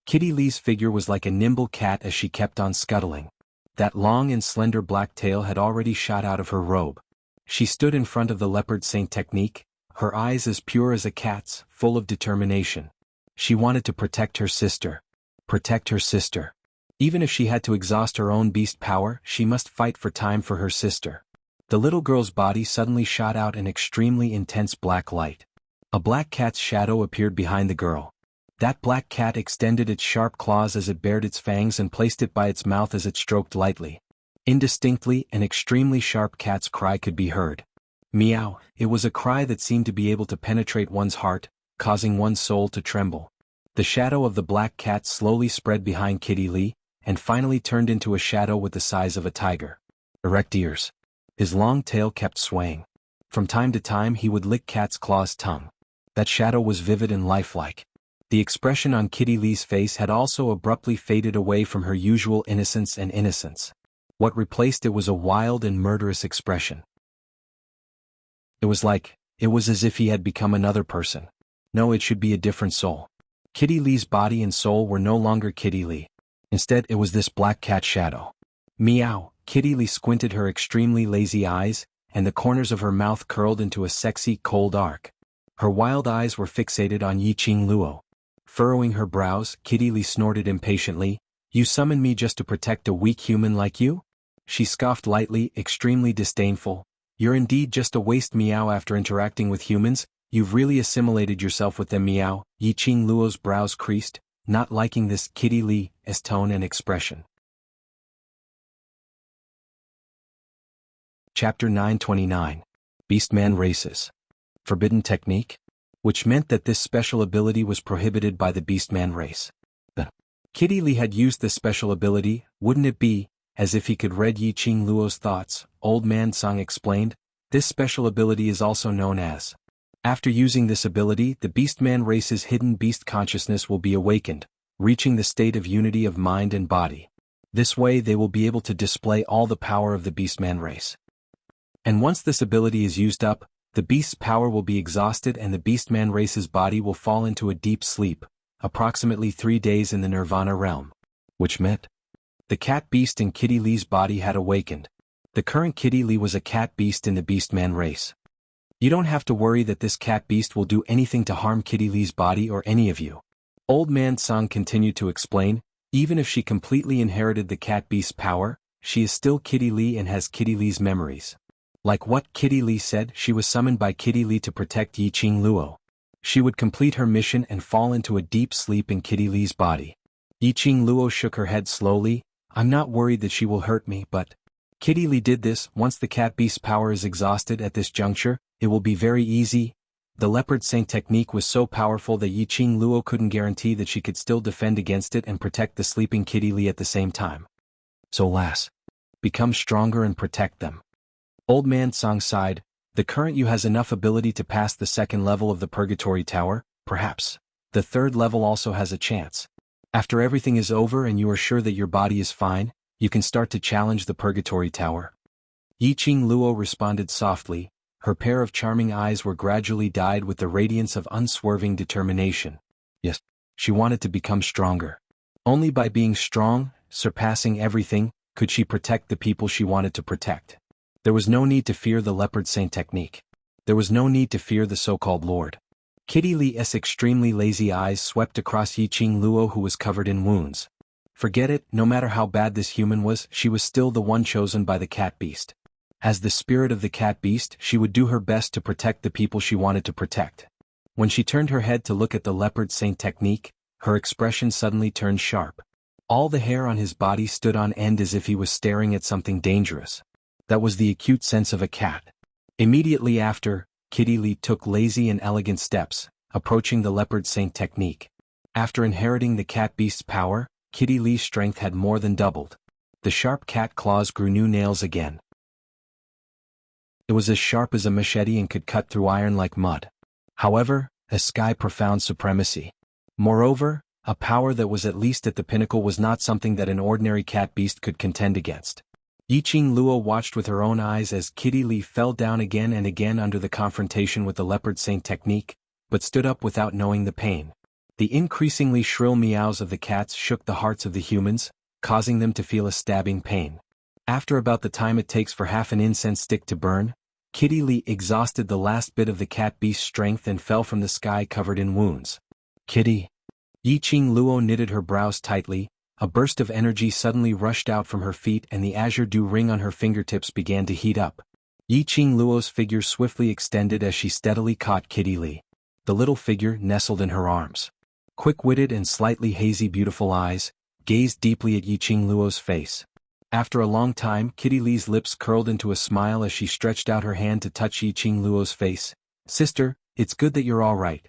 Kitty Lee's figure was like a nimble cat as she kept on scuttling. That long and slender black tail had already shot out of her robe. She stood in front of the Leopard Saint Technique, her eyes as pure as a cat's, full of determination. She wanted to protect her sister. Protect her sister. Even if she had to exhaust her own beast power, she must fight for time for her sister. The little girl's body suddenly shot out an extremely intense black light. A black cat's shadow appeared behind the girl. That black cat extended its sharp claws as it bared its fangs and placed it by its mouth as it stroked lightly. Indistinctly, an extremely sharp cat's cry could be heard. Meow, it was a cry that seemed to be able to penetrate one's heart, causing one's soul to tremble. The shadow of the black cat slowly spread behind Kitty Lee, and finally turned into a shadow with the size of a tiger. Erect ears. His long tail kept swaying. From time to time he would lick Cat's Claw's tongue. That shadow was vivid and lifelike. The expression on Kitty Lee's face had also abruptly faded away from her usual innocence and innocence. What replaced it was a wild and murderous expression. It was as if he had become another person. No, it should be a different soul. Kitty Lee's body and soul were no longer Kitty Lee. Instead, it was this black cat shadow. Meow, Kitty Lee squinted her extremely lazy eyes, and the corners of her mouth curled into a sexy, cold arc. Her wild eyes were fixated on Yiqing Luo. Furrowing her brows, Kitty Lee snorted impatiently. You summoned me just to protect a weak human like you? She scoffed lightly, extremely disdainful. You're indeed just a waste. Meow. After interacting with humans, you've really assimilated yourself with them. Meow. Yiqing Luo's brows creased, not liking this Kitty Lee's tone and expression. Chapter 929. Beastman Races. Forbidden Technique? Which meant that this special ability was prohibited by the Beastman race. Kitty Lee had used this special ability, wouldn't it be, as if he could read Yiqing Luo's thoughts, Old Man Song explained. This special ability is also known as. After using this ability, the Beastman race's hidden beast consciousness will be awakened, reaching the state of unity of mind and body. This way they will be able to display all the power of the Beastman race. And once this ability is used up, the beast's power will be exhausted and the Beastman race's body will fall into a deep sleep, approximately 3 days in the Nirvana realm. Which meant the cat beast in Kitty Lee's body had awakened. The current Kitty Lee was a cat beast in the Beastman race. You don't have to worry that this cat beast will do anything to harm Kitty Lee's body or any of you. Old Man Song continued to explain, even if she completely inherited the cat beast's power, she is still Kitty Lee and has Kitty Lee's memories. Like what Kitty Lee said, she was summoned by Kitty Lee to protect Yiqing Luo. She would complete her mission and fall into a deep sleep in Kitty Lee's body. Yiqing Luo shook her head slowly. I'm not worried that she will hurt me, but Kitty Lee did this. Once the cat beast's power is exhausted at this juncture, it will be very easy. The Leopard Saint technique was so powerful that Yiqing Luo couldn't guarantee that she could still defend against it and protect the sleeping Kitty Lee at the same time. So lass, become stronger and protect them. Old Man Song sighed. The current you has enough ability to pass the second level of the Purgatory Tower, perhaps. The third level also has a chance. After everything is over and you are sure that your body is fine, you can start to challenge the Purgatory Tower. Yiqing Luo responded softly. Her pair of charming eyes were gradually dyed with the radiance of unswerving determination. Yes, she wanted to become stronger. Only by being strong, surpassing everything, could she protect the people she wanted to protect. There was no need to fear the leopard saint technique. There was no need to fear the so-called Lord. Kitty Lee's extremely lazy eyes swept across Yiqing Luo, who was covered in wounds. Forget it, no matter how bad this human was, she was still the one chosen by the cat beast. As the spirit of the cat beast, she would do her best to protect the people she wanted to protect. When she turned her head to look at the leopard saint technique, her expression suddenly turned sharp. All the hair on his body stood on end as if he was staring at something dangerous. That was the acute sense of a cat. Immediately after, Kitty Lee took lazy and elegant steps, approaching the leopard saint technique. After inheriting the cat beast's power, Kitty Lee's strength had more than doubled. The sharp cat claws grew new nails again. It was as sharp as a machete and could cut through iron like mud. However, a sky-profound supremacy. Moreover, a power that was at least at the pinnacle was not something that an ordinary cat beast could contend against. Yiqing Luo watched with her own eyes as Kitty Lee fell down again and again under the confrontation with the leopard saint technique, but stood up without knowing the pain. The increasingly shrill meows of the cats shook the hearts of the humans, causing them to feel a stabbing pain. After about the time it takes for half an incense stick to burn, Kitty Lee exhausted the last bit of the cat beast's strength and fell from the sky covered in wounds. Kitty. Yiqing Luo knitted her brows tightly. A burst of energy suddenly rushed out from her feet and the azure dew ring on her fingertips began to heat up. Yiqing Luo's figure swiftly extended as she steadily caught Kitty Lee. The little figure nestled in her arms. Quick-witted and slightly hazy beautiful eyes gazed deeply at Yiqing Luo's face. After a long time, Kitty Lee's lips curled into a smile as she stretched out her hand to touch Yiqing Luo's face. "Sister, it's good that you're all right."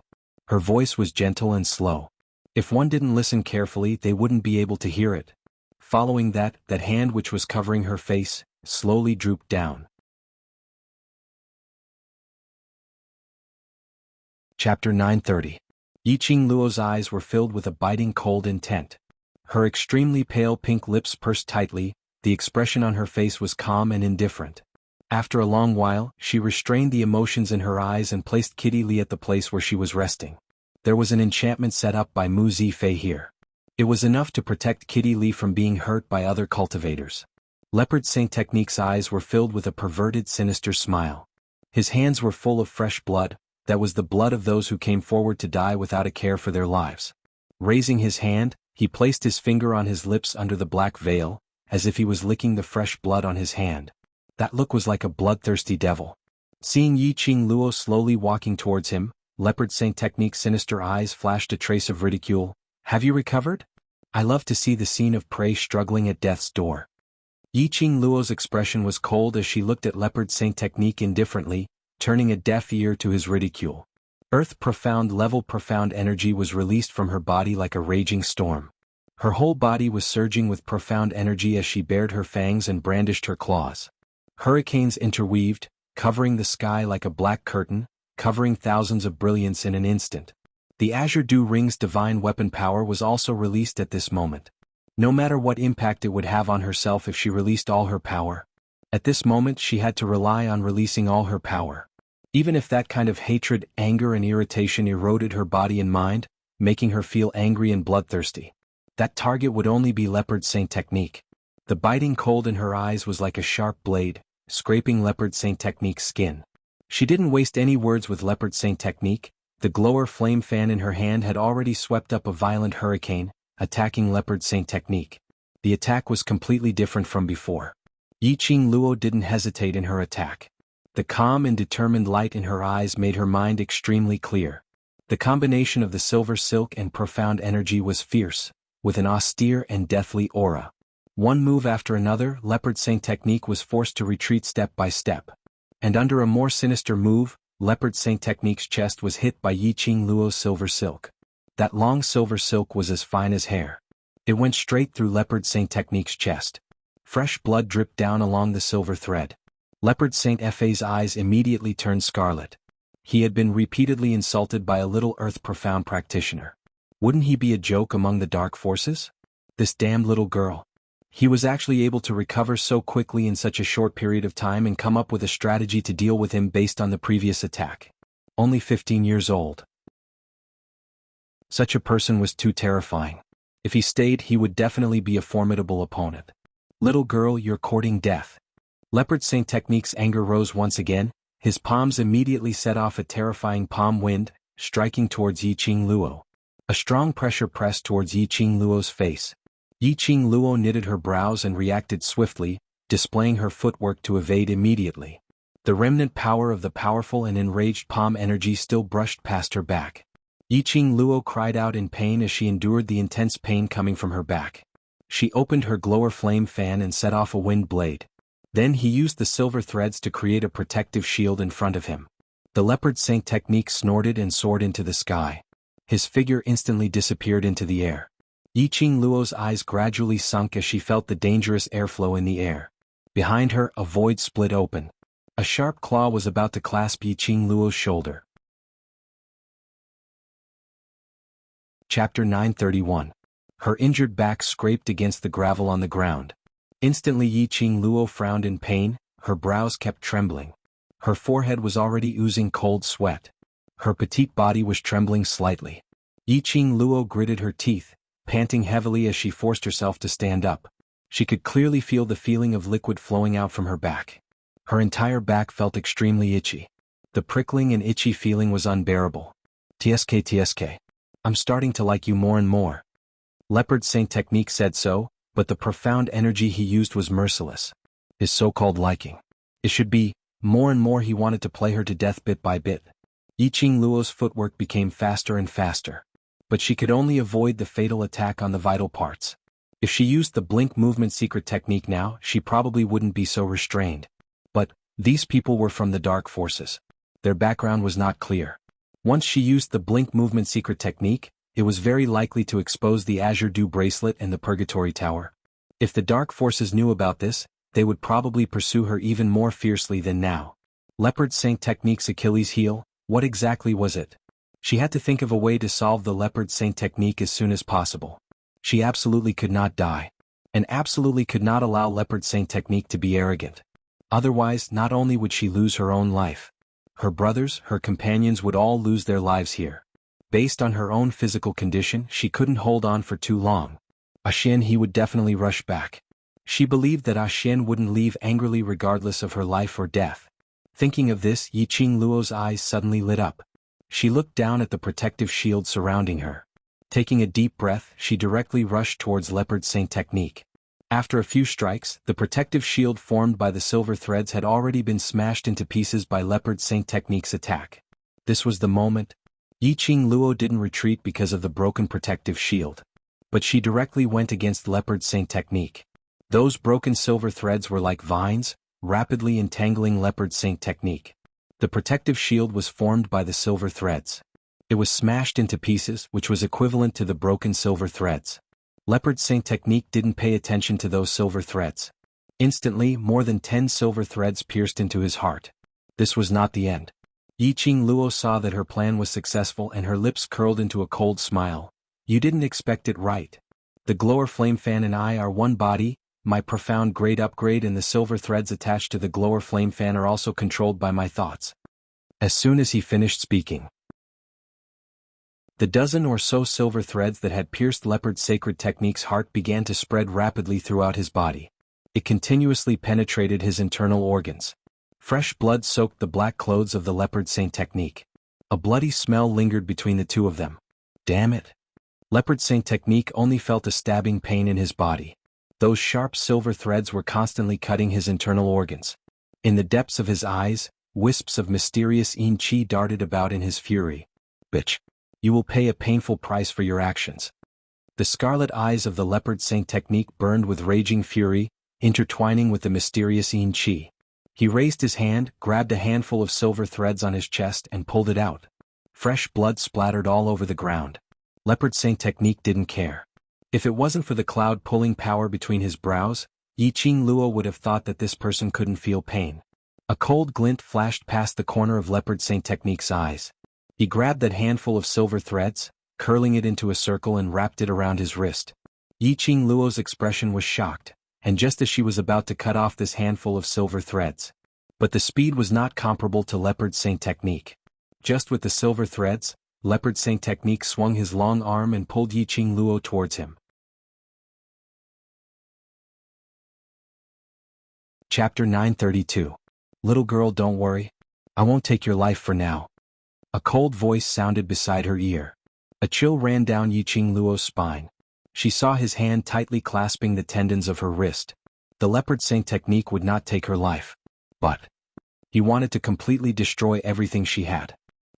Her voice was gentle and slow. If one didn't listen carefully, they wouldn't be able to hear it. Following that hand which was covering her face, slowly drooped down. Chapter 930. Yiqing Luo's eyes were filled with a biting cold intent. Her extremely pale pink lips pursed tightly, the expression on her face was calm and indifferent. After a long while, she restrained the emotions in her eyes and placed Kitty Lee at the place where she was resting. There was an enchantment set up by Mu Zifei here. It was enough to protect Kitty Lee from being hurt by other cultivators. Leopard Saint Technique's eyes were filled with a perverted, sinister smile. His hands were full of fresh blood, that was the blood of those who came forward to die without a care for their lives. Raising his hand, he placed his finger on his lips under the black veil, as if he was licking the fresh blood on his hand. That look was like a bloodthirsty devil. Seeing Yiqing Luo slowly walking towards him, Leopard Saint Technique's sinister eyes flashed a trace of ridicule. "Have you recovered? I love to see the scene of prey struggling at death's door." Yiqing Luo's expression was cold as she looked at Leopard Saint Technique indifferently, turning a deaf ear to his ridicule. Earth profound energy was released from her body like a raging storm. Her whole body was surging with profound energy as she bared her fangs and brandished her claws. Hurricanes interweaved, covering the sky like a black curtain, covering thousands of brilliance in an instant. The Azure Dew Ring's divine weapon power was also released at this moment. No matter what impact it would have on herself if she released all her power. At this moment she had to rely on releasing all her power. Even if that kind of hatred, anger and irritation eroded her body and mind, making her feel angry and bloodthirsty. That target would only be Leopard Saint Technique. The biting cold in her eyes was like a sharp blade, scraping Leopard Saint Technique's skin. She didn't waste any words with Leopard Saint Technique. The glower flame fan in her hand had already swept up a violent hurricane, attacking Leopard Saint Technique. The attack was completely different from before. Yiqing Luo didn't hesitate in her attack. The calm and determined light in her eyes made her mind extremely clear. The combination of the silver silk and profound energy was fierce, with an austere and deathly aura. One move after another, Leopard Saint Technique was forced to retreat step by step. And under a more sinister move, Leopard Saint Technique's chest was hit by Yiqing Luo's silver silk. That long silver silk was as fine as hair. It went straight through Leopard Saint Technique's chest. Fresh blood dripped down along the silver thread. Leopard Saint F's eyes immediately turned scarlet. He had been repeatedly insulted by a little earth profound practitioner. Wouldn't he be a joke among the dark forces? This damned little girl. He was actually able to recover so quickly in such a short period of time and come up with a strategy to deal with him based on the previous attack. Only 15 years old. Such a person was too terrifying. If he stayed, he would definitely be a formidable opponent. Little girl, you're courting death. Leopard Saint Technique's anger rose once again. His palms immediately set off a terrifying palm wind, striking towards Yiqing Luo. A strong pressure pressed towards Yiqing Luo's face. Yiqing Luo knitted her brows and reacted swiftly, displaying her footwork to evade immediately. The remnant power of the powerful and enraged palm energy still brushed past her back. Yiqing Luo cried out in pain as she endured the intense pain coming from her back. She opened her glower flame fan and set off a wind blade. Then he used the silver threads to create a protective shield in front of him. The Leopard Saint Technique snorted and soared into the sky. His figure instantly disappeared into the air. Yiqing Luo's eyes gradually sunk as she felt the dangerous airflow in the air. Behind her, a void split open. A sharp claw was about to clasp Yiqing Luo's shoulder. Chapter 931. Her injured back scraped against the gravel on the ground. Instantly Yiqing Luo frowned in pain, her brows kept trembling. Her forehead was already oozing cold sweat. Her petite body was trembling slightly. Yiqing Luo gritted her teeth, panting heavily as she forced herself to stand up. She could clearly feel the feeling of liquid flowing out from her back. Her entire back felt extremely itchy. The prickling and itchy feeling was unbearable. TSK. I'm starting to like you more and more. Leopard Saint Technique said so, but the profound energy he used was merciless. His so-called liking. It should be, more and more he wanted to play her to death bit by bit. Yiqing Luo's footwork became faster and faster. But she could only avoid the fatal attack on the vital parts. If she used the blink movement secret technique now, she probably wouldn't be so restrained. But, these people were from the dark forces. Their background was not clear. Once she used the blink movement secret technique, it was very likely to expose the Azure Dew bracelet and the Purgatory Tower. If the dark forces knew about this, they would probably pursue her even more fiercely than now. Leopard Saint Technique's Achilles heel, what exactly was it? She had to think of a way to solve the Leopard Saint Technique as soon as possible. She absolutely could not die. And absolutely could not allow Leopard Saint Technique to be arrogant. Otherwise, not only would she lose her own life. Her brothers, her companions would all lose their lives here. Based on her own physical condition, she couldn't hold on for too long. Xian he would definitely rush back. She believed that Xian wouldn't leave angrily regardless of her life or death. Thinking of this, Yiqing Luo's eyes suddenly lit up. She looked down at the protective shield surrounding her. Taking a deep breath, she directly rushed towards Leopard Saint Technique. After a few strikes, the protective shield formed by the silver threads had already been smashed into pieces by Leopard Saint Technique's attack. This was the moment. Yiqing Luo didn't retreat because of the broken protective shield. But she directly went against Leopard Saint Technique. Those broken silver threads were like vines, rapidly entangling Leopard Saint Technique. The protective shield was formed by the silver threads. It was smashed into pieces, which was equivalent to the broken silver threads. Leopard Saint Technique didn't pay attention to those silver threads. Instantly, more than 10 silver threads pierced into his heart. This was not the end. Yiqing Luo saw that her plan was successful and her lips curled into a cold smile. You didn't expect it right. The glower flame fan and I are one body. My profound grade upgrade and the silver threads attached to the glower flame fan are also controlled by my thoughts. As soon as he finished speaking, the dozen or so silver threads that had pierced Leopard Sacred Technique's heart began to spread rapidly throughout his body. It continuously penetrated his internal organs. Fresh blood soaked the black clothes of the Leopard Saint Technique. A bloody smell lingered between the two of them. Damn it. Leopard Saint Technique only felt a stabbing pain in his body. Those sharp silver threads were constantly cutting his internal organs. In the depths of his eyes, wisps of mysterious yin qi darted about in his fury. Bitch. You will pay a painful price for your actions. The scarlet eyes of the Leopard Saint Technique burned with raging fury, intertwining with the mysterious yin qi. He raised his hand, grabbed a handful of silver threads on his chest and pulled it out. Fresh blood splattered all over the ground. Leopard Saint Technique didn't care. If it wasn't for the cloud-pulling power between his brows, Yiqing Luo would have thought that this person couldn't feel pain. A cold glint flashed past the corner of Leopard Saint Technique's eyes. He grabbed that handful of silver threads, curling it into a circle and wrapped it around his wrist. Yiqing Luo's expression was shocked. and just as she was about to cut off this handful of silver threads. But the speed was not comparable to Leopard Saint Technique. Just with the silver threads, Leopard Saint Technique swung his long arm and pulled Yiqing Luo towards him. Chapter 932. Little girl, don't worry. I won't take your life for now. A cold voice sounded beside her ear. A chill ran down Yiqing Luo's spine. She saw his hand tightly clasping the tendons of her wrist. The Leopard Saint Technique would not take her life. But he wanted to completely destroy everything she had.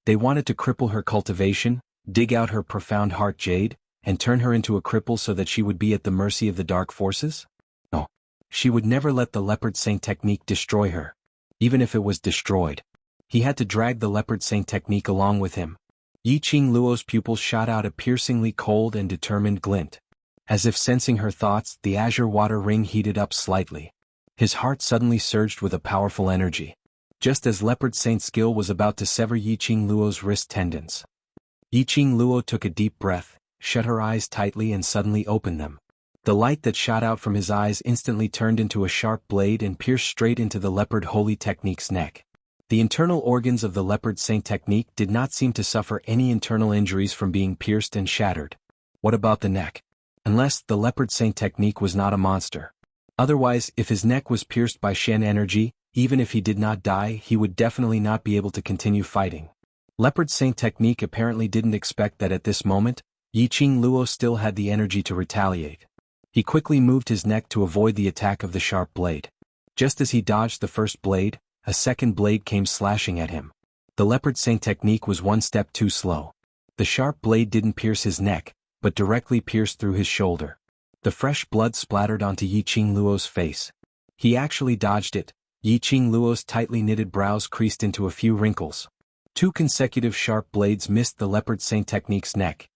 They wanted to cripple her cultivation, dig out her profound heart jade, and turn her into a cripple so that she would be at the mercy of the dark forces? No. She would never let the Leopard Saint Technique destroy her. Even if it was destroyed, he had to drag the Leopard Saint Technique along with him. Yiqing Luo's pupils shot out a piercingly cold and determined glint. As if sensing her thoughts, the azure water ring heated up slightly. His heart suddenly surged with a powerful energy. Just as Leopard Saint's skill was about to sever Yiqing Luo's wrist tendons. Yiqing Luo took a deep breath, shut her eyes tightly and suddenly opened them. The light that shot out from his eyes instantly turned into a sharp blade and pierced straight into the Leopard Holy Technique's neck. The internal organs of the Leopard Saint Technique did not seem to suffer any internal injuries from being pierced and shattered. What about the neck? Unless the Leopard Saint Technique was not a monster. Otherwise, if his neck was pierced by Shen energy, even if he did not die, he would definitely not be able to continue fighting. Leopard Saint Technique apparently didn't expect that at this moment, Yiqing Luo still had the energy to retaliate. He quickly moved his neck to avoid the attack of the sharp blade. Just as he dodged the first blade, a second blade came slashing at him. The Leopard Saint Technique was one step too slow. The sharp blade didn't pierce his neck, but directly pierced through his shoulder. The fresh blood splattered onto Yiqing Luo's face. He actually dodged it. Yiqing Luo's tightly knitted brows creased into a few wrinkles. 2 consecutive sharp blades missed the Leopard Saint Technique's neck.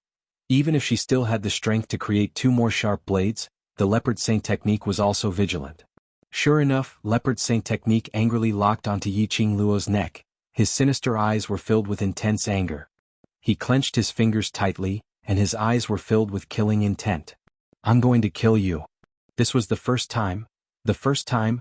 Even if she still had the strength to create 2 more sharp blades, the Leopard Saint Technique was also vigilant. Sure enough, Leopard Saint Technique angrily locked onto Yiqing Luo's neck. His sinister eyes were filled with intense anger. He clenched his fingers tightly, and his eyes were filled with killing intent. I'm going to kill you. This was the first time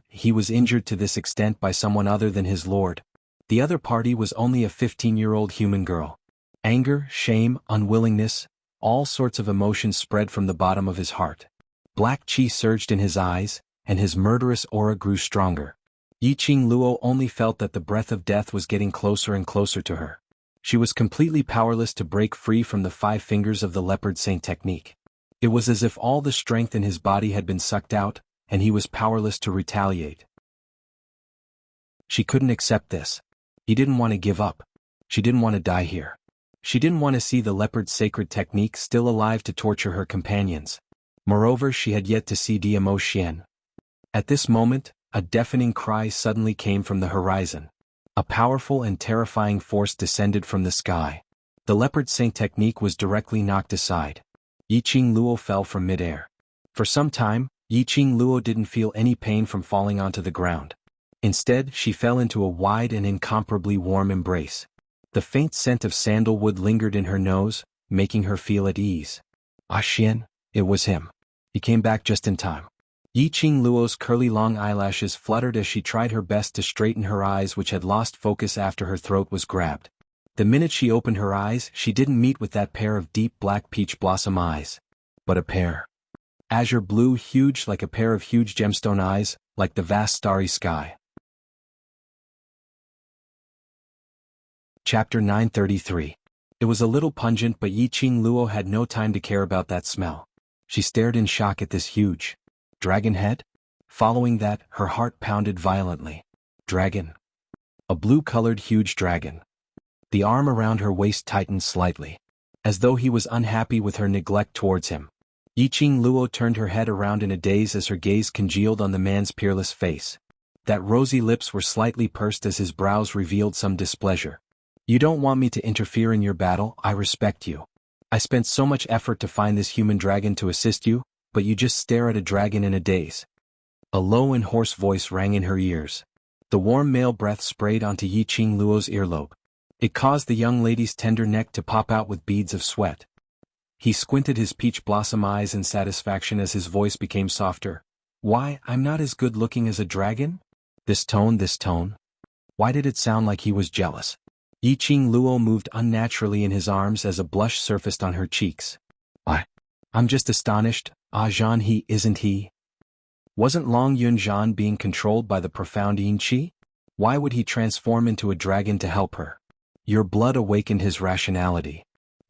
he was injured to this extent by someone other than his lord. The other party was only a 15-year-old human girl. Anger, shame, unwillingness, all sorts of emotions spread from the bottom of his heart. Black chi surged in his eyes, and his murderous aura grew stronger. Yiqing Luo only felt that the breath of death was getting closer and closer to her. She was completely powerless to break free from the 5 fingers of the Leopard Saint Technique. It was as if all the strength in his body had been sucked out, and he was powerless to retaliate. She couldn't accept this. He didn't want to give up. She didn't want to die here. She didn't want to see the Leopard's sacred technique still alive to torture her companions. Moreover, she had yet to see Diamo Xian. At this moment, a deafening cry suddenly came from the horizon. A powerful and terrifying force descended from the sky. The Leopard Saint Technique was directly knocked aside. Yiqing Luo fell from midair. For some time, Yiqing Luo didn't feel any pain from falling onto the ground. Instead, she fell into a wide and incomparably warm embrace. The faint scent of sandalwood lingered in her nose, making her feel at ease. Ah Xian, it was him. He came back just in time. Yiqing Luo's curly long eyelashes fluttered as she tried her best to straighten her eyes, which had lost focus after her throat was grabbed. The minute she opened her eyes, she didn't meet with that pair of deep black peach blossom eyes. But a pair. Azure blue, huge like a pair of huge gemstone eyes, like the vast starry sky. Chapter 933. It was a little pungent, but Yiqing Luo had no time to care about that smell. She stared in shock at this huge dragon head. Following that, her heart pounded violently. Dragon. A blue-colored huge dragon. The arm around her waist tightened slightly, as though he was unhappy with her neglect towards him. Yiqing Luo turned her head around in a daze as her gaze congealed on the man's peerless face. That rosy lips were slightly pursed as his brows revealed some displeasure. You don't want me to interfere in your battle, I respect you. I spent so much effort to find this human dragon to assist you, but you just stare at a dragon in a daze. A low and hoarse voice rang in her ears. The warm male breath sprayed onto Yiqing Luo's earlobe. It caused the young lady's tender neck to pop out with beads of sweat. He squinted his peach blossom eyes in satisfaction as his voice became softer. Why, I'm not as good looking as a dragon? This tone. Why did it sound like he was jealous? Yiqing Luo moved unnaturally in his arms as a blush surfaced on her cheeks. I'm just astonished. Zhan he isn't he? Wasn't Long Yunzhan being controlled by the profound Yin Qi? Why would he transform into a dragon to help her? Your blood awakened his rationality.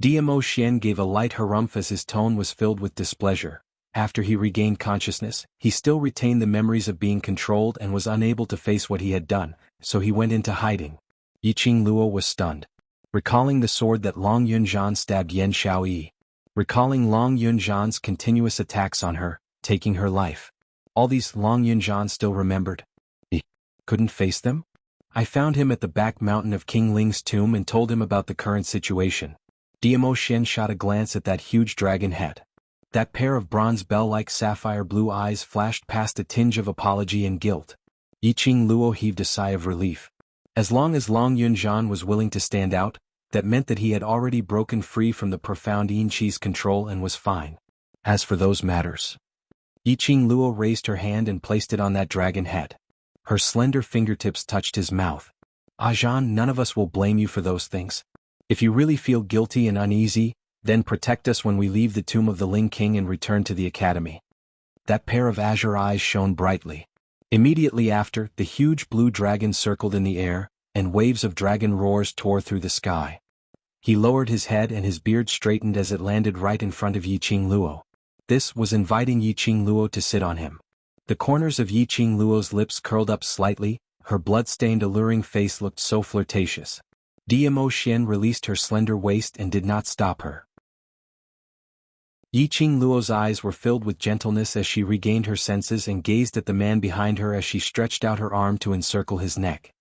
Diamo Xian gave a light harumph as his tone was filled with displeasure. After he regained consciousness, he still retained the memories of being controlled and was unable to face what he had done, so he went into hiding. Yiqing Luo was stunned. Recalling the sword that Long Yunzhan stabbed Yan Xiaoyi. Recalling Long Yunzhan's continuous attacks on her, taking her life. All these Long Yunzhan still remembered. He couldn't face them? I found him at the back mountain of King Ling's tomb and told him about the current situation. Diamo Xian shot a glance at that huge dragon head. That pair of bronze bell-like sapphire blue eyes flashed past a tinge of apology and guilt. Yiqing Luo heaved a sigh of relief. As long as Long Yunzhan was willing to stand out, that meant that he had already broken free from the profound Yin Qi's control and was fine. As for those matters. Yiqing Luo raised her hand and placed it on that dragon head. Her slender fingertips touched his mouth. Zhan, none of us will blame you for those things. If you really feel guilty and uneasy, then protect us when we leave the tomb of the Ling King and return to the academy. That pair of azure eyes shone brightly. Immediately after, the huge blue dragon circled in the air, and waves of dragon roars tore through the sky. He lowered his head and his beard straightened as it landed right in front of Yiqing Luo. This was inviting Yiqing Luo to sit on him. The corners of Yiqing Luo's lips curled up slightly, her blood-stained alluring face looked so flirtatious. Diamo Xian released her slender waist and did not stop her. Yiqing Luo's eyes were filled with gentleness as she regained her senses and gazed at the man behind her as she stretched out her arm to encircle his neck.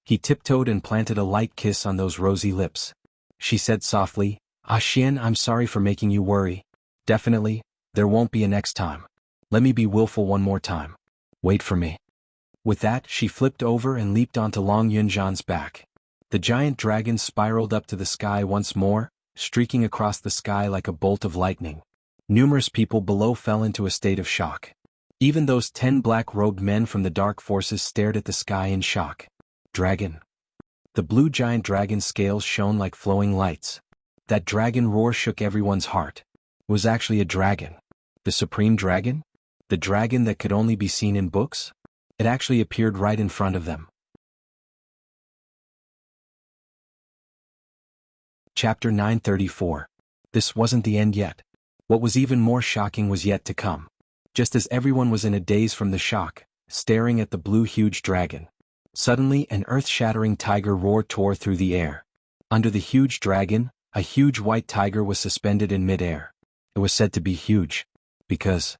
He tiptoed and planted a light kiss on those rosy lips. She said softly, Xian, I'm sorry for making you worry. Definitely, there won't be a next time. Let me be willful one more time. Wait for me. With that, she flipped over and leaped onto Long Yunzhan's back. The giant dragon spiraled up to the sky once more, streaking across the sky like a bolt of lightning. Numerous people below fell into a state of shock. Even those 10 black-robed men from the dark forces stared at the sky in shock. Dragon. The blue giant dragon's scales shone like flowing lights. That dragon roar shook everyone's heart. It was actually a dragon. The supreme dragon? The dragon that could only be seen in books? It actually appeared right in front of them. Chapter 934. This wasn't the end yet. What was even more shocking was yet to come. Just as everyone was in a daze from the shock, staring at the blue huge dragon, suddenly an earth-shattering tiger roar tore through the air. Under the huge dragon, a huge white tiger was suspended in mid-air. It was said to be huge, because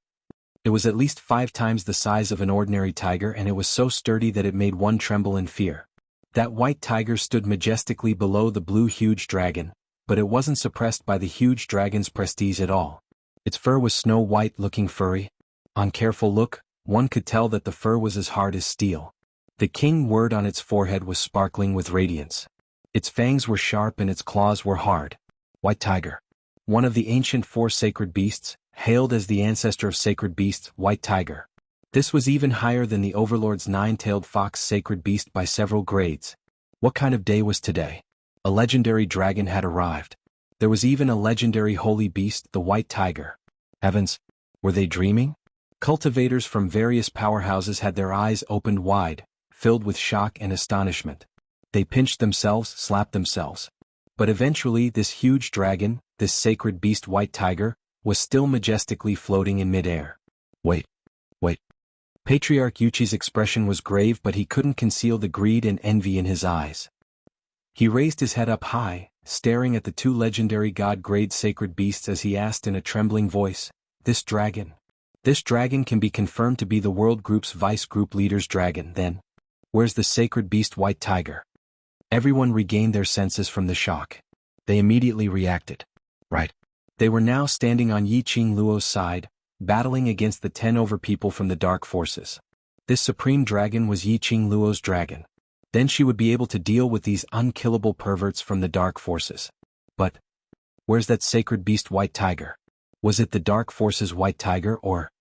it was at least 5 times the size of an ordinary tiger, and it was so sturdy that it made one tremble in fear. That white tiger stood majestically below the blue huge dragon, but it wasn't suppressed by the huge dragon's prestige at all. Its fur was snow-white looking furry. On careful look, one could tell that the fur was as hard as steel. The king word on its forehead was sparkling with radiance. Its fangs were sharp and its claws were hard. White tiger. One of the ancient 4 sacred beasts, hailed as the ancestor of sacred beasts, white tiger. This was even higher than the overlord's 9-tailed fox sacred beast by several grades. What kind of day was today? A legendary dragon had arrived. There was even a legendary holy beast, the white tiger. Heavens, were they dreaming? Cultivators from various powerhouses had their eyes opened wide, filled with shock and astonishment. They pinched themselves, slapped themselves. But eventually this huge dragon, this sacred beast white tiger, was still majestically floating in mid-air. Wait. Patriarch Yuchi's expression was grave, but he couldn't conceal the greed and envy in his eyes. He raised his head up high, staring at the 2 legendary god-grade sacred beasts as he asked in a trembling voice, This dragon can be confirmed to be the World Group's Vice Group Leader's dragon, then? Where's the sacred beast white tiger? Everyone regained their senses from the shock. They immediately reacted. Right. They were now standing on Yiqing Luo's side, battling against the 10 over people from the dark forces. This supreme dragon was Yiqing Luo's dragon. Then she would be able to deal with these unkillable perverts from the dark forces. But where's that sacred beast white tiger? Was it the dark forces white tiger or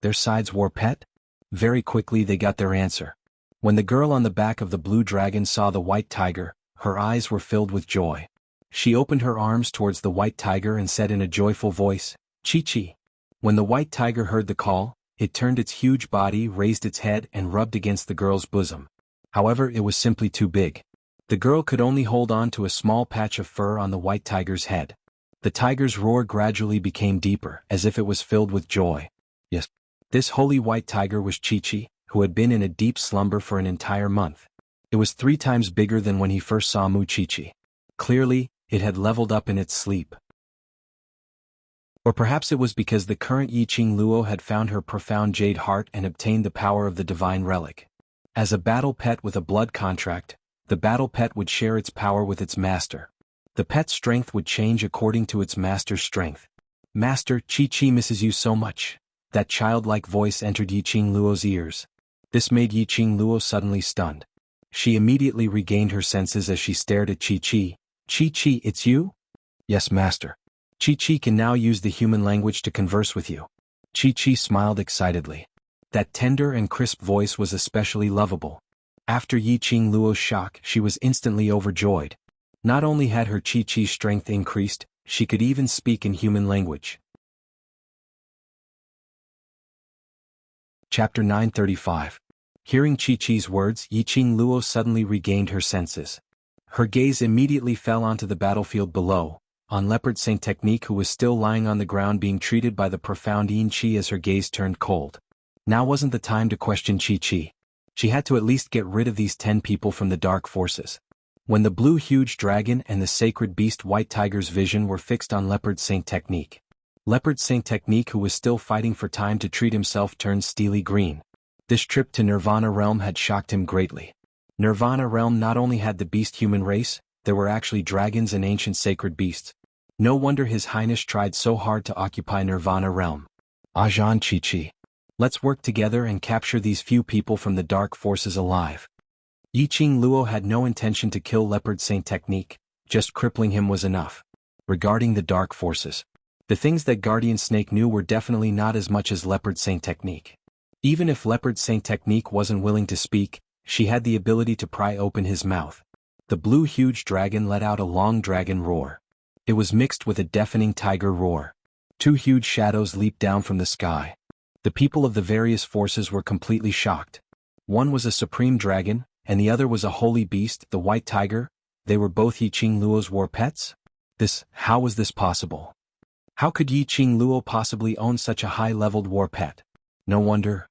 Their sides war pet? Very quickly they got their answer. When the girl on the back of the blue dragon saw the white tiger, her eyes were filled with joy. She opened her arms towards the white tiger and said in a joyful voice, "Chi-Chi." When the white tiger heard the call, it turned its huge body, raised its head and rubbed against the girl's bosom. However, it was simply too big. The girl could only hold on to a small patch of fur on the white tiger's head. The tiger's roar gradually became deeper, as if it was filled with joy. Yes, this holy white tiger was Chi-Chi, who had been in a deep slumber for an entire month. It was 3 times bigger than when he first saw Mu Chi-Chi. Clearly, it had leveled up in its sleep. Or perhaps it was because the current Yiqing Luo had found her profound jade heart and obtained the power of the divine relic. As a battle pet with a blood contract, the battle pet would share its power with its master. The pet's strength would change according to its master's strength. "Master, Chi-Chi misses you so much." That childlike voice entered Yiqing Luo's ears. This made Yiqing Luo suddenly stunned. She immediately regained her senses as she stared at Chi-Chi. "Chi-Chi, it's you?" "Yes, master. Chi-Chi can now use the human language to converse with you." Chi-Chi smiled excitedly. That tender and crisp voice was especially lovable. After Yiqing Luo's shock, she was instantly overjoyed. Not only had her Chi-Chi strength increased, she could even speak in human language. Chapter 935. Hearing Chi-Chi's words, Yiqing Luo suddenly regained her senses. Her gaze immediately fell onto the battlefield below, on Leopard Saint Technique, who was still lying on the ground being treated by the profound Yin Qi as her gaze turned cold. Now wasn't the time to question Chi-Chi. She had to at least get rid of these 10 people from the dark forces. When the blue huge dragon and the sacred beast white tiger's vision were fixed on Leopard Saint Technique. Leopard Saint Technique, who was still fighting for time to treat himself, turned steely green. This trip to Nirvana Realm had shocked him greatly. Nirvana Realm not only had the beast human race, there were actually dragons and ancient sacred beasts. No wonder His Highness tried so hard to occupy Nirvana Realm. "Ajahn Chi-Chi. Let's work together and capture these few people from the dark forces alive." Yiqing Luo had no intention to kill Leopard Saint Technique, just crippling him was enough. Regarding the dark forces, the things that Guardian Snake knew were definitely not as much as Leopard Saint Technique. Even if Leopard Saint Technique wasn't willing to speak, she had the ability to pry open his mouth. The blue huge dragon let out a long dragon roar. It was mixed with a deafening tiger roar. 2 huge shadows leaped down from the sky. The people of the various forces were completely shocked. One was a supreme dragon, and the other was a holy beast, the white tiger. They were both Yiqing Luo's war pets? How was this possible? How could Yiqing Luo possibly own such a high-leveled war pet? No wonder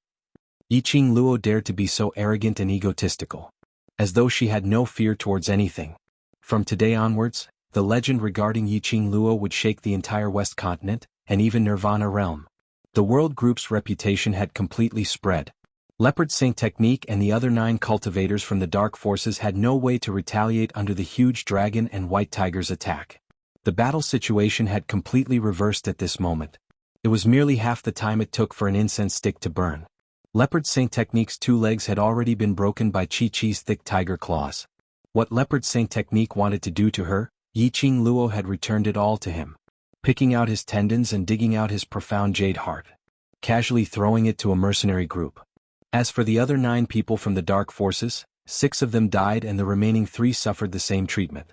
Yiqing Luo dared to be so arrogant and egotistical. As though she had no fear towards anything. From today onwards, the legend regarding Yiqing Luo would shake the entire West Continent, and even Nirvana Realm. The world group's reputation had completely spread. Leopard Saint Technique and the other 9 cultivators from the dark forces had no way to retaliate under the huge dragon and white tiger's attack. The battle situation had completely reversed at this moment. It was merely half the time it took for an incense stick to burn. Leopard Saint Technique's 2 legs had already been broken by Chi-Chi's thick tiger claws. What Leopard Saint Technique wanted to do to her, Yiqing Luo had returned it all to him. Picking out his tendons and digging out his profound jade heart. Casually throwing it to a mercenary group. As for the other 9 people from the dark forces, 6 of them died and the remaining 3 suffered the same treatment.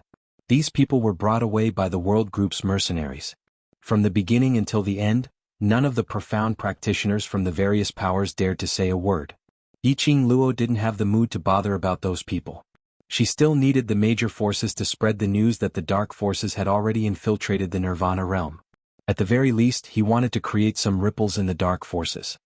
These people were brought away by the world group's mercenaries. From the beginning until the end, none of the profound practitioners from the various powers dared to say a word. Yiqing Luo didn't have the mood to bother about those people. She still needed the major forces to spread the news that the dark forces had already infiltrated the Nirvana Realm. At the very least, he wanted to create some ripples in the dark forces.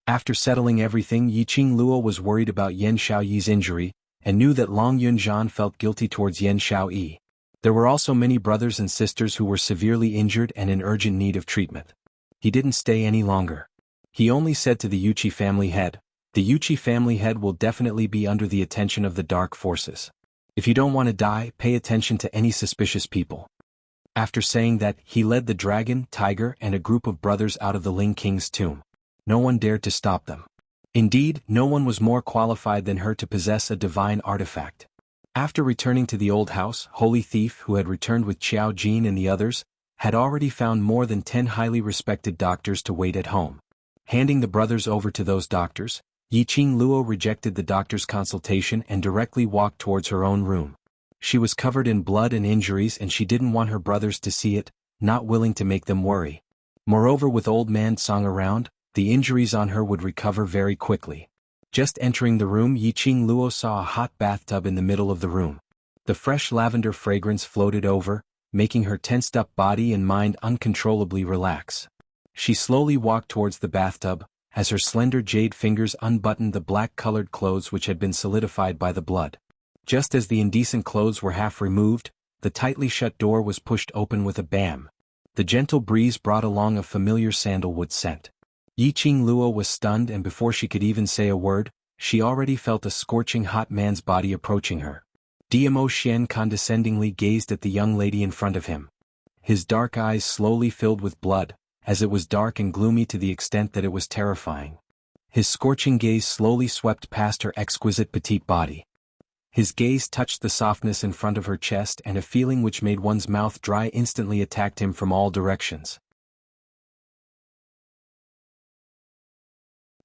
After settling everything, Yiqing Luo was worried about Yan Xiaoyi's injury, and knew that Long Yunzhan felt guilty towards Yan Xiaoyi. There were also many brothers and sisters who were severely injured and in urgent need of treatment. He didn't stay any longer. He only said to the Yuchi family head, "The Yuchi family head will definitely be under the attention of the dark forces. If you don't want to die, pay attention to any suspicious people." After saying that, he led the dragon, tiger, and a group of brothers out of the Ling King's tomb. No one dared to stop them. Indeed, no one was more qualified than her to possess a divine artifact. After returning to the old house, Holy Thief, who had returned with Qiao Jin and the others, had already found more than 10 highly respected doctors to wait at home. Handing the brothers over to those doctors, Yiqing Luo rejected the doctor's consultation and directly walked towards her own room. She was covered in blood and injuries and she didn't want her brothers to see it, not willing to make them worry. Moreover, with old man Song around, the injuries on her would recover very quickly. Just entering the room, Yiqing Luo saw a hot bathtub in the middle of the room. The fresh lavender fragrance floated over, making her tensed-up body and mind uncontrollably relax. She slowly walked towards the bathtub, as her slender jade fingers unbuttoned the black-colored clothes which had been solidified by the blood. Just as the indecent clothes were half removed, the tightly shut door was pushed open with a bam. The gentle breeze brought along a familiar sandalwood scent. Yiqing Luo was stunned, and before she could even say a word, she already felt a scorching hot man's body approaching her. Dmo Xian condescendingly gazed at the young lady in front of him. His dark eyes slowly filled with blood, as it was dark and gloomy to the extent that it was terrifying. His scorching gaze slowly swept past her exquisite petite body. His gaze touched the softness in front of her chest, and a feeling which made one's mouth dry instantly attacked him from all directions.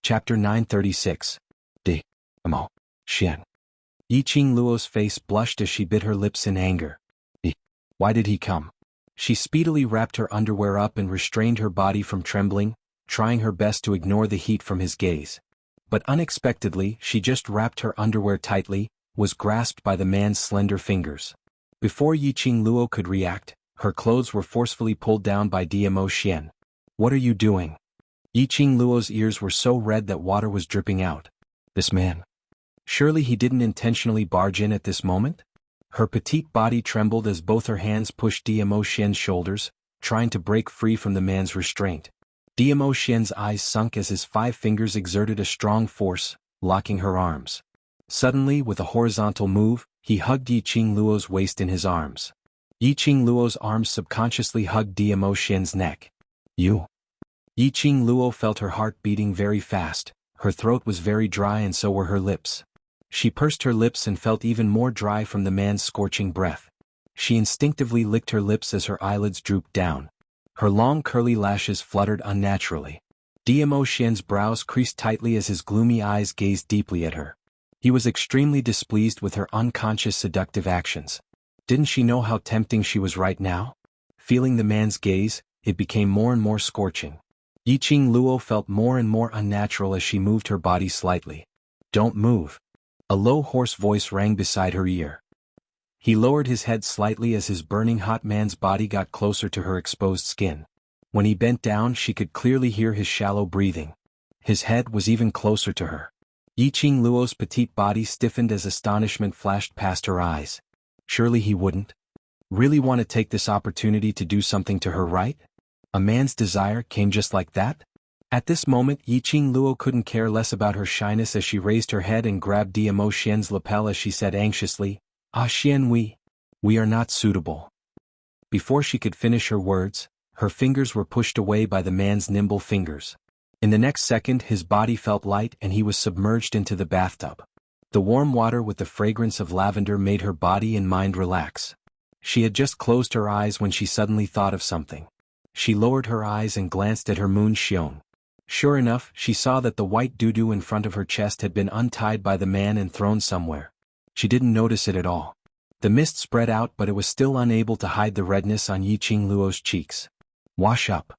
Chapter 936. Dmo Xian. Yiqing Luo's face blushed as she bit her lips in anger. Why did he come? She speedily wrapped her underwear up and restrained her body from trembling, trying her best to ignore the heat from his gaze. But unexpectedly, she just wrapped her underwear tightly, was grasped by the man's slender fingers. Before Yiqing Luo could react, her clothes were forcefully pulled down by Dmo Xian. What are you doing? Yiqing Luo's ears were so red that water was dripping out. This man. Surely he didn't intentionally barge in at this moment? Her petite body trembled as both her hands pushed Dmo Xian's shoulders, trying to break free from the man's restraint. Dmo Xian's eyes sunk as his 5 fingers exerted a strong force, locking her arms. Suddenly, with a horizontal move, he hugged Yiqing Luo's waist in his arms. Yiqing Luo's arms subconsciously hugged Dmo Xian's neck. You. Yiqing Luo felt her heart beating very fast, her throat was very dry and so were her lips. She pursed her lips and felt even more dry from the man's scorching breath. She instinctively licked her lips as her eyelids drooped down. Her long curly lashes fluttered unnaturally. Dmo Xian's brows creased tightly as his gloomy eyes gazed deeply at her. He was extremely displeased with her unconscious seductive actions. Didn't she know how tempting she was right now? Feeling the man's gaze, it became more and more scorching. Yiqing Luo felt more and more unnatural as she moved her body slightly. Don't move. A low hoarse voice rang beside her ear. He lowered his head slightly as his burning hot man's body got closer to her exposed skin. When he bent down, she could clearly hear his shallow breathing. His head was even closer to her. Yiqing Luo's petite body stiffened as astonishment flashed past her eyes. Surely he wouldn't really want to take this opportunity to do something to her, right? A man's desire came just like that? At this moment, Yiqing Luo couldn't care less about her shyness as she raised her head and grabbed Dmo Xian's lapel as she said anxiously, "Ah Xian, we are not suitable." Before she could finish her words, her fingers were pushed away by the man's nimble fingers. In the next second, his body felt light and he was submerged into the bathtub. The warm water with the fragrance of lavender made her body and mind relax. She had just closed her eyes when she suddenly thought of something. She lowered her eyes and glanced at her moon xiong. Sure enough, she saw that the white doo-doo in front of her chest had been untied by the man and thrown somewhere. She didn't notice it at all. The mist spread out, but it was still unable to hide the redness on Yiqing Luo's cheeks. "Wash up."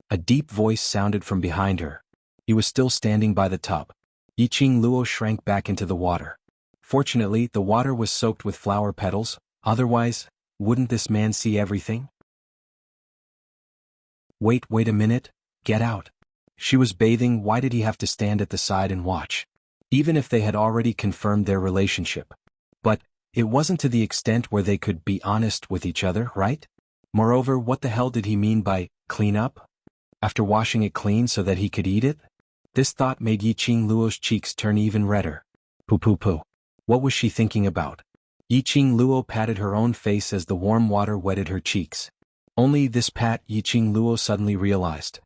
A deep voice sounded from behind her. He was still standing by the tub. Yiqing Luo shrank back into the water. Fortunately, the water was soaked with flower petals, otherwise, wouldn't this man see everything? Wait a minute, get out. She was bathing, why did he have to stand at the side and watch? Even if they had already confirmed their relationship. But, it wasn't to the extent where they could be honest with each other, right? Moreover, what the hell did he mean by, clean up? After washing it clean so that he could eat it? This thought made Yiqing Luo's cheeks turn even redder. Poo. What was she thinking about? Yiqing Luo patted her own face as the warm water wetted her cheeks. Only this pat, Yiqing Luo suddenly realized.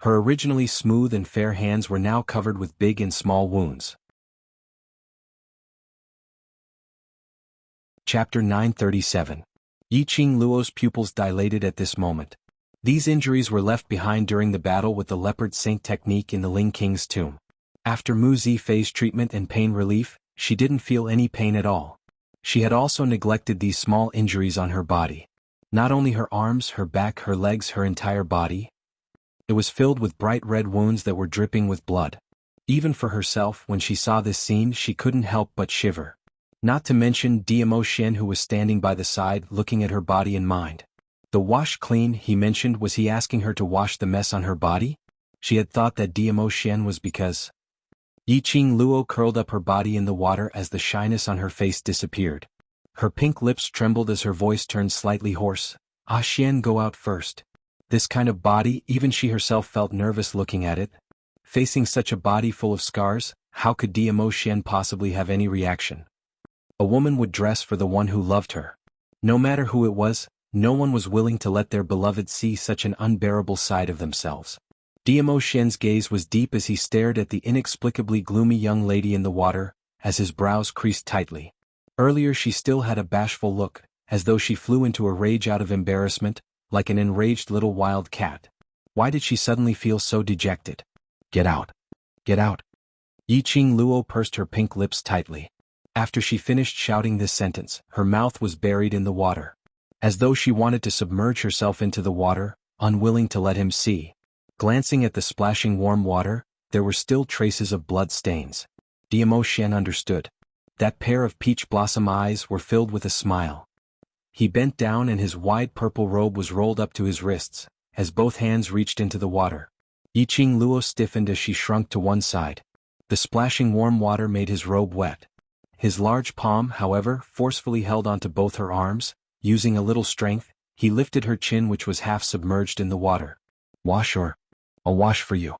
Her originally smooth and fair hands were now covered with big and small wounds. Chapter 937. Yi Qing Luo's pupils dilated at this moment. These injuries were left behind during the battle with the Leopard Saint technique in the Ling King's tomb. After Mu Zi Fei's treatment and pain relief, she didn't feel any pain at all. She had also neglected these small injuries on her body. Not only her arms, her back, her legs, her entire body. It was filled with bright red wounds that were dripping with blood. Even for herself, when she saw this scene, she couldn't help but shiver. Not to mention Diamo Xian, who was standing by the side looking at her body and mind. The wash clean he mentioned, was he asking her to wash the mess on her body? She had thought that Diamo Xian was because... Yi Qing Luo curled up her body in the water as the shyness on her face disappeared. Her pink lips trembled as her voice turned slightly hoarse. Ah, Xian, go out first. This kind of body, even she herself felt nervous looking at it. Facing such a body full of scars, how could Diamo Xian possibly have any reaction? A woman would dress for the one who loved her. No matter who it was, no one was willing to let their beloved see such an unbearable side of themselves. Diamo Xian's gaze was deep as he stared at the inexplicably gloomy young lady in the water, as his brows creased tightly. Earlier she still had a bashful look, as though she flew into a rage out of embarrassment, like an enraged little wild cat. Why did she suddenly feel so dejected? Get out. Get out. Yi Qing Luo pursed her pink lips tightly. After she finished shouting this sentence, her mouth was buried in the water. As though she wanted to submerge herself into the water, unwilling to let him see. Glancing at the splashing warm water, there were still traces of blood stains. Diamo Xian understood. That pair of peach blossom eyes were filled with a smile. He bent down and his wide purple robe was rolled up to his wrists, as both hands reached into the water. Yi Qing Luo stiffened as she shrunk to one side. The splashing warm water made his robe wet. His large palm, however, forcefully held onto both her arms. Using a little strength, he lifted her chin, which was half submerged in the water. Wash, or I'll wash for you.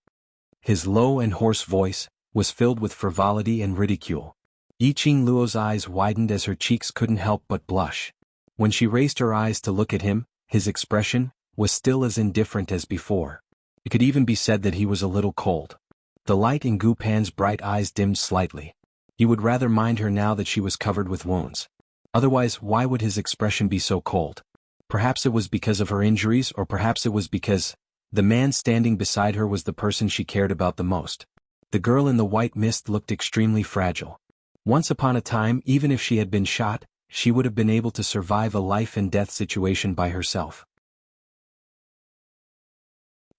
His low and hoarse voice was filled with frivolity and ridicule. Yi Qing Luo's eyes widened as her cheeks couldn't help but blush. When she raised her eyes to look at him, his expression was still as indifferent as before. It could even be said that he was a little cold. The light in Gu Pan's bright eyes dimmed slightly. He would rather mind her now that she was covered with wounds. Otherwise, why would his expression be so cold? Perhaps it was because of her injuries, or perhaps it was because the man standing beside her was the person she cared about the most. The girl in the white mist looked extremely fragile. Once upon a time, even if she had been shot, she would have been able to survive a life-and-death situation by herself.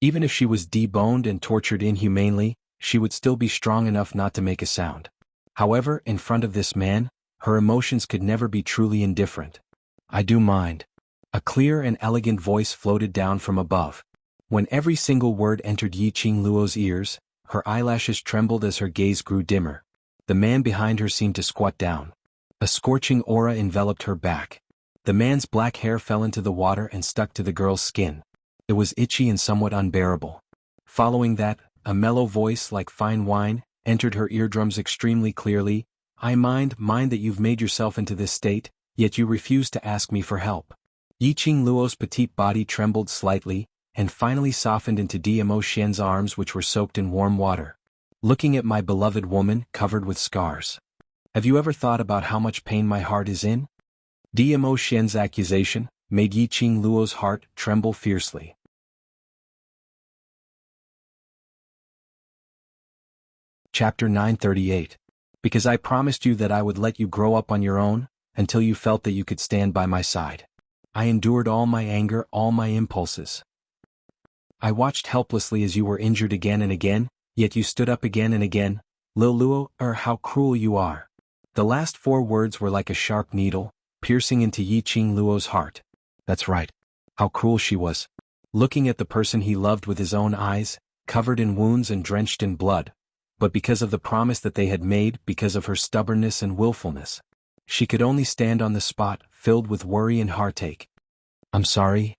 Even if she was deboned and tortured inhumanely, she would still be strong enough not to make a sound. However, in front of this man, her emotions could never be truly indifferent. I do mind. A clear and elegant voice floated down from above. When every single word entered Yi Qing Luo's ears, her eyelashes trembled as her gaze grew dimmer. The man behind her seemed to squat down. A scorching aura enveloped her back. The man's black hair fell into the water and stuck to the girl's skin. It was itchy and somewhat unbearable. Following that, a mellow voice like fine wine entered her eardrums extremely clearly. I mind that you've made yourself into this state, yet you refuse to ask me for help. Yi Qing Luo's petite body trembled slightly, and finally softened into Diamo Xian's arms, which were soaked in warm water. Looking at my beloved woman, covered with scars. Have you ever thought about how much pain my heart is in? Diamo Xian's accusation made Yi Qing Luo's heart tremble fiercely. Chapter 938. Because I promised you that I would let you grow up on your own, until you felt that you could stand by my side. I endured all my anger, all my impulses. I watched helplessly as you were injured again and again, yet you stood up again and again. Lil Luo, how cruel you are. The last 4 words were like a sharp needle, piercing into Yi Qing Luo's heart. That's right. How cruel she was. Looking at the person he loved with his own eyes, covered in wounds and drenched in blood. But because of the promise that they had made, because of her stubbornness and willfulness, she could only stand on the spot, filled with worry and heartache. I'm sorry.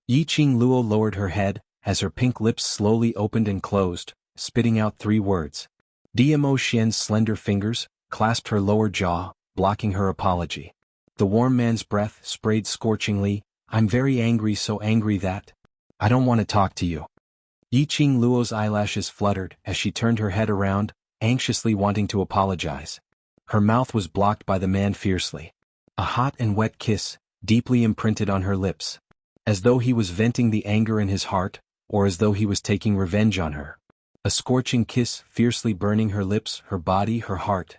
Yi Qing Luo lowered her head, as her pink lips slowly opened and closed, spitting out 3 words. Diamo Xian's slender fingers clasped her lower jaw, blocking her apology. The warm man's breath sprayed scorchingly. I'm very angry, so angry that I don't want to talk to you. Yi Qing Luo's eyelashes fluttered as she turned her head around, anxiously wanting to apologize. Her mouth was blocked by the man fiercely. A hot and wet kiss deeply imprinted on her lips. As though he was venting the anger in his heart, or as though he was taking revenge on her. A scorching kiss fiercely burning her lips, her body, her heart.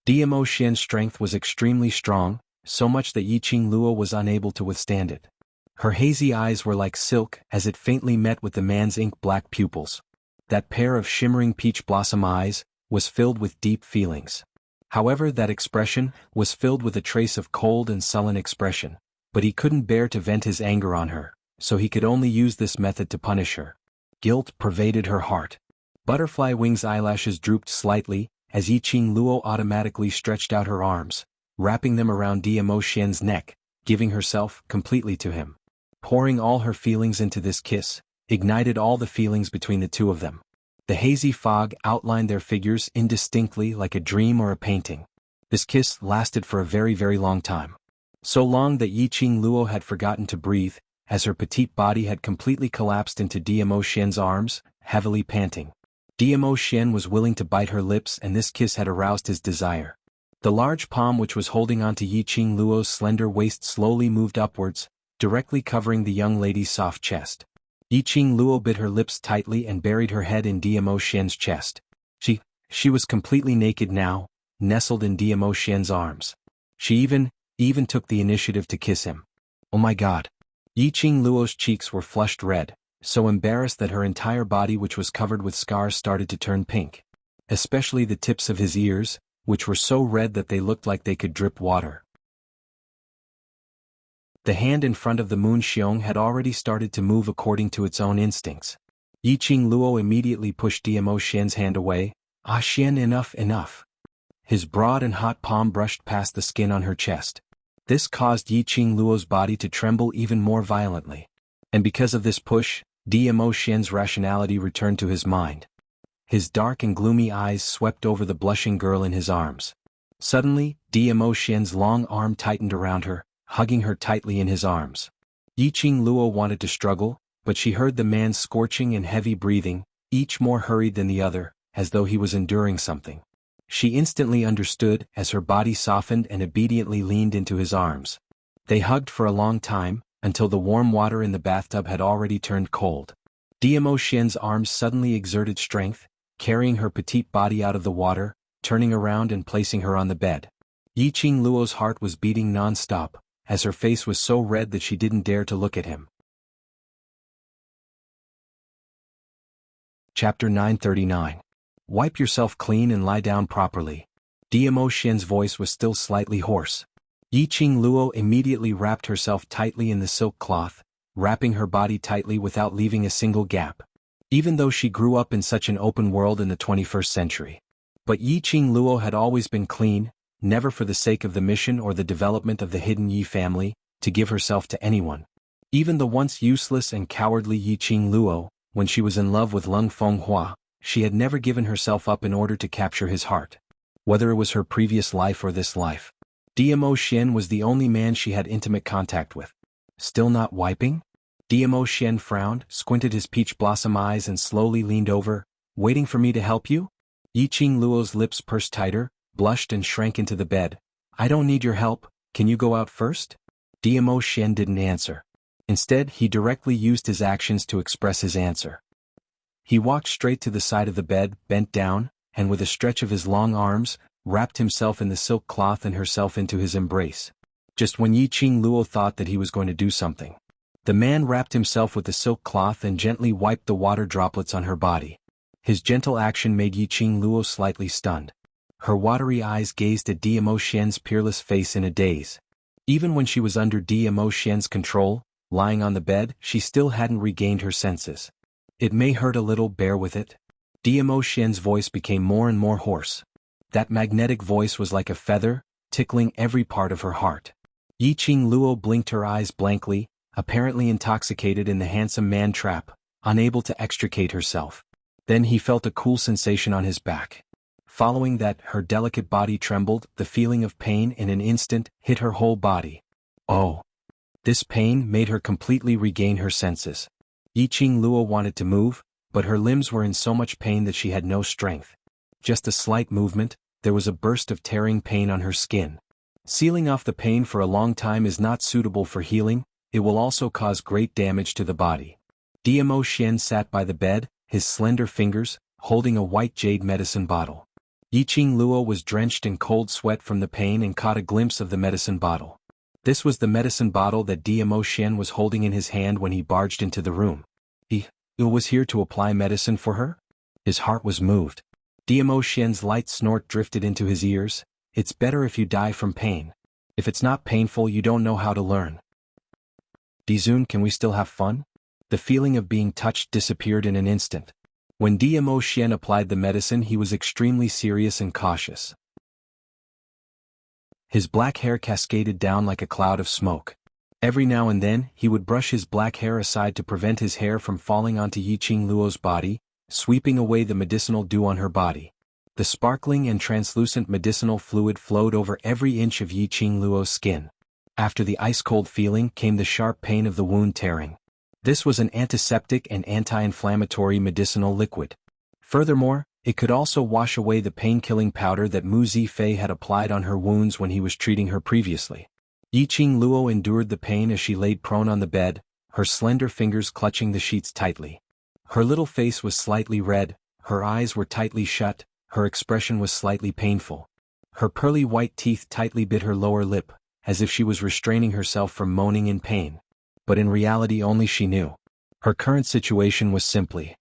Dmo Xian's strength was extremely strong, so much that Yiqing Luo was unable to withstand it. Her hazy eyes were like silk as it faintly met with the man's ink-black pupils. That pair of shimmering peach blossom eyes was filled with deep feelings. However, that expression was filled with a trace of cold and sullen expression, but he couldn't bear to vent his anger on her, so he could only use this method to punish her. Guilt pervaded her heart. Butterfly Wing's eyelashes drooped slightly, as Yiqing Luo automatically stretched out her arms, wrapping them around Dmo Xian's neck, giving herself completely to him. Pouring all her feelings into this kiss, ignited all the feelings between the two of them. The hazy fog outlined their figures indistinctly like a dream or a painting. This kiss lasted for a very, very long time. So long that Yiqing Luo had forgotten to breathe, as her petite body had completely collapsed into Dmo Xian's arms, heavily panting. Dmo Xian was willing to bite her lips, and this kiss had aroused his desire. The large palm which was holding onto Yiqing Luo's slender waist slowly moved upwards, directly covering the young lady's soft chest. Yiqing Luo bit her lips tightly and buried her head in Dmo Xian's chest. She was completely naked now, nestled in Dmo Xian's arms. She even took the initiative to kiss him. Oh my God! Yiqing Luo's cheeks were flushed red, so embarrassed that her entire body, which was covered with scars, started to turn pink. Especially the tips of his ears, which were so red that they looked like they could drip water. The hand in front of the moon Xiong had already started to move according to its own instincts. Yiqing Luo immediately pushed Dmo Xian's hand away. Ah Xian, enough. His broad and hot palm brushed past the skin on her chest. This caused Yiqing Luo's body to tremble even more violently. And because of this push, Dmo Xian's rationality returned to his mind. His dark and gloomy eyes swept over the blushing girl in his arms. Suddenly, Dmo Xian's long arm tightened around her, hugging her tightly in his arms. Yiqing Luo wanted to struggle, but she heard the man's scorching and heavy breathing, each more hurried than the other, as though he was enduring something. She instantly understood as her body softened and obediently leaned into his arms. They hugged for a long time, until the warm water in the bathtub had already turned cold. Dmo Xian's arms suddenly exerted strength, carrying her petite body out of the water, turning around and placing her on the bed. Yiqing Luo's heart was beating non-stop, as her face was so red that she didn't dare to look at him. Chapter 939. Wipe yourself clean and lie down properly. Dmo Xian's voice was still slightly hoarse. Yiqing Luo immediately wrapped herself tightly in the silk cloth, wrapping her body tightly without leaving a single gap. Even though she grew up in such an open world in the 21st century. But Yiqing Luo had always been clean, never for the sake of the mission or the development of the hidden Yi family, to give herself to anyone. Even the once useless and cowardly Yiqing Luo, when she was in love with Lung Fenghua, she had never given herself up in order to capture his heart. Whether it was her previous life or this life. Dmo Xian was the only man she had intimate contact with. Still not wiping? Dmo Xian frowned, squinted his peach blossom eyes and slowly leaned over. Waiting for me to help you? Yiqing Luo's lips pursed tighter, blushed and shrank into the bed. I don't need your help, can you go out first? Dmo Xian didn't answer. Instead, he directly used his actions to express his answer. He walked straight to the side of the bed, bent down, and with a stretch of his long arms, wrapped himself in the silk cloth and herself into his embrace. Just when Yiqing Luo thought that he was going to do something. The man wrapped himself with the silk cloth and gently wiped the water droplets on her body. His gentle action made Yiqing Luo slightly stunned. Her watery eyes gazed at Dmo Xian's peerless face in a daze. Even when she was under Dmo Xian's control, lying on the bed, she still hadn't regained her senses. It may hurt a little, bear with it. Dmo Xian's voice became more and more hoarse. That magnetic voice was like a feather, tickling every part of her heart. Yiqing Luo blinked her eyes blankly, apparently intoxicated in the handsome man trap, unable to extricate herself. Then he felt a cool sensation on his back. Following that, her delicate body trembled, the feeling of pain in an instant hit her whole body. Oh! This pain made her completely regain her senses. Yiqing Luo wanted to move, but her limbs were in so much pain that she had no strength. Just a slight movement, there was a burst of tearing pain on her skin. Sealing off the pain for a long time is not suitable for healing, it will also cause great damage to the body. Dmo Xian sat by the bed, his slender fingers, holding a white jade medicine bottle. Yiqing Luo was drenched in cold sweat from the pain and caught a glimpse of the medicine bottle. This was the medicine bottle that Dmo Xian was holding in his hand when he barged into the room. He was here to apply medicine for her? His heart was moved. Dmo Xian's light snort drifted into his ears. It's better if you die from pain. If it's not painful, you don't know how to learn. Dizun, can we still have fun? The feeling of being touched disappeared in an instant. When Dmo Xian applied the medicine, he was extremely serious and cautious. His black hair cascaded down like a cloud of smoke. Every now and then, he would brush his black hair aside to prevent his hair from falling onto Yiqing Luo's body, sweeping away the medicinal dew on her body. The sparkling and translucent medicinal fluid flowed over every inch of Yiqing Luo's skin. After the ice-cold feeling came the sharp pain of the wound tearing. This was an antiseptic and anti-inflammatory medicinal liquid. Furthermore, it could also wash away the pain-killing powder that Mu Zifei had applied on her wounds when he was treating her previously. Yiqing Luo endured the pain as she laid prone on the bed, her slender fingers clutching the sheets tightly. Her little face was slightly red, her eyes were tightly shut, her expression was slightly painful. Her pearly white teeth tightly bit her lower lip, as if she was restraining herself from moaning in pain. But in reality only she knew. Her current situation was simply.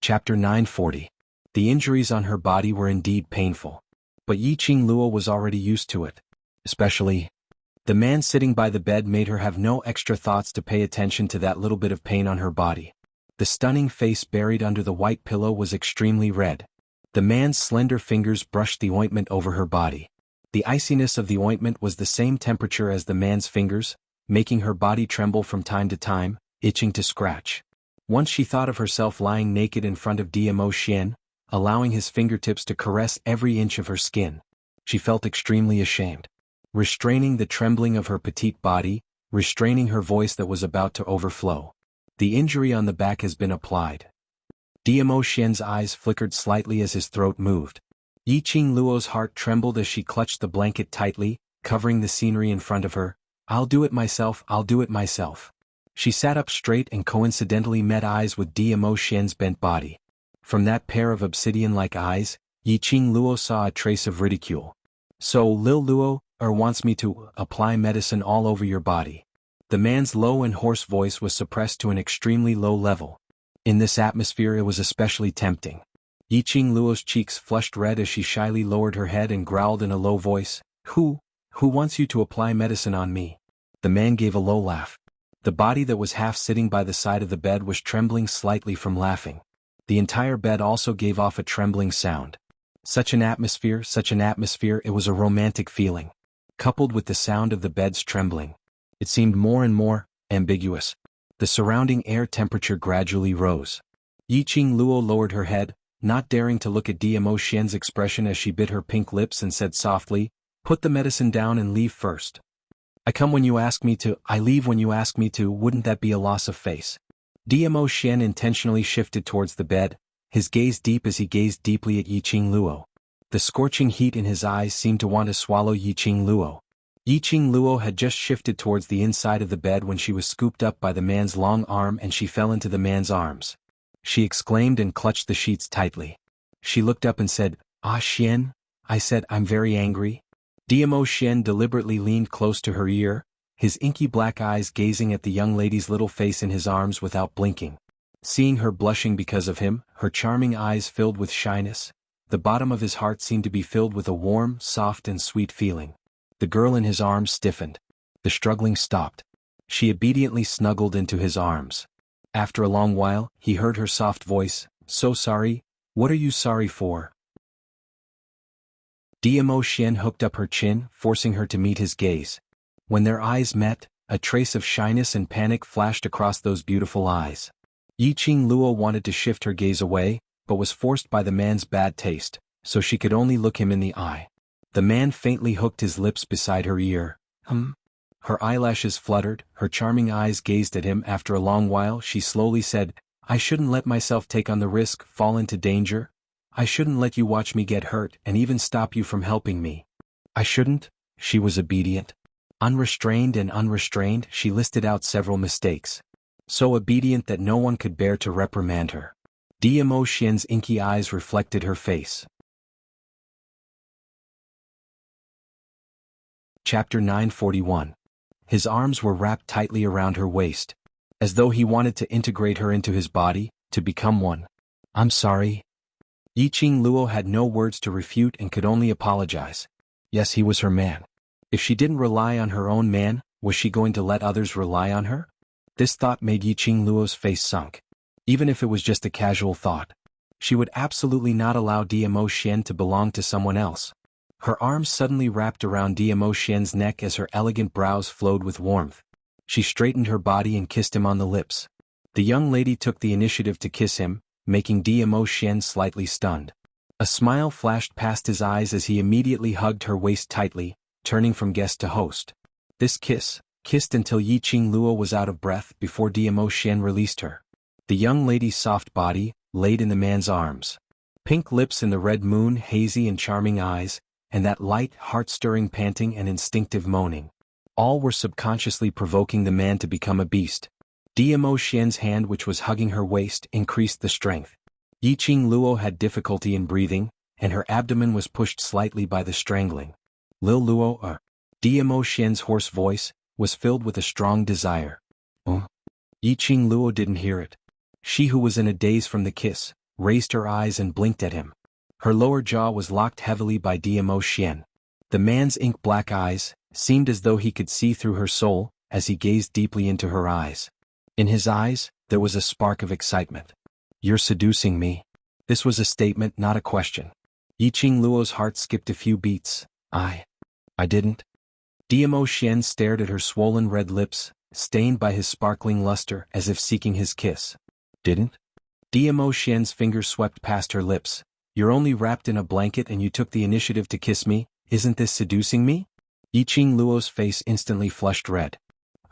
Chapter 940. The injuries on her body were indeed painful. But Yiqing Luo was already used to it. Especially, the man sitting by the bed made her have no extra thoughts to pay attention to that little bit of pain on her body. The stunning face buried under the white pillow was extremely red. The man's slender fingers brushed the ointment over her body. The iciness of the ointment was the same temperature as the man's fingers, making her body tremble from time to time, itching to scratch. Once she thought of herself lying naked in front of Dmo Xian, allowing his fingertips to caress every inch of her skin. She felt extremely ashamed. Restraining the trembling of her petite body, restraining her voice that was about to overflow. The injury on the back has been applied. Dmo Xian's eyes flickered slightly as his throat moved. Yiqing Luo's heart trembled as she clutched the blanket tightly, covering the scenery in front of her. I'll do it myself, I'll do it myself. She sat up straight and coincidentally met eyes with Dmo Xian's bent body. From that pair of obsidian-like eyes, Yiqing Luo saw a trace of ridicule. So Lil Luo wants me to apply medicine all over your body. The man's low and hoarse voice was suppressed to an extremely low level. In this atmosphere it was especially tempting. Yiqing Luo's cheeks flushed red as she shyly lowered her head and growled in a low voice, Who wants you to apply medicine on me? The man gave a low laugh. The body that was half sitting by the side of the bed was trembling slightly from laughing. The entire bed also gave off a trembling sound. Such an atmosphere, it was a romantic feeling. Coupled with the sound of the bed's trembling, it seemed more and more ambiguous. The surrounding air temperature gradually rose. Yiqing Luo lowered her head, not daring to look at Dmo Xian's expression as she bit her pink lips and said softly, Put the medicine down and leave first. I come when you ask me to, I leave when you ask me to, wouldn't that be a loss of face? Dmo Xian intentionally shifted towards the bed, his gaze deep as he gazed deeply at Yiqing Luo. The scorching heat in his eyes seemed to want to swallow Yiqing Luo. Yiqing Luo had just shifted towards the inside of the bed when she was scooped up by the man's long arm and she fell into the man's arms. She exclaimed and clutched the sheets tightly. She looked up and said, Ah Xian? I said, I'm very angry. Dmo Xian deliberately leaned close to her ear, his inky black eyes gazing at the young lady's little face in his arms without blinking. Seeing her blushing because of him, her charming eyes filled with shyness, the bottom of his heart seemed to be filled with a warm, soft and sweet feeling. The girl in his arms stiffened. The struggling stopped. She obediently snuggled into his arms. After a long while, he heard her soft voice, So sorry, what are you sorry for? Dmo Xian hooked up her chin, forcing her to meet his gaze. When their eyes met, a trace of shyness and panic flashed across those beautiful eyes. Yiqing Luo wanted to shift her gaze away, but was forced by the man's bad taste, so she could only look him in the eye. The man faintly hooked his lips beside her ear. Her eyelashes fluttered, her charming eyes gazed at him. After a long while she slowly said, I shouldn't let myself take on the risk, fall into danger. I shouldn't let you watch me get hurt and even stop you from helping me. I shouldn't? She was obedient. Unrestrained, she listed out several mistakes. So obedient that no one could bear to reprimand her. Dmo Xian's inky eyes reflected her face. Chapter 941. His arms were wrapped tightly around her waist, as though he wanted to integrate her into his body, to become one. I'm sorry. Yiqing Luo had no words to refute and could only apologize. Yes, he was her man. If she didn't rely on her own man, was she going to let others rely on her? This thought made Yiqing Luo's face sunk. Even if it was just a casual thought. She would absolutely not allow Dmo Xian to belong to someone else. Her arms suddenly wrapped around Dmo Xian's neck as her elegant brows flowed with warmth. She straightened her body and kissed him on the lips. The young lady took the initiative to kiss him, making Dmo Xian slightly stunned. A smile flashed past his eyes as he immediately hugged her waist tightly, turning from guest to host. This kissed until Yiqing Luo was out of breath before Dmo Xian released her. The young lady's soft body, laid in the man's arms. Pink lips in the red moon, hazy and charming eyes, and that light, heart-stirring panting and instinctive moaning. All were subconsciously provoking the man to become a beast. Dmo Xian's hand, which was hugging her waist, increased the strength. Yiqing Luo had difficulty in breathing, and her abdomen was pushed slightly by the strangling. Lil Luo, Dmo Xian's hoarse voice, was filled with a strong desire. Yiqing Luo didn't hear it. She, who was in a daze from the kiss, raised her eyes and blinked at him. Her lower jaw was locked heavily by Dmo Xian. The man's ink-black eyes seemed as though he could see through her soul as he gazed deeply into her eyes. In his eyes, there was a spark of excitement. You're seducing me. This was a statement, not a question. Yiqing Luo's heart skipped a few beats. I didn't. Dmo Xian stared at her swollen red lips, stained by his sparkling luster as if seeking his kiss. Didn't? Dmo Xian's fingers swept past her lips. You're only wrapped in a blanket and you took the initiative to kiss me, isn't this seducing me? Yiqing Luo's face instantly flushed red.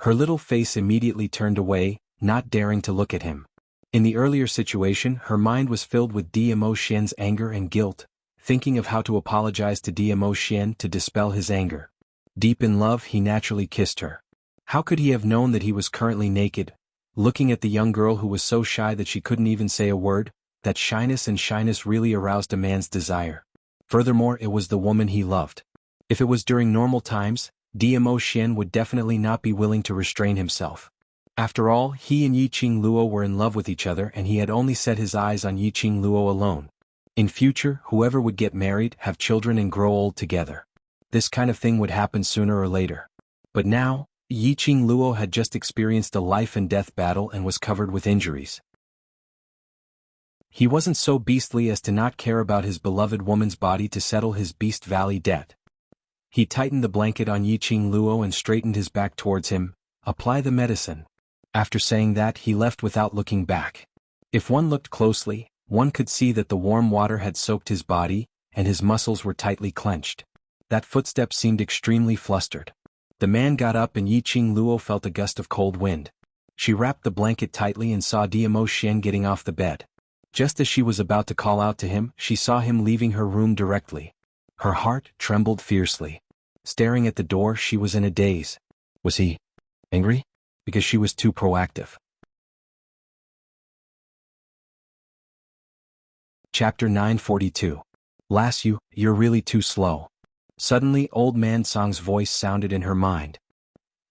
Her little face immediately turned away, not daring to look at him. In the earlier situation, her mind was filled with Dmo Xian's anger and guilt, thinking of how to apologize to Dmo Xian to dispel his anger. Deep in love, he naturally kissed her. How could he have known that he was currently naked, looking at the young girl who was so shy that she couldn't even say a word? That shyness really aroused a man's desire. Furthermore, it was the woman he loved. If it was during normal times, Dmo Xian would definitely not be willing to restrain himself. After all, he and Yiqing Luo were in love with each other and he had only set his eyes on Yiqing Luo alone. In future, whoever would get married, have children and grow old together. This kind of thing would happen sooner or later. But now, Yiqing Luo had just experienced a life and death battle and was covered with injuries. He wasn't so beastly as to not care about his beloved woman's body to settle his Beast Valley debt. He tightened the blanket on Yiqing Luo and straightened his back towards him. Apply the medicine. After saying that, he left without looking back. If one looked closely, one could see that the warm water had soaked his body, and his muscles were tightly clenched. That footstep seemed extremely flustered. The man got up and Yiqing Luo felt a gust of cold wind. She wrapped the blanket tightly and saw Dmo Xian getting off the bed. Just as she was about to call out to him, she saw him leaving her room directly. Her heart trembled fiercely. Staring at the door, she was in a daze. Was he angry? Because she was too proactive. Chapter 942. Lass, you're really too slow. Suddenly, old man Song's voice sounded in her mind.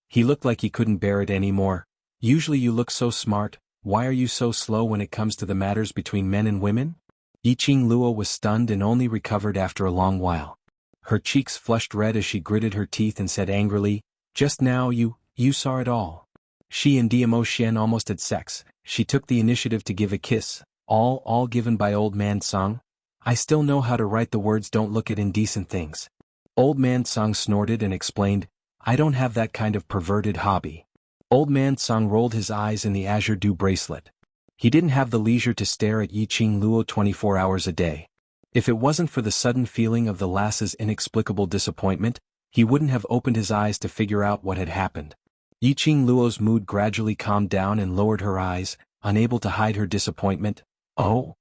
He looked like he couldn't bear it anymore. Usually you look so smart. Why are you so slow when it comes to the matters between men and women? Yiqing Luo was stunned and only recovered after a long while. Her cheeks flushed red as she gritted her teeth and said angrily, just now you saw it all. She and Dmo Xian almost had sex. She took the initiative to give a kiss, all given by old man Song. I still know how to write the words don't look at indecent things. Old man Song snorted and explained, I don't have that kind of perverted hobby. Old man Song rolled his eyes in the azure dew bracelet. He didn't have the leisure to stare at Yiqing Luo 24 hours a day. If it wasn't for the sudden feeling of the lass's inexplicable disappointment, he wouldn't have opened his eyes to figure out what had happened. Yiqing Luo's mood gradually calmed down and lowered her eyes, unable to hide her disappointment. Oh?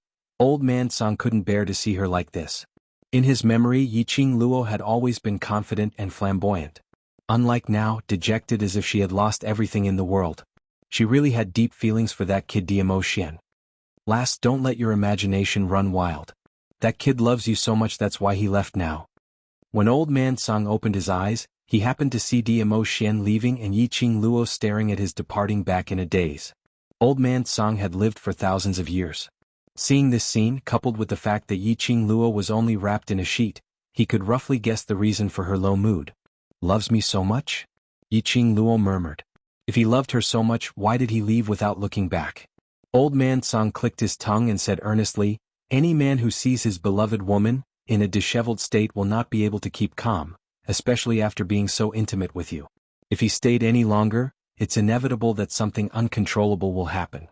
Old man Song couldn't bear to see her like this. In his memory, Yiqing Luo had always been confident and flamboyant. Unlike now, dejected as if she had lost everything in the world. She really had deep feelings for that kid Diamo Xian. Last, don't let your imagination run wild. That kid loves you so much, that's why he left now. When old man Song opened his eyes, he happened to see Diamo Xian leaving and Yiqing Luo staring at his departing back in a daze. Old man Song had lived for thousands of years. Seeing this scene, coupled with the fact that Yiqing Luo was only wrapped in a sheet, he could roughly guess the reason for her low mood. Loves me so much? Yiqing Luo murmured. If he loved her so much, why did he leave without looking back? Old man Song clicked his tongue and said earnestly, any man who sees his beloved woman in a disheveled state will not be able to keep calm, especially after being so intimate with you. If he stayed any longer, it's inevitable that something uncontrollable will happen.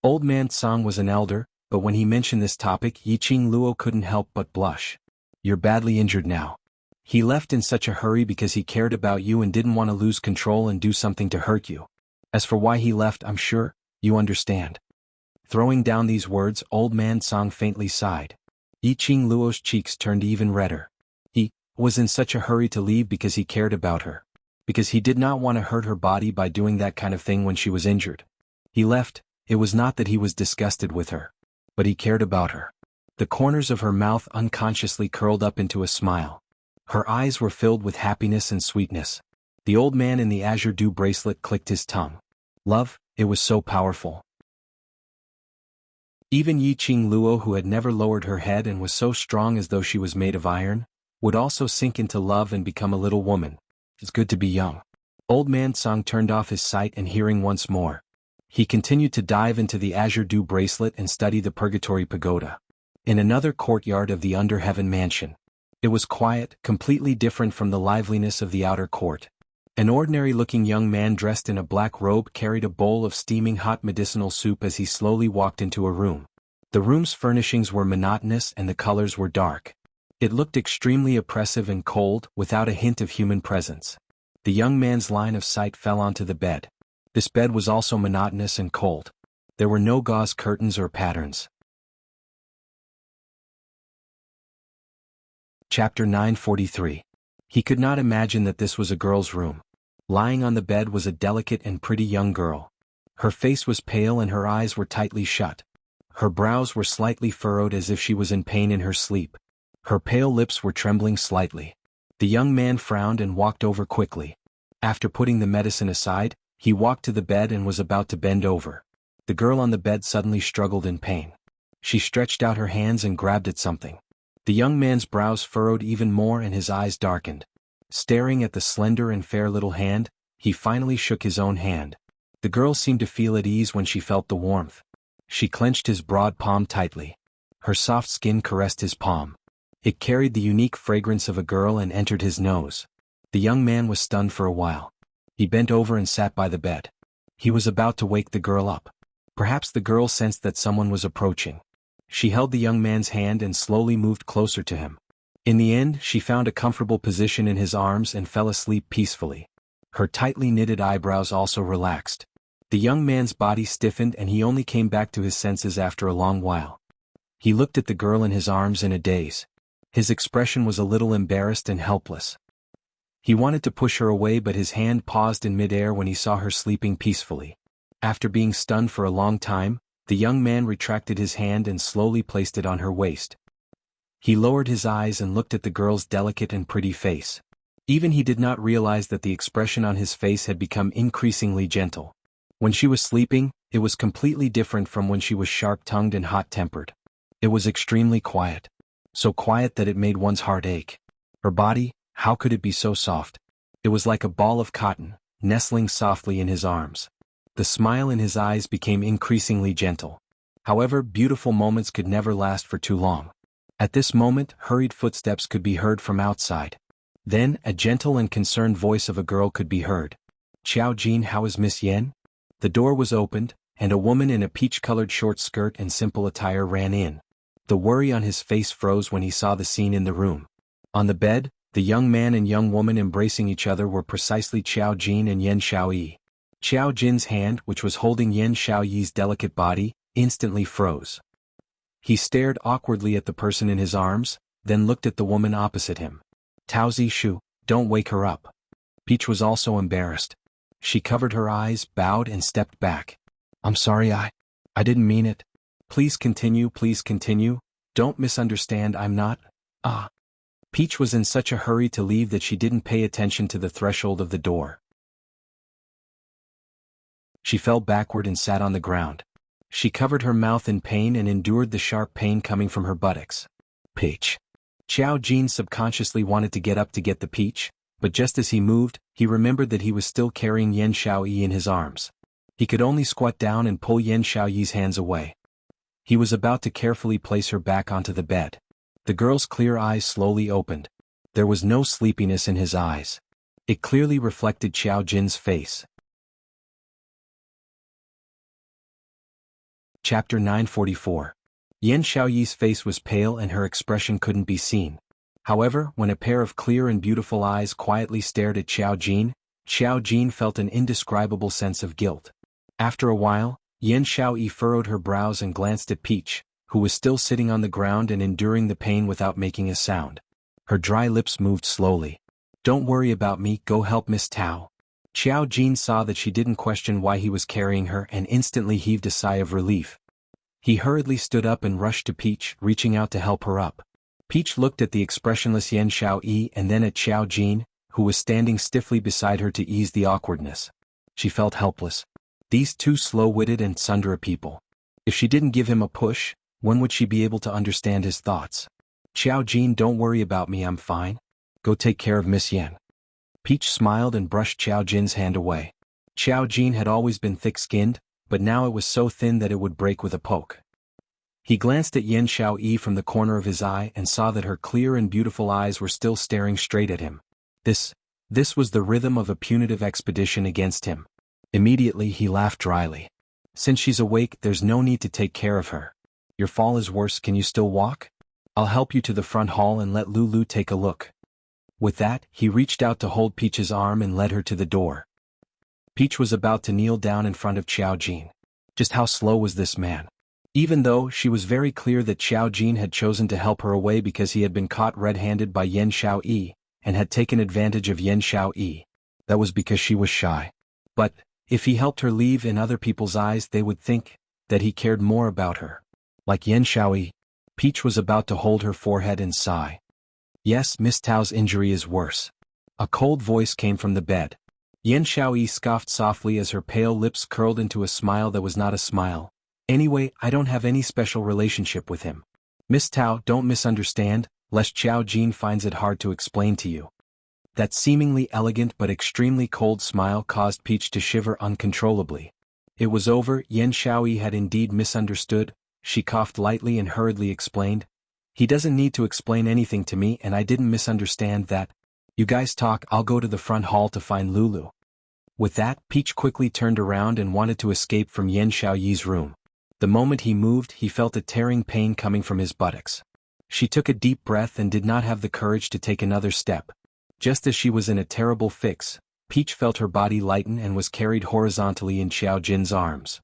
Old man Song was an elder, but when he mentioned this topic, Yiqing Luo couldn't help but blush. You're badly injured now. He left in such a hurry because he cared about you and didn't want to lose control and do something to hurt you. As for why he left, I'm sure you understand. Throwing down these words, old man Song faintly sighed. Yiqing Luo's cheeks turned even redder. He was in such a hurry to leave because he cared about her. Because he did not want to hurt her body by doing that kind of thing when she was injured. He left, it was not that he was disgusted with her. But he cared about her. The corners of her mouth unconsciously curled up into a smile. Her eyes were filled with happiness and sweetness. The old man in the azure dew bracelet clicked his tongue. Love, it was so powerful. Even Yiqing Luo, who had never lowered her head and was so strong as though she was made of iron, would also sink into love and become a little woman. It's good to be young. Old man Song turned off his sight and hearing once more. He continued to dive into the azure dew bracelet and study the Purgatory Pagoda. In another courtyard of the Under Heaven Mansion. It was quiet, completely different from the liveliness of the outer court. An ordinary-looking young man dressed in a black robe carried a bowl of steaming hot medicinal soup as he slowly walked into a room. The room's furnishings were monotonous and the colors were dark. It looked extremely oppressive and cold, without a hint of human presence. The young man's line of sight fell onto the bed. This bed was also monotonous and cold. There were no gauze curtains or patterns. Chapter 943. He could not imagine that this was a girl's room. Lying on the bed was a delicate and pretty young girl. Her face was pale and her eyes were tightly shut. Her brows were slightly furrowed as if she was in pain in her sleep. Her pale lips were trembling slightly. The young man frowned and walked over quickly. After putting the medicine aside, he walked to the bed and was about to bend over. The girl on the bed suddenly struggled in pain. She stretched out her hands and grabbed at something. The young man's brows furrowed even more and his eyes darkened. Staring at the slender and fair little hand, he finally shook his own hand. The girl seemed to feel at ease when she felt the warmth. She clenched his broad palm tightly. Her soft skin caressed his palm. It carried the unique fragrance of a girl and entered his nose. The young man was stunned for a while. He bent over and sat by the bed. He was about to wake the girl up. Perhaps the girl sensed that someone was approaching. She held the young man's hand and slowly moved closer to him. In the end, she found a comfortable position in his arms and fell asleep peacefully. Her tightly knitted eyebrows also relaxed. The young man's body stiffened and he only came back to his senses after a long while. He looked at the girl in his arms in a daze. His expression was a little embarrassed and helpless. He wanted to push her away, but his hand paused in midair when he saw her sleeping peacefully. After being stunned for a long time, the young man retracted his hand and slowly placed it on her waist. He lowered his eyes and looked at the girl's delicate and pretty face. Even he did not realize that the expression on his face had become increasingly gentle. When she was sleeping, it was completely different from when she was sharp-tongued and hot-tempered. It was extremely quiet. So quiet that it made one's heart ache. Her body, how could it be so soft? It was like a ball of cotton, nestling softly in his arms. The smile in his eyes became increasingly gentle. However, beautiful moments could never last for too long. At this moment, hurried footsteps could be heard from outside. Then, a gentle and concerned voice of a girl could be heard. "Xiao Jin, how is Miss Yen?" The door was opened, and a woman in a peach-colored short skirt and simple attire ran in. The worry on his face froze when he saw the scene in the room. On the bed, the young man and young woman embracing each other were precisely Xiao Jin and Yen Xiaoyi. Xiao Jin's hand, which was holding Yen Xiaoyi's delicate body, instantly froze. He stared awkwardly at the person in his arms, then looked at the woman opposite him. Tao Shu, don't wake her up. Peach was also embarrassed. She covered her eyes, bowed and stepped back. I'm sorry, I didn't mean it. Please continue, don't misunderstand, I'm not. Peach was in such a hurry to leave that she didn't pay attention to the threshold of the door. She fell backward and sat on the ground. She covered her mouth in pain and endured the sharp pain coming from her buttocks. Peach. Xiao Jin subconsciously wanted to get up to get the peach, but just as he moved, he remembered that he was still carrying Yan Xiaoyi in his arms. He could only squat down and pull Yan Xiaoyi's hands away. He was about to carefully place her back onto the bed. The girl's clear eyes slowly opened. There was no sleepiness in his eyes. It clearly reflected Xiao Jin's face. Chapter 944. Yan Xiaoyi's face was pale and her expression couldn't be seen. However, when a pair of clear and beautiful eyes quietly stared at Xiao Jin felt an indescribable sense of guilt. After a while, Yan Xiaoyi furrowed her brows and glanced at Peach, who was still sitting on the ground and enduring the pain without making a sound. Her dry lips moved slowly. Don't worry about me, go help Miss Tao. Xiao Jin saw that she didn't question why he was carrying her and instantly heaved a sigh of relief. He hurriedly stood up and rushed to Peach, reaching out to help her up. Peach looked at the expressionless Yan Xiaoyi and then at Xiao Jin, who was standing stiffly beside her to ease the awkwardness. She felt helpless. These two slow-witted and tsundere people. If she didn't give him a push, when would she be able to understand his thoughts? Xiao Jin, don't worry about me, I'm fine. Go take care of Miss Yan. Peach smiled and brushed Xiao Jin's hand away. Xiao Jin had always been thick-skinned, but now it was so thin that it would break with a poke. He glanced at Yan Xiaoyi from the corner of his eye and saw that her clear and beautiful eyes were still staring straight at him. This was the rhythm of a punitive expedition against him. Immediately he laughed dryly. Since she's awake, there's no need to take care of her. Your fall is worse, can you still walk? I'll help you to the front hall and let Lulu take a look. With that, he reached out to hold Peach's arm and led her to the door. Peach was about to kneel down in front of Xiao Jin. Just how slow was this man? Even though she was very clear that Xiao Jin had chosen to help her away because he had been caught red-handed by Yan Xiaoyi, and had taken advantage of Yan Xiaoyi. That was because she was shy. But, if he helped her leave, in other people's eyes they would think that he cared more about her. Like Yan Xiaoyi, Peach was about to hold her forehead and sigh. Yes, Miss Tao's injury is worse. A cold voice came from the bed. Yan Xiaoyi scoffed softly as her pale lips curled into a smile that was not a smile. Anyway, I don't have any special relationship with him. Miss Tao, don't misunderstand, lest Xiao Jin finds it hard to explain to you. That seemingly elegant but extremely cold smile caused Peach to shiver uncontrollably. It was over, Yan Xiaoyi had indeed misunderstood. She coughed lightly and hurriedly explained. He doesn't need to explain anything to me, and I didn't misunderstand that. You guys talk, I'll go to the front hall to find Lulu. With that, Peach quickly turned around and wanted to escape from Yan Xiaoyi's room. The moment he moved, he felt a tearing pain coming from his buttocks. She took a deep breath and did not have the courage to take another step. Just as she was in a terrible fix, Peach felt her body lighten and was carried horizontally in Xiao Jin's arms.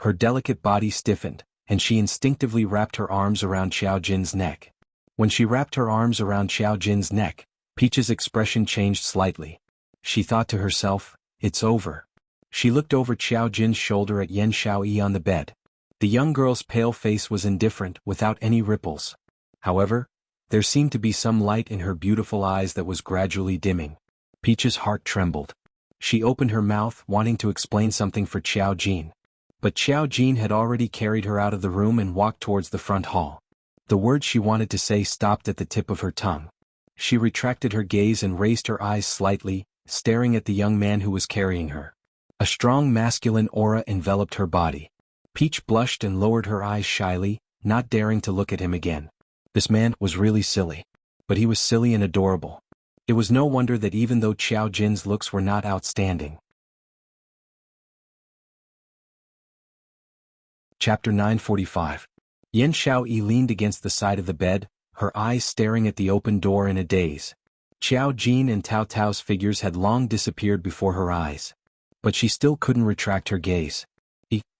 Her delicate body stiffened, and she instinctively wrapped her arms around Xiao Jin's neck. When she wrapped her arms around Xiao Jin's neck, Peach's expression changed slightly. She thought to herself, it's over. She looked over Xiao Jin's shoulder at Yan Xiaoyi on the bed. The young girl's pale face was indifferent, without any ripples. However, there seemed to be some light in her beautiful eyes that was gradually dimming. Peach's heart trembled. She opened her mouth, wanting to explain something for Xiao Jin. But Xiao Jin had already carried her out of the room and walked towards the front hall. The words she wanted to say stopped at the tip of her tongue. She retracted her gaze and raised her eyes slightly, staring at the young man who was carrying her. A strong masculine aura enveloped her body. Peach blushed and lowered her eyes shyly, not daring to look at him again. This man was really silly. But he was silly and adorable. It was no wonder that even though Xiao Jin's looks were not outstanding. Chapter 945. Yan Xiaoyi leaned against the side of the bed, her eyes staring at the open door in a daze. Xiao Jin and Tao Tao's figures had long disappeared before her eyes. But she still couldn't retract her gaze.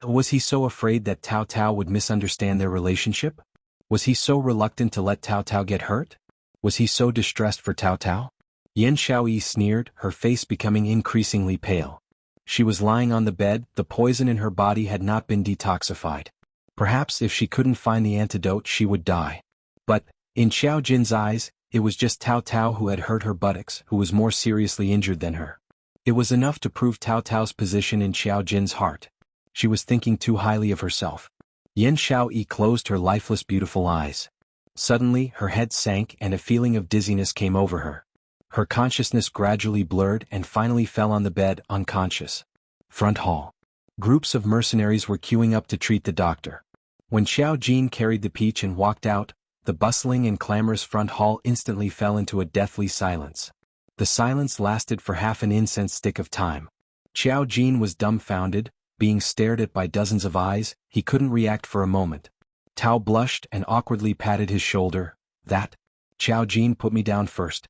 Was he so afraid that Tao Tao would misunderstand their relationship? Was he so reluctant to let Tao Tao get hurt? Was he so distressed for Tao Tao? Yan Xiaoyi sneered, her face becoming increasingly pale. She was lying on the bed, the poison in her body had not been detoxified. Perhaps if she couldn't find the antidote she would die. But, in Xiao Jin's eyes, it was just Tao Tao who had hurt her buttocks, who was more seriously injured than her. It was enough to prove Tao Tao's position in Xiao Jin's heart. She was thinking too highly of herself. Yan Xiaoyi closed her lifeless beautiful eyes. Suddenly, her head sank and a feeling of dizziness came over her. Her consciousness gradually blurred and finally fell on the bed, unconscious. Front hall. Groups of mercenaries were queuing up to treat the doctor. When Xiao Jin carried the peach and walked out, the bustling and clamorous front hall instantly fell into a deathly silence. The silence lasted for half an incense stick of time. Xiao Jin was dumbfounded, being stared at by dozens of eyes. He couldn't react for a moment. Tao blushed and awkwardly patted his shoulder. That? Xiao Jin put me down first.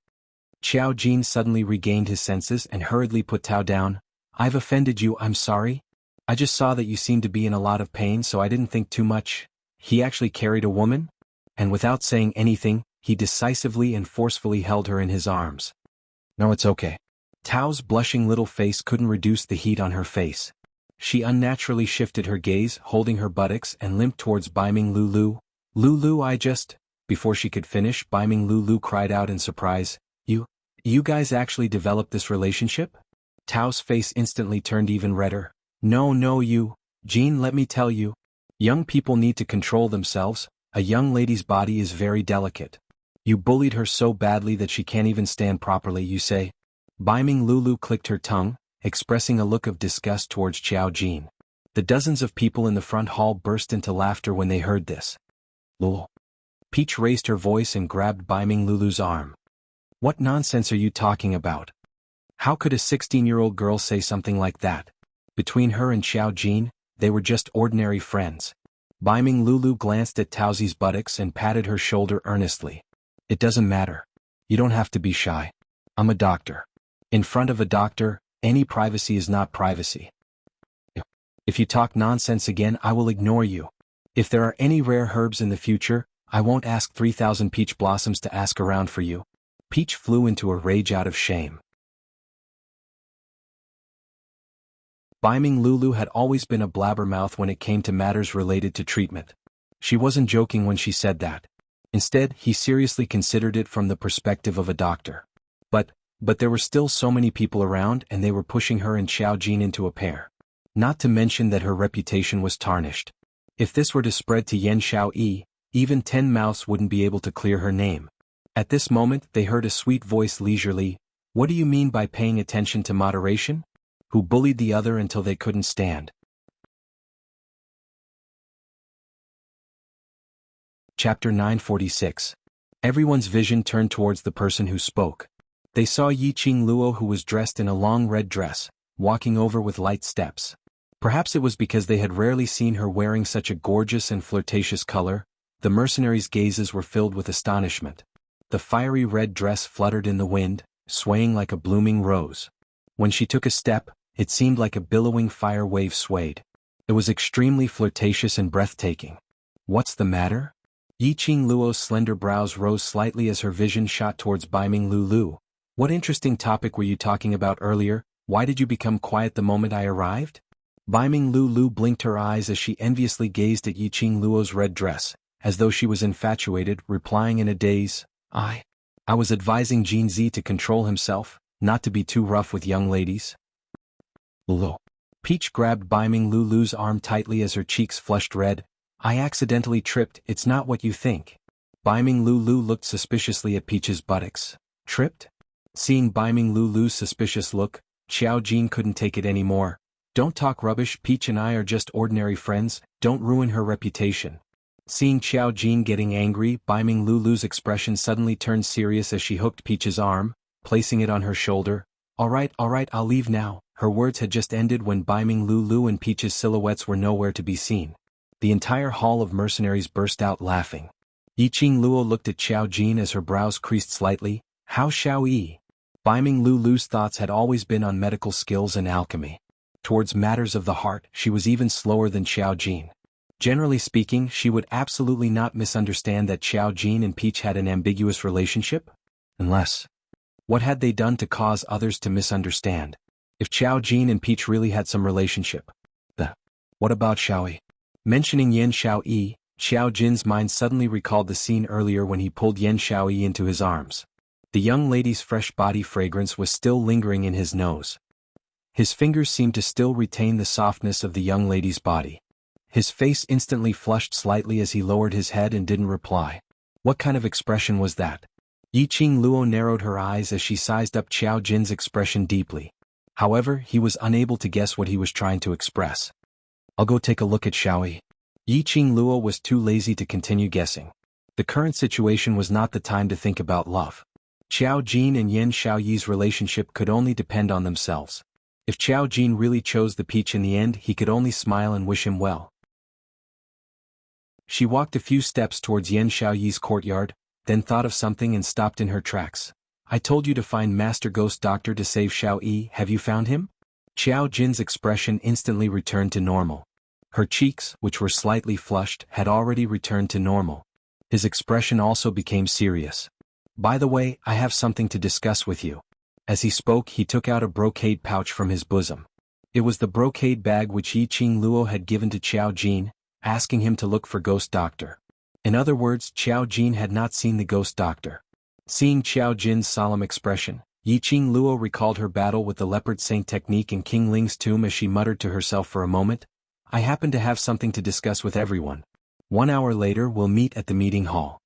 Xiao Jin suddenly regained his senses and hurriedly put Tao down. I've offended you, I'm sorry. I just saw that you seemed to be in a lot of pain, so I didn't think too much. He actually carried a woman? And without saying anything, he decisively and forcefully held her in his arms. No, it's okay. Tao's blushing little face couldn't reduce the heat on her face. She unnaturally shifted her gaze, holding her buttocks, and limped towards Baiming Lulu. Lulu, Before she could finish, Baiming Lulu cried out in surprise. You guys actually developed this relationship? Tao's face instantly turned even redder. No, Jean, let me tell you. Young people need to control themselves. A young lady's body is very delicate. You bullied her so badly that she can't even stand properly, you say? Baiming Lulu clicked her tongue, expressing a look of disgust towards Xiao Jin. The dozens of people in the front hall burst into laughter when they heard this. Lul. Peach raised her voice and grabbed Baiming Lulu's arm. What nonsense are you talking about? How could a 16-year-old girl say something like that? Between her and Xiao Jin, they were just ordinary friends. Baiming Lulu glanced at Taozi's buttocks and patted her shoulder earnestly. It doesn't matter. You don't have to be shy. I'm a doctor. In front of a doctor, any privacy is not privacy. If you talk nonsense again, I will ignore you. If there are any rare herbs in the future, I won't ask 3,000 peach blossoms to ask around for you. Peach flew into a rage out of shame. Baiming Lulu had always been a blabbermouth when it came to matters related to treatment. She wasn't joking when she said that. Instead, he seriously considered it from the perspective of a doctor. But there were still so many people around and they were pushing her and Xiao Jin into a pair. Not to mention that her reputation was tarnished. If this were to spread to Yan Xiaoyi, even 10 mouths wouldn't be able to clear her name. At this moment they heard a sweet voice leisurely. What do you mean by paying attention to moderation? Who bullied the other until they couldn't stand? Chapter 946. Everyone's vision turned towards the person who spoke. They saw Yiqing Luo, who was dressed in a long red dress, walking over with light steps. Perhaps it was because they had rarely seen her wearing such a gorgeous and flirtatious color. The mercenaries' gazes were filled with astonishment. The fiery red dress fluttered in the wind, swaying like a blooming rose. When she took a step, it seemed like a billowing fire wave swayed. It was extremely flirtatious and breathtaking. What's the matter? Yiqing Luo's slender brows rose slightly as her vision shot towards Baiming Lulu. What interesting topic were you talking about earlier? Why did you become quiet the moment I arrived? Baiming Lulu blinked her eyes as she enviously gazed at Yiqing Luo's red dress, as though she was infatuated, replying in a daze, I was advising Jin Zi to control himself, not to be too rough with young ladies. Lulu. Peach grabbed Baiming Lulu's arm tightly as her cheeks flushed red. I accidentally tripped, it's not what you think. Baiming Lulu looked suspiciously at Peach's buttocks. Tripped? Seeing Baiming Lulu's suspicious look, Xiao Jin couldn't take it anymore. Don't talk rubbish, Peach and I are just ordinary friends, don't ruin her reputation. Seeing Xiao Jin getting angry, Baiming Lulu's expression suddenly turned serious as she hooked Peach's arm, placing it on her shoulder. Alright, I'll leave now. Her words had just ended when Baiming Lulu and Peach's silhouettes were nowhere to be seen. The entire hall of mercenaries burst out laughing. Yiqing Luo looked at Xiao Jin as her brows creased slightly. How Xiao Yi? Baiming Lulu's thoughts had always been on medical skills and alchemy. Towards matters of the heart, she was even slower than Xiao Jin. Generally speaking, she would absolutely not misunderstand that Xiao Jin and Peach had an ambiguous relationship. Unless, what had they done to cause others to misunderstand? If Xiao Jin and Peach really had some relationship. What about Xiaoyi? Mentioning Yan Xiaoyi, Xiao Jin's mind suddenly recalled the scene earlier when he pulled Yan Xiaoyi into his arms. The young lady's fresh body fragrance was still lingering in his nose. His fingers seemed to still retain the softness of the young lady's body. His face instantly flushed slightly as he lowered his head and didn't reply. What kind of expression was that? Yiqing Luo narrowed her eyes as she sized up Xiao Jin's expression deeply. However, he was unable to guess what he was trying to express. I'll go take a look at Xiaoyi. Yiqing Luo was too lazy to continue guessing. The current situation was not the time to think about love. Xiao Jin and Yan Xiaoyi's relationship could only depend on themselves. If Xiao Jin really chose the Peach in the end, he could only smile and wish him well. She walked a few steps towards Yan Xiaoyi's courtyard, then thought of something and stopped in her tracks. I told you to find Master Ghost Doctor to save Xiaoyi, have you found him? Xiao Jin's expression instantly returned to normal. Her cheeks, which were slightly flushed, had already returned to normal. His expression also became serious. By the way, I have something to discuss with you. As he spoke, he took out a brocade pouch from his bosom. It was the brocade bag which Yiqing Luo had given to Xiao Jin, asking him to look for Ghost Doctor. In other words, Xiao Jin had not seen the Ghost Doctor. Seeing Xiao Jin's solemn expression, Yiqing Luo recalled her battle with the Leopard Saint technique in King Ling's tomb as she muttered to herself for a moment, I happen to have something to discuss with everyone. 1 hour later we'll meet at the meeting hall.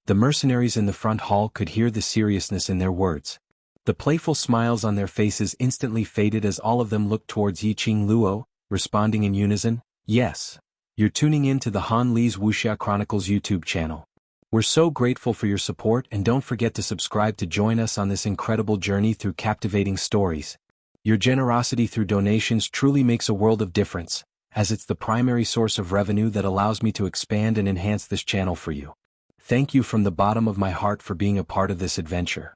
The mercenaries in the front hall could hear the seriousness in their words. The playful smiles on their faces instantly faded as all of them looked towards Yiqing Luo, responding in unison, yes. You're tuning in to the Han Li's Wuxia Chronicles YouTube channel. We're so grateful for your support and don't forget to subscribe to join us on this incredible journey through captivating stories. Your generosity through donations truly makes a world of difference, as it's the primary source of revenue that allows me to expand and enhance this channel for you. Thank you from the bottom of my heart for being a part of this adventure.